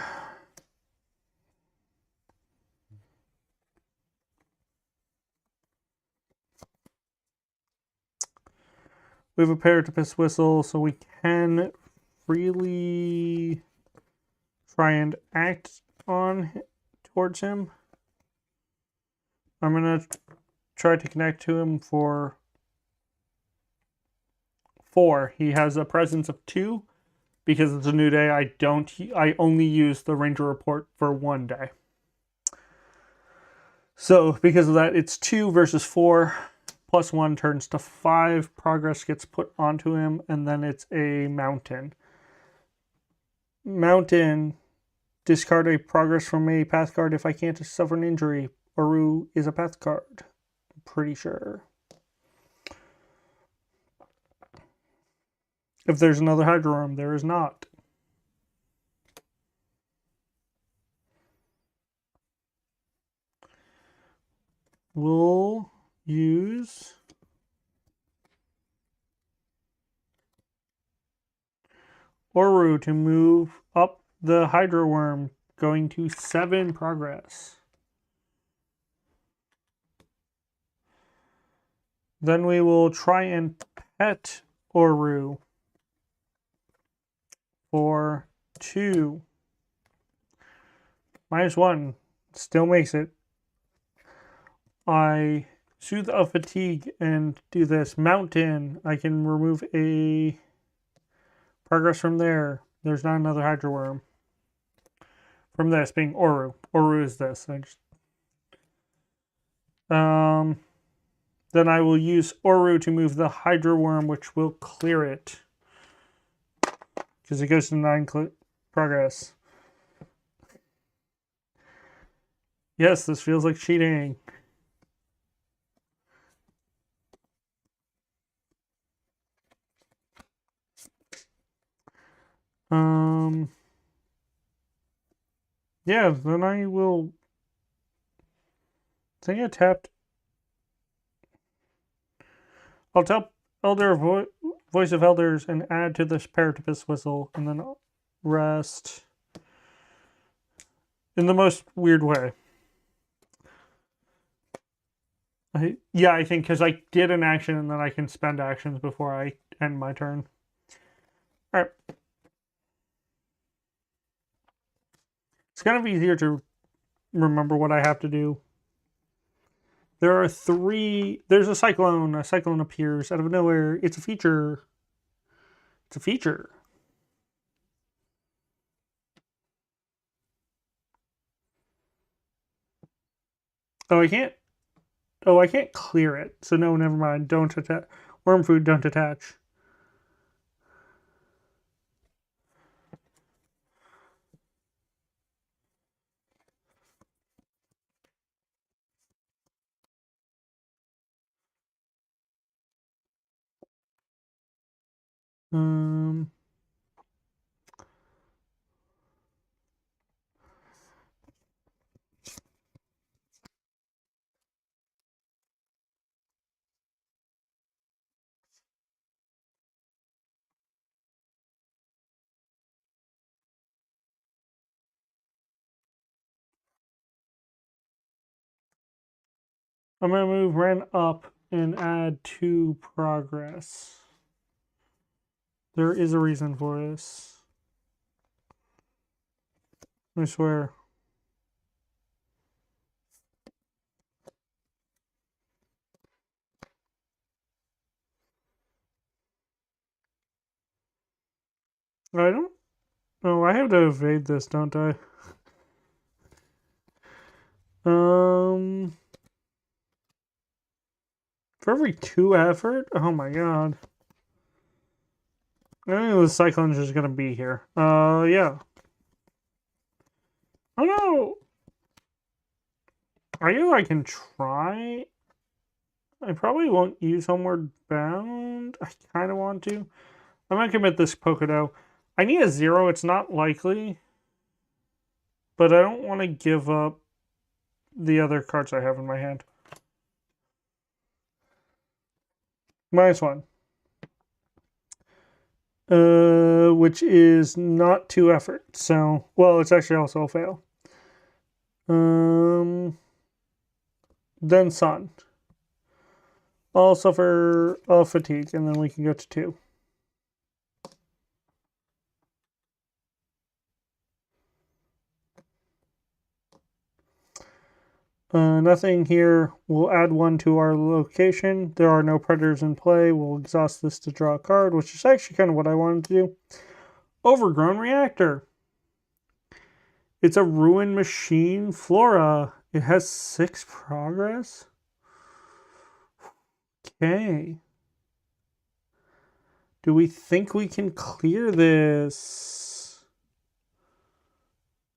Speaker 2: We have a Paratopus Whistle, so we can freely try and act towards him. I'm going to try to connect to him for 4. He has a presence of 2. Because it's a new day, I only use the Ranger Report for 1 day. So because of that, it's 2 versus 4. Plus 1 turns to 5. Progress gets put onto him, and then it's a mountain. Mountain, discard a progress from a path card if I can't suffer an injury. Oru is a path card. I'm pretty sure. If there's another Hydro Worm, there is not. We'll use Oru to move up the Hydro Worm, going to 7 progress. Then we will try and pet Oru for 2. -1. Still makes it. I Soothe of Fatigue and do this. Mountain. I can remove a progress from there. There's not another Hydro Worm. from this being Oru. Oru is this. Then I will use Oru to move the Hydra Worm, which will clear it. Because it goes to 9 progress. Yes, this feels like cheating. Yeah, then I will... I think I tapped... I'll tap Voice of Elders and add to this Paratipus Whistle, and then I'll rest in the most weird way. Yeah, I think because I did an action and then I can spend actions before I end my turn. Alright. It's kind of easier to remember what I have to do. There are 3... There's a cyclone. A cyclone appears out of nowhere. It's a feature. It's a feature. Oh, I can't... Oh, I can't clear it. So no, never mind. Don't attach. Worm food, don't attach. I'm going to move Ren up and add 2 progress. There is a reason for this. I swear. I don't... Oh, I have to evade this, don't I? For every 2 effort? Oh my god. I think the Cyclone's just gonna be here. Yeah. Oh no! I can try. I probably won't use Homeward Bound. I kind of want to. I'm gonna commit this Pokedo. I need a 0. It's not likely. But I don't want to give up the other cards I have in my hand. -1. Which is not 2 effort. So, well, it's actually also a fail. Then Sun. I'll suffer a fatigue, and then we can go to 2. Nothing here. We'll add 1 to our location. There are no predators in play. We'll exhaust this to draw a card, which is actually kind of what I wanted to do. Overgrown Reactor. It's a ruined machine. Flora. It has 6 progress. Okay. Do we think we can clear this?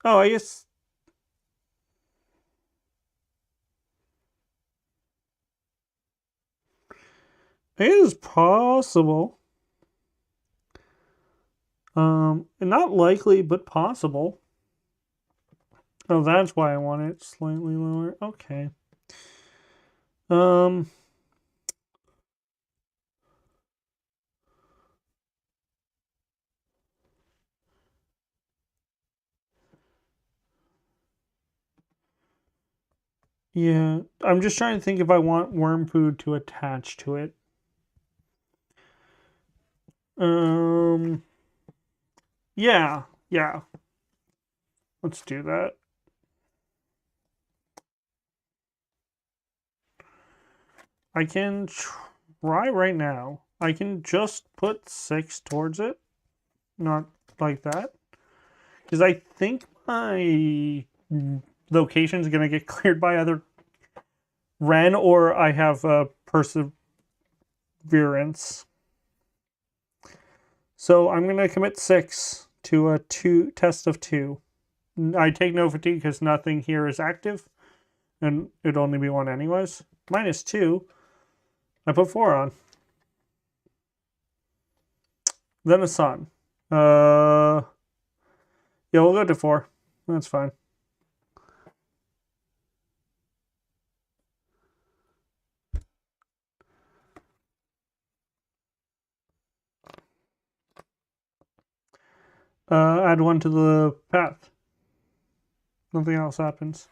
Speaker 2: Oh, I guess... It is possible. Not likely, but possible. Oh, that's why I want it slightly lower. Okay. Yeah, I'm just trying to think if I want worm food to attach to it. Yeah. Let's do that. I can try right now. I can just put 6 towards it. Not like that. Because I think my location is going to get cleared by either Ren or I have Perseverance. So I'm going to commit 6 to a test of 2. I take no fatigue because nothing here is active, and it'd only be 1 anyways. -2. I put 4 on. Then a sun. Yeah, we'll go to 4. That's fine. Add 1 to the path. Nothing else happens.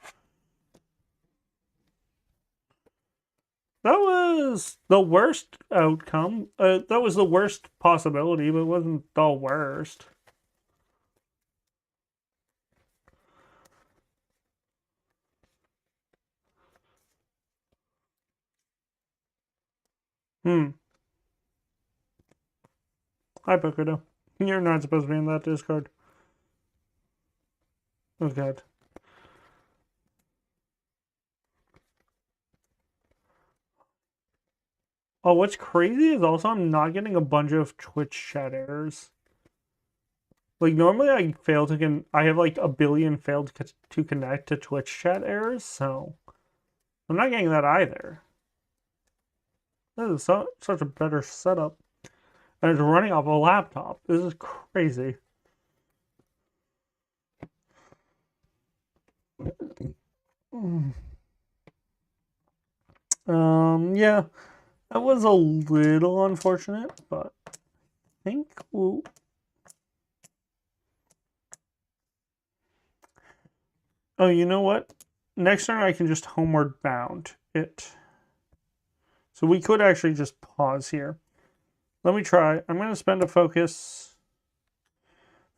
Speaker 2: That was the worst outcome. That was the worst possibility, but it wasn't the worst. Hi, Pocono. You're not supposed to be in that discard. Oh, God. Oh, what's crazy is also I'm not getting a bunch of Twitch chat errors. Like, normally I fail to I have like a billion failed to connect to Twitch chat errors, so I'm not getting that either. This is such a better setup. And it's running off a laptop. This is crazy. Yeah, that was a little unfortunate, but I think we'll... Oh, you know what? Next turn I can just homeward bound it. So we could actually just pause here. Let me try. I'm going to spend a focus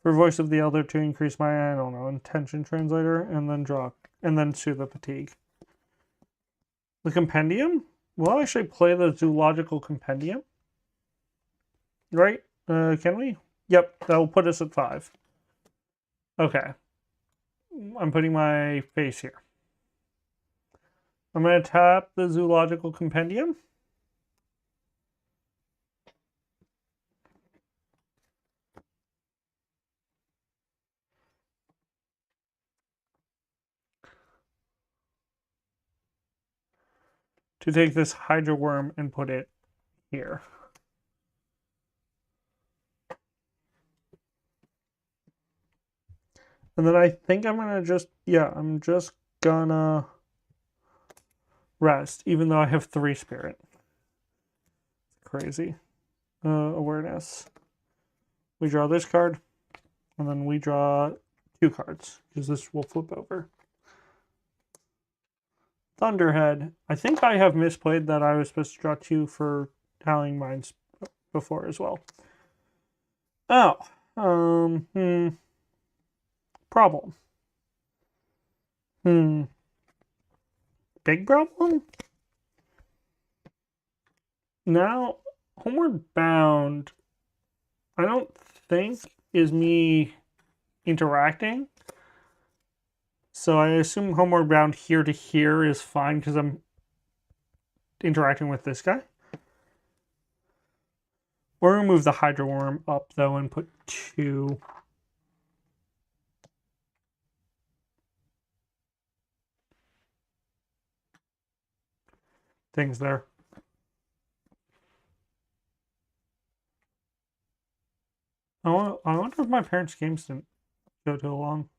Speaker 2: for Voice of the Elder to increase my, I don't know, intention translator, and then draw, and then to the fatigue. The compendium? We'll actually play the zoological compendium. Right? Can we? Yep, that will put us at 5. Okay. I'm putting my face here. I'm going to tap the zoological compendium. To take this Hydra worm and put it here. And then I think I'm gonna I'm just gonna rest, even though I have 3 spirit. Crazy. Awareness. We draw this card, and then we draw 2 cards, because this will flip over. Thunderhead. I think I have misplayed that I was supposed to draw 2 for Howling Mines before as well. Oh. Problem. Big problem? Now, Homeward Bound, I don't think is me interacting. So I assume Homeward Bound here to here is fine because I'm interacting with this guy. We're going to move the Hydra Worm up, though, and put 2. Things there. I wonder if my parents' games didn't go too long.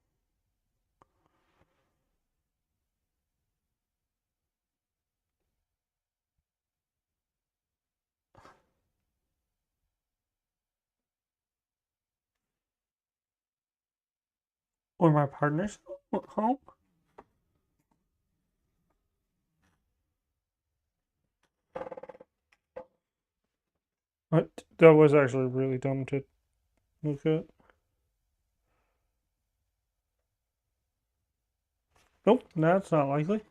Speaker 2: Or my partner's home? What? That was actually really dumb to look at. Nope, that's not likely.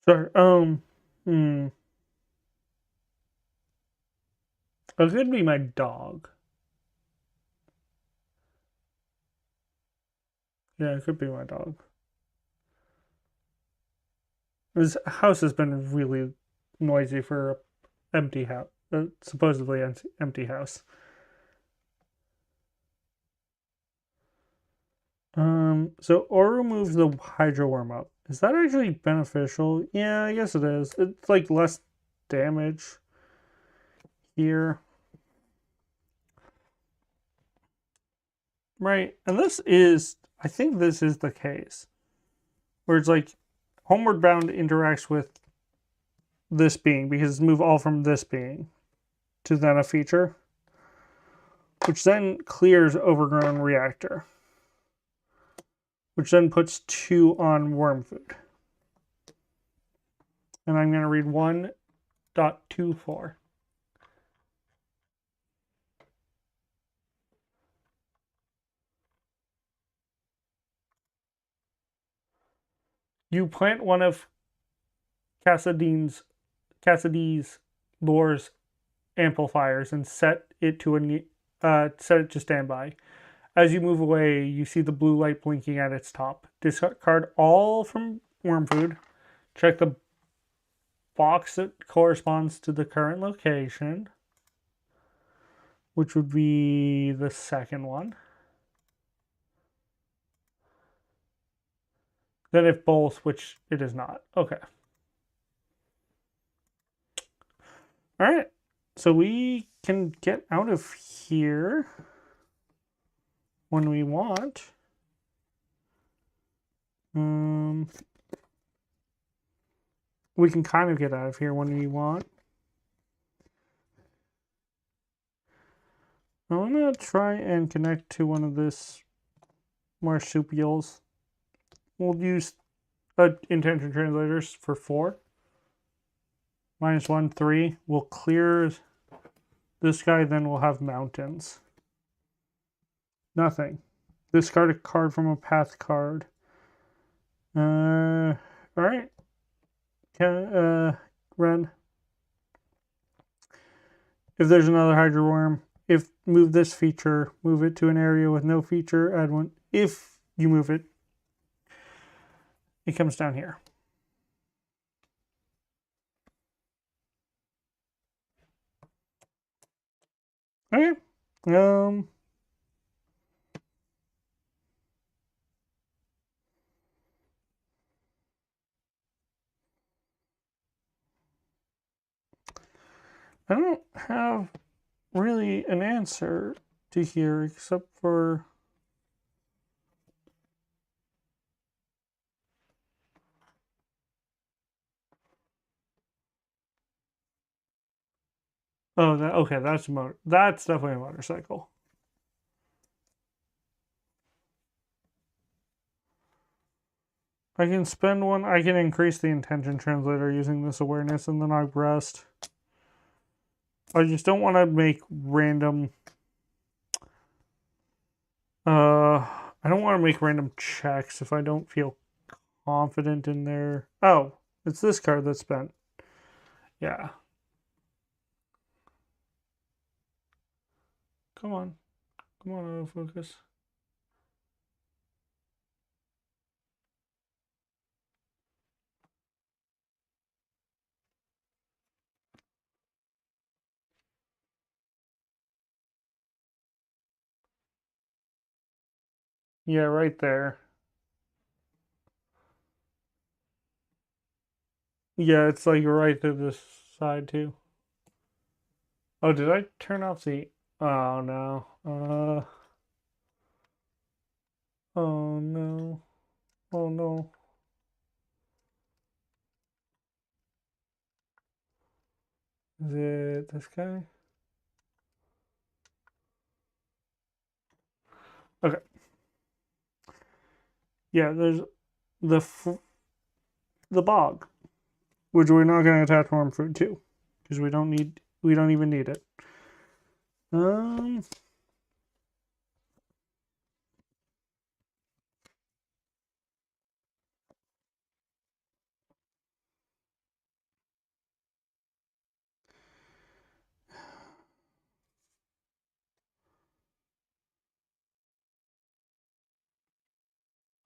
Speaker 2: Sorry. It could be my dog. Yeah, it could be my dog. This house has been really noisy for a empty house, supposedly empty house. So or removes the hydro worm up. Is that actually beneficial? Yeah, I guess it is. It's like less damage here. Right. And this is, I think this is the case. Where it's like Homeward Bound interacts with this being because it's moved all from this being to then a feature, which then clears Overgrown Reactor, which then puts 2 on worm food. And I'm going to read 1.24. You plant one of Cassidy's Lore's amplifiers and set it to standby. As you move away, you see the blue light blinking at its top. Discard all from worm food. Check the box that corresponds to the current location, which would be the second one. Then if both, which it is not. Okay. All right. So we can get out of here when we want. We can kind of get out of here when we want. I'm going to try and connect to one of this marsupials. We'll use intention translators for 4. -1, 3. We'll clear this guy, then we'll have mountains. Nothing. Discard a card from a path card. Alright. Ren. If there's another Hydro Worm, move this feature, move it to an area with no feature, add 1. If you move it, it comes down here. Okay. I don't have really an answer to here except for okay, that's definitely a motorcycle. I can spend 1. I can increase the intention translator using this awareness, and then I rest. I just don't want to make random. I don't want to make random checks if I don't feel confident in there. Oh, it's this card that's spent. Yeah. Come on, autofocus. Yeah, right there. Yeah, it's like right to this side too. Oh, did I turn off the... Oh, no. Oh, no. Oh, no. Is it this guy? Okay. Yeah, there's the bog, which we're not going to attach worm fruit to, because we don't even need it.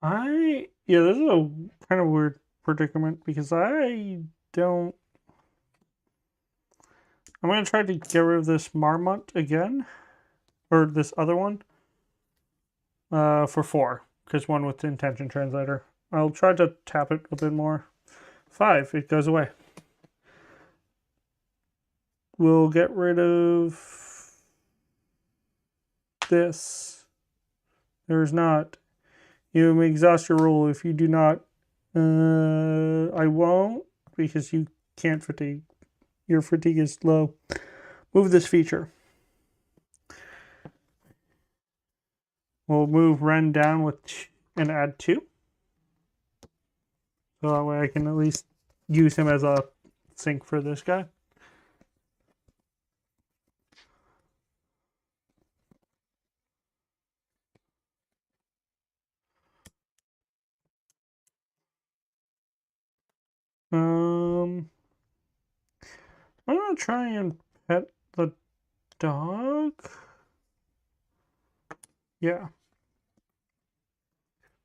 Speaker 2: Yeah, this is a kind of weird predicament because I'm gonna try to get rid of this Marmot again, or this other one, for 4, because one with the intention translator. I'll try to tap it a bit more. 5, it goes away. We'll get rid of this. There's not. You may exhaust your rule. If you do not, I won't, because you can't fatigue. Your fatigue is low. Move this feature. We'll move Ren down with and add 2. So that way I can at least use him as a sink for this guy. I'm gonna try and pet the dog. Yeah.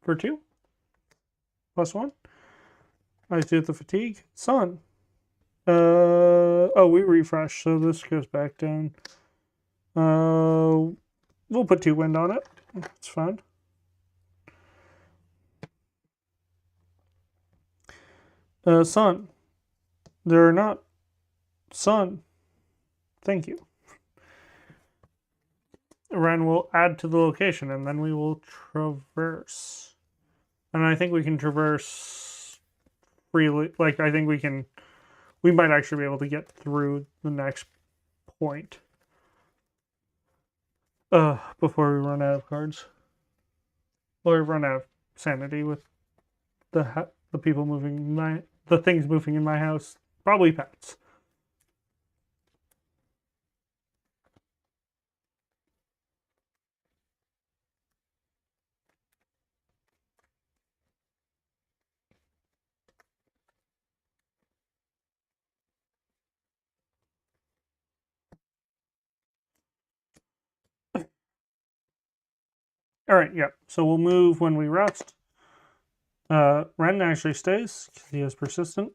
Speaker 2: For 2. +1. I do the fatigue. Sun. Oh, we refresh, so this goes back down. We'll put 2 wind on it. It's fine. Sun. They're not. Sun. Thank you. Ren will add to the location, and then we will traverse. And I think we can traverse freely. Like, I think we might actually be able to get through the next point. Before we run out of cards. Or run out of sanity with the people moving the things moving in my house. Probably pets. Alright, yeah. So we'll move when we rest. Ren actually stays because he is persistent.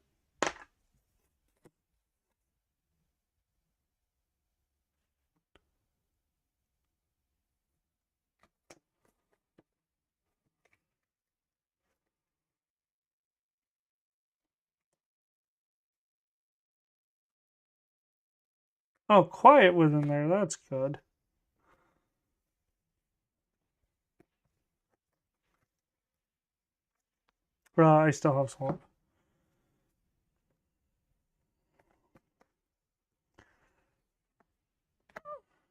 Speaker 2: Oh, quiet was in there. That's good. I still have swamp.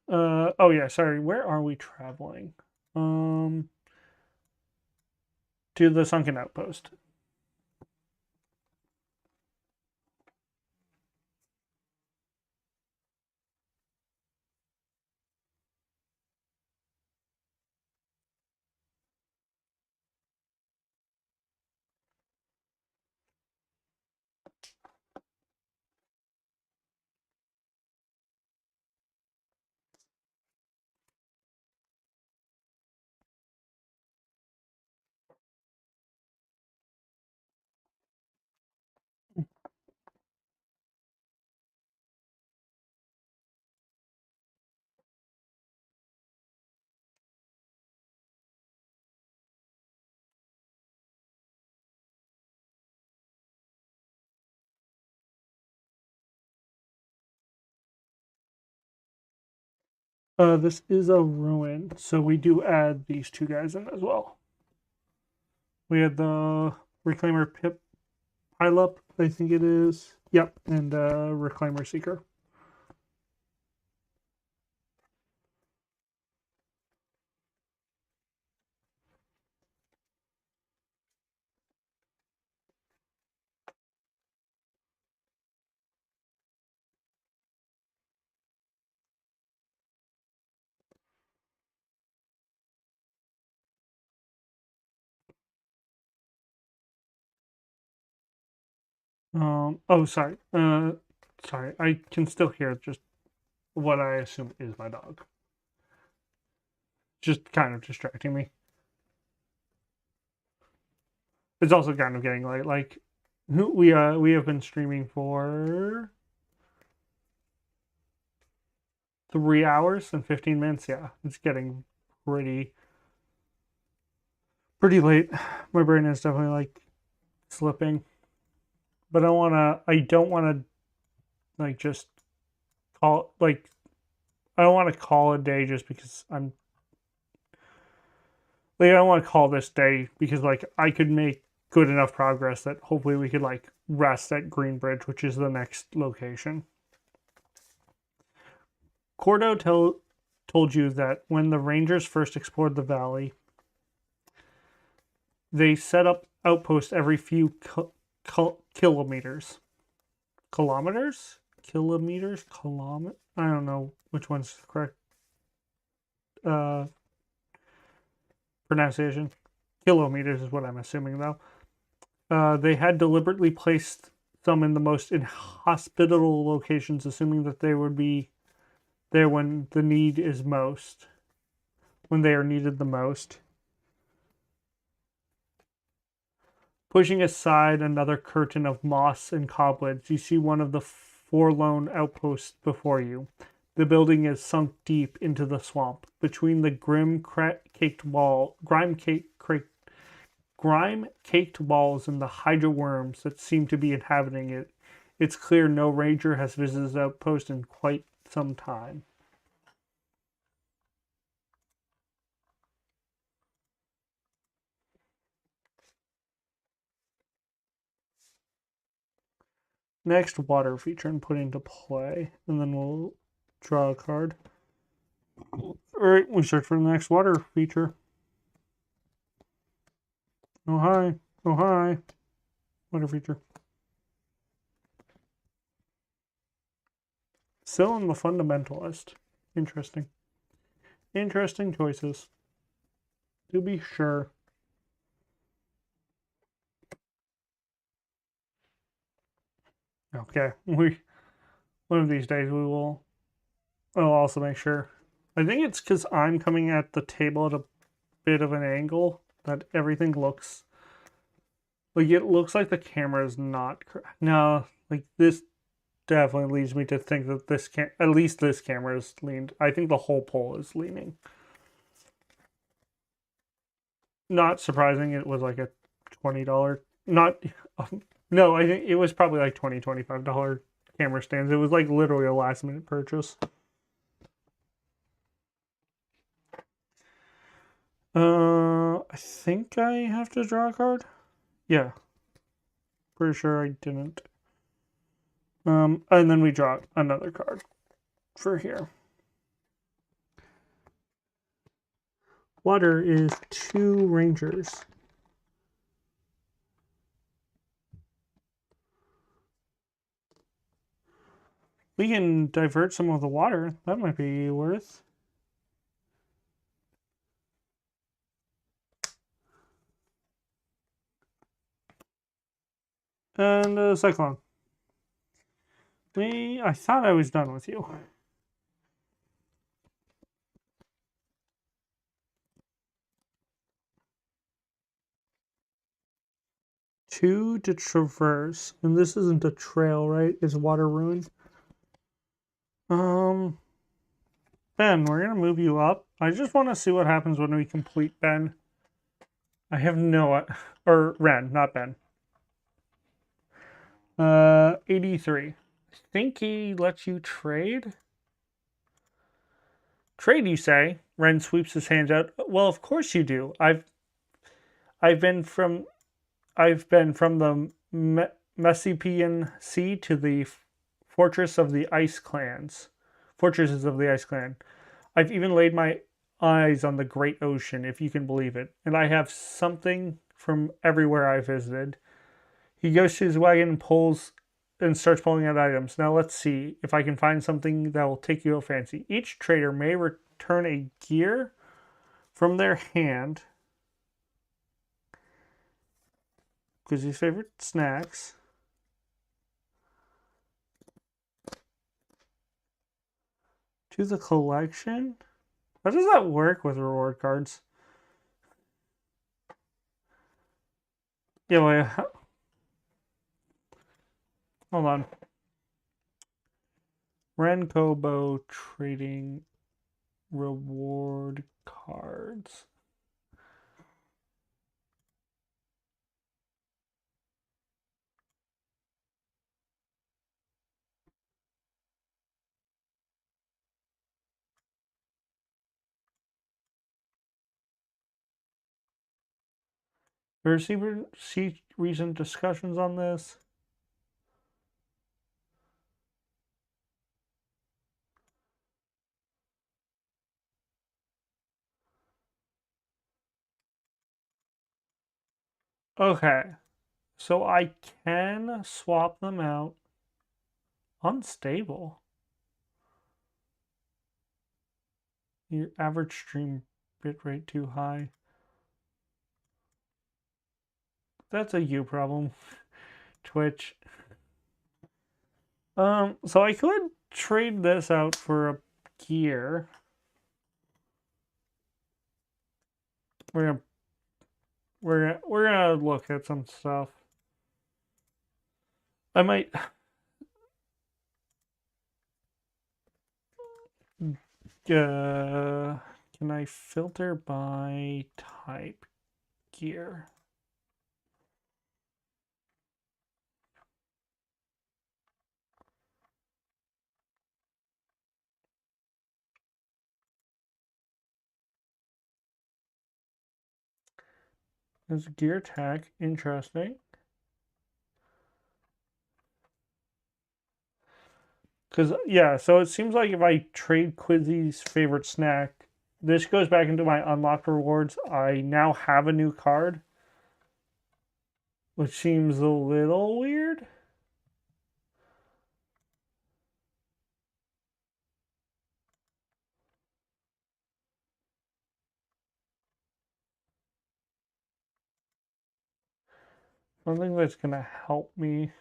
Speaker 2: Oh yeah, sorry. Where are we traveling? To the sunken outpost. This is a ruin, so we do add these 2 guys in as well. We had the Reclaimer Pip pile up, I think it is. Yep, and Reclaimer Seeker. Oh, sorry. Sorry. I can still hear just what I assume is my dog. Just kind of distracting me. It's also kind of getting late. Like, we have been streaming for 3 hours and 15 minutes. Yeah, it's getting pretty late. My brain is definitely like slipping. But I don't wanna like just call like I don't want to call a day just because I don't want to call this day because like I could make good enough progress that hopefully we could like rest at Greenbridge, which is the next location. Cordo told you that when the Rangers first explored the valley, they set up outposts every few kilometers. Kilometers? Kilometers? I don't know which one's the correct pronunciation. Kilometers is what I'm assuming, though. They had deliberately placed some in the most inhospitable locations, assuming that they would be there when the need is most, when they are needed the most. Pushing aside another curtain of moss and cobwebs, you see one of the forlorn outposts before you. The building is sunk deep into the swamp. Between the grime-caked walls and the hydra worms that seem to be inhabiting it, it's clear no ranger has visited the outpost in quite some time. Next, water feature and put into play, and then we'll draw a card. Alright, we search for the next water feature. Oh hi. Oh hi. Water feature. Still in the fundamentalist. Interesting. Interesting choices. To be sure. Okay. One of these days I'll also make sure. I think it's because I'm coming at the table at a bit of an angle that everything looks like it looks like the camera is not correct. No, like this definitely leads me to think that at least this camera is leaned. I think the whole pole is leaning. Not surprising. It was like a $20. Not no. I think it was probably like $25 camera stands. It was like literally a last minute purchase. I think I have to draw a card. Yeah. Pretty sure I didn't. And then we draw another card for here. Water is 2 Rangers. We can divert some of the water. That might be worth. And a Cyclone. I thought I was done with you. Two to traverse. And this isn't a trail, right? Is water ruined? Ben, we're gonna move you up. I just want to see what happens when we complete Ben. I have no... Or Ren, not Ben. 83. I think he lets you trade? Trade, you say? Ren sweeps his hands out. Well, of course you do. I've been from the Messapian Sea to the fortresses of the Ice Clan. I've even laid my eyes on the great ocean, if you can believe it, and I have something from everywhere I visited. He goes to his wagon and starts pulling out items. Now let's see if I can find something that will take your fancy. Each trader may return a gear from their hand because his favorite snacks. To the collection? How does that work with reward cards? Yeah, wait. Hold on. Renkobo trading reward cards. There's recent discussions on this. Okay, so I can swap them out. Unstable. Your average stream bitrate too high. That's a you problem. Twitch. So I could trade this out for a gear. We're gonna we're gonna look at some stuff. I might can I filter by type gear? There's gear tech, interesting. Because, yeah, so it seems like if I trade Quizzy's favorite snack, this goes back into my unlocked rewards. I now have a new card, which seems a little weird. I don't think that's going to help me.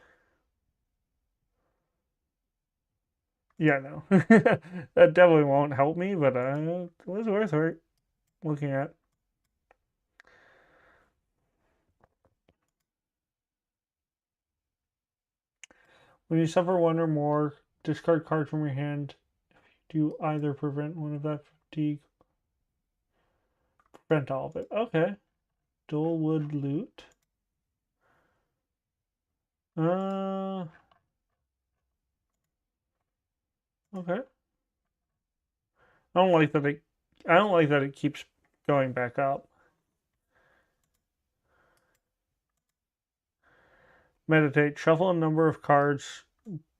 Speaker 2: Yeah, no. That definitely won't help me, but it was worth looking at. When you suffer one or more, discard cards from your hand. Do either prevent one of that fatigue? Prevent all of it. Okay. Dual wood loot. Okay. I don't like that it keeps going back up. Meditate. Shuffle a number of cards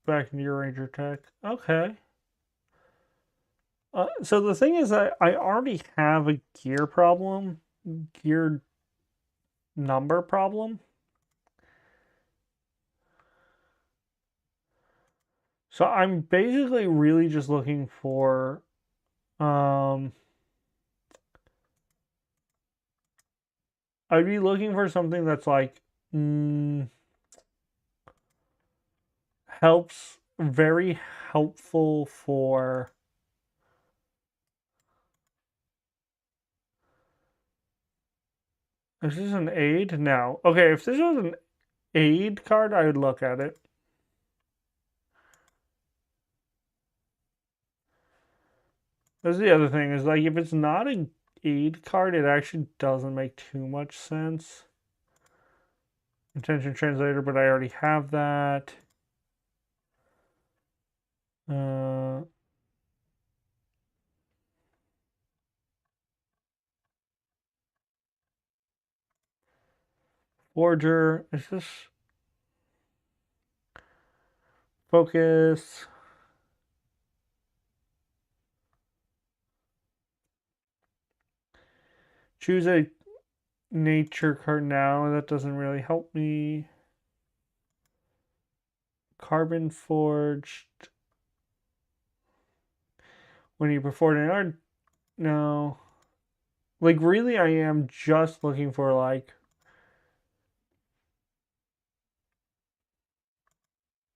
Speaker 2: back into your ranger deck. Okay. So the thing is, I already have a gear number problem. So I'm basically really just looking for, I'd be looking for something that's like, very helpful for. Is this an aid? No. Okay, if this was an aid card, I would look at it. That's the other thing, is like if it's not an aid card, it actually doesn't make too much sense. Intention translator, but I already have that. Forger. Is this focus? Choose a nature card now. That doesn't really help me. Carbon forged. When you perform an art, no. Like really, I am just looking for like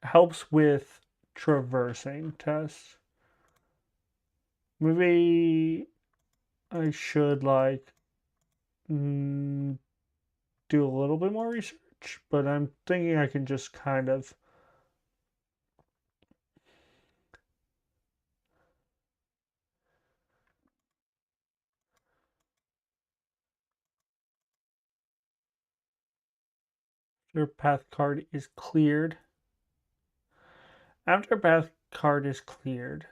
Speaker 2: helps with traversing tests. Maybe I should like do a little bit more research, but I'm thinking I can just kind of. Your path card is cleared. After path card is cleared,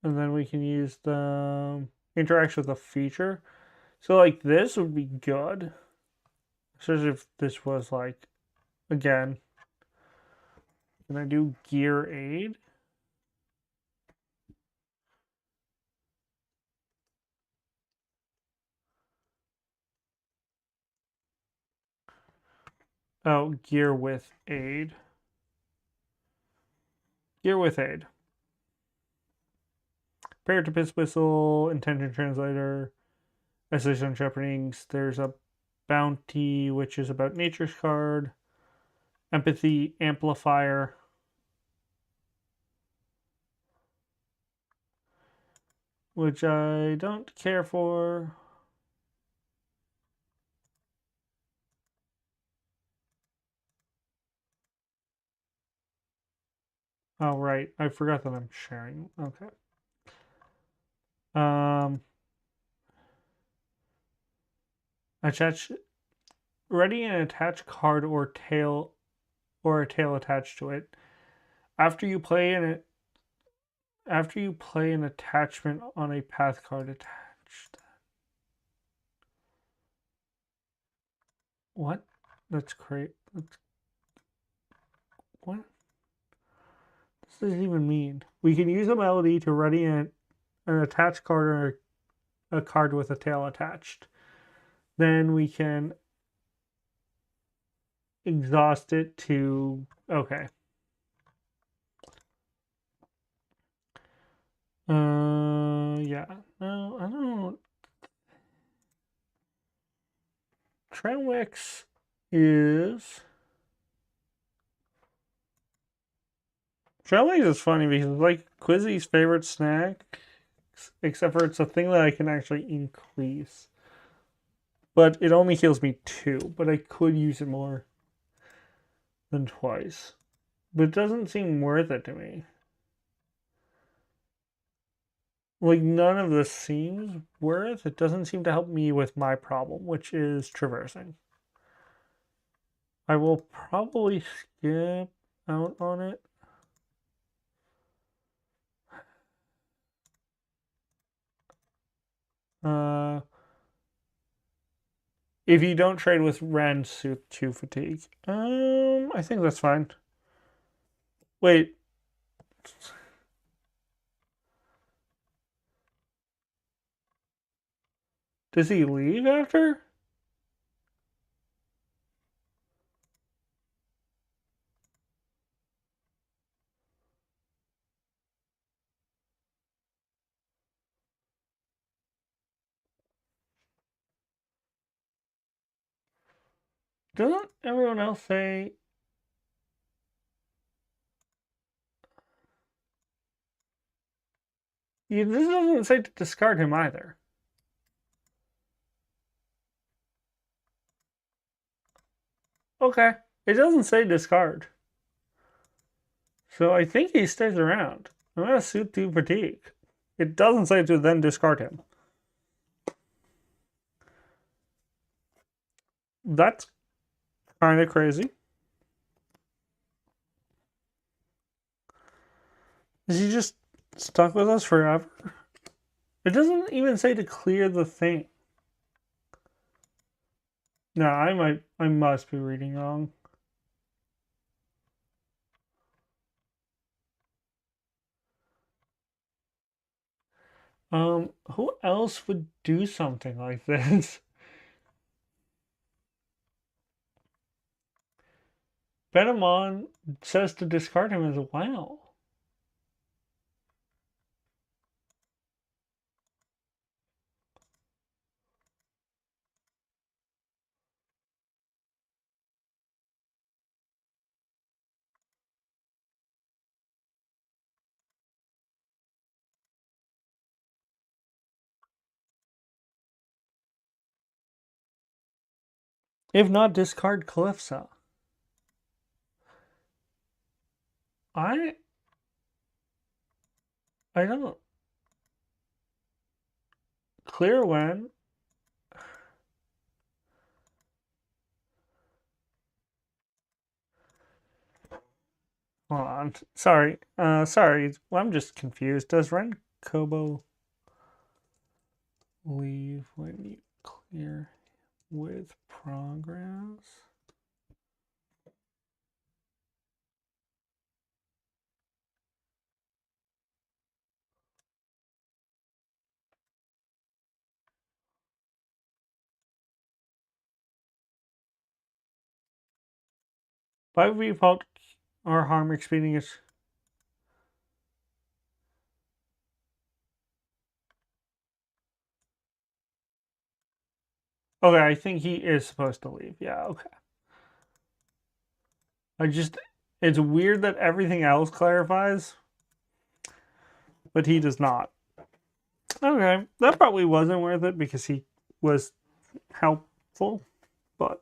Speaker 2: and then we can use the interact with a feature. So like this would be good. Especially if this was like, again, can I do gear aid? Oh, gear with aid. Gear with aid. Paratipus whistle, intention translator, assistant shepherdings. There's a bounty, which is about nature's card. Empathy amplifier. Which I don't care for. Oh, right. I forgot that I'm sharing. Okay. Attach ready and attach card or tail or a tail attached to it. After you play an attachment on a path card attached. What? That's great. What does this even mean? We can use a melody to ready an attached card or a card with a tail attached. Then we can exhaust it to okay. Yeah. No, I don't know. Tranwix is Trailways is funny because it's like Quizzy's favorite snack, except for it's a thing that I can actually increase. But it only heals me 2, but I could use it more than twice. But it doesn't seem worth it to me. Like, none of this seems worth. It doesn't seem to help me with my problem, which is traversing. I will probably skip out on it. If you don't trade with Ren suit 2 fatigue. I think that's fine. Wait. Does he leave after? Doesn't everyone else say? This doesn't say to discard him either. Okay. It doesn't say discard. So I think he stays around. I'm gonna suit 2 fatigue. It doesn't say to then discard him. That's kind of crazy. Is he just stuck with us forever? It doesn't even say to clear the thing. No, I must be reading wrong. Who else would do something like this? Benamon says to discard him as well. If not, discard Calypso. I don't clear when. Hold on. Sorry. Sorry. Well, I'm just confused. Does Ren Kobo leave when you clear with progress? By default, our harm expeding is. Okay, I think he is supposed to leave. Yeah, okay. It's weird that everything else clarifies, but he does not. Okay, that probably wasn't worth it because he was helpful, but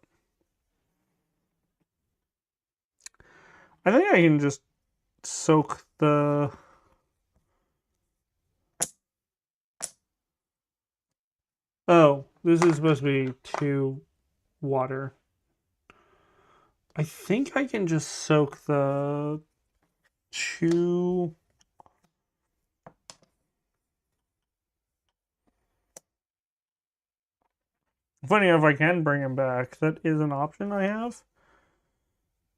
Speaker 2: I think I can just soak the. Oh, this is supposed to be 2 water. I think I can just soak the 2. Funny enough, I can bring him back. That is an option I have.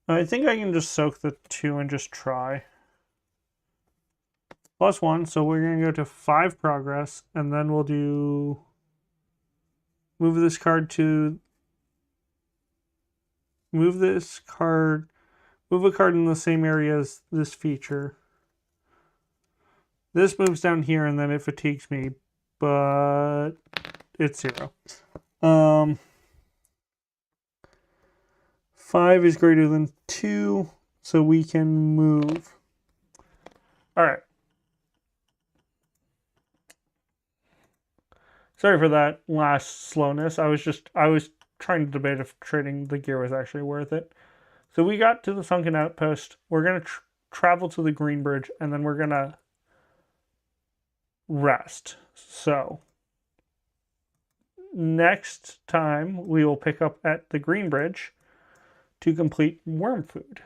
Speaker 2: I think I can just soak the 2 and just try. +1, so we're going to go to 5 progress, and then we'll do. Move this card to. Move this card. Move a card in the same area as this feature. This moves down here, and then it fatigues me, but it's 0. 5 is greater than 2, so we can move. All right. Sorry for that last slowness. I was trying to debate if trading the gear was actually worth it. So we got to the sunken outpost. We're gonna travel to the green bridge, and then we're gonna rest. So next time we will pick up at the green bridge to complete worm food.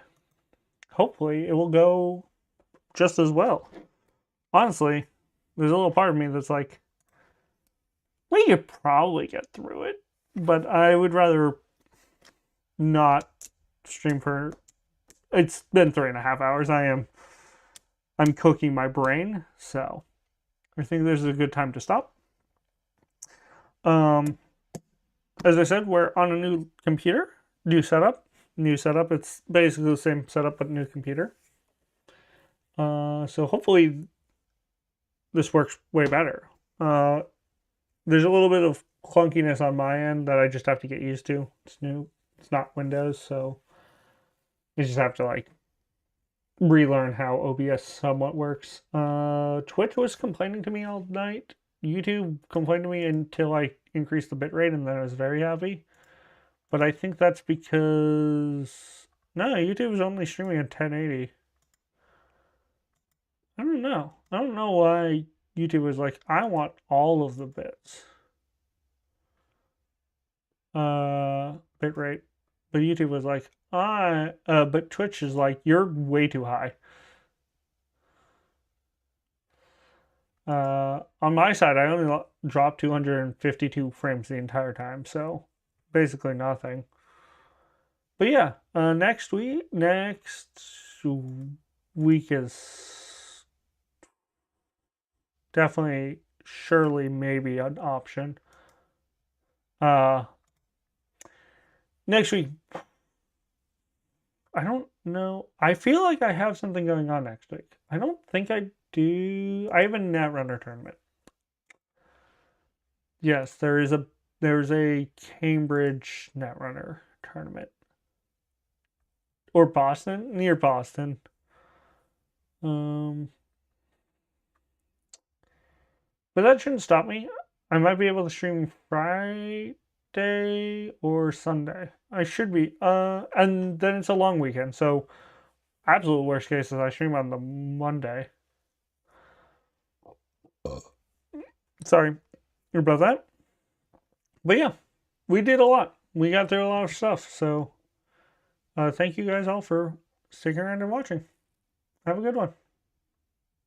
Speaker 2: Hopefully it will go just as well. Honestly, there's a little part of me that's like, we could probably get through it, but I would rather not stream for. It's been 3.5 hours. I'm cooking my brain, so I think this is a good time to stop. As I said, we're on a new computer, new setup. It's basically the same setup but new computer. So hopefully this works way better. There's a little bit of clunkiness on my end that I just have to get used to. It's new. It's not Windows, so you just have to like relearn how OBS somewhat works. Twitch was complaining to me all night. YouTube complained to me until I increased the bitrate, and then I was very happy. But I think that's because no, YouTube is only streaming at 1080. I don't know. I don't know why YouTube was like, I want all of the bits. Bitrate. But YouTube was like, but Twitch is like, you're way too high. On my side, I only dropped 252 frames the entire time, so basically nothing. But yeah, next week is definitely, surely, maybe an option. Next week, I don't know. I feel like I have something going on next week. I don't think I do. I have a Netrunner tournament. Yes, there's a Cambridge Netrunner tournament. Or Boston, near Boston. But that shouldn't stop me. I might be able to stream Friday Saturday or Sunday. I should be. And then it's a long weekend, so absolute worst case is I stream on the Monday. Sorry about that. But yeah, we did a lot. We got through a lot of stuff. So thank you guys all for sticking around and watching. Have a good one.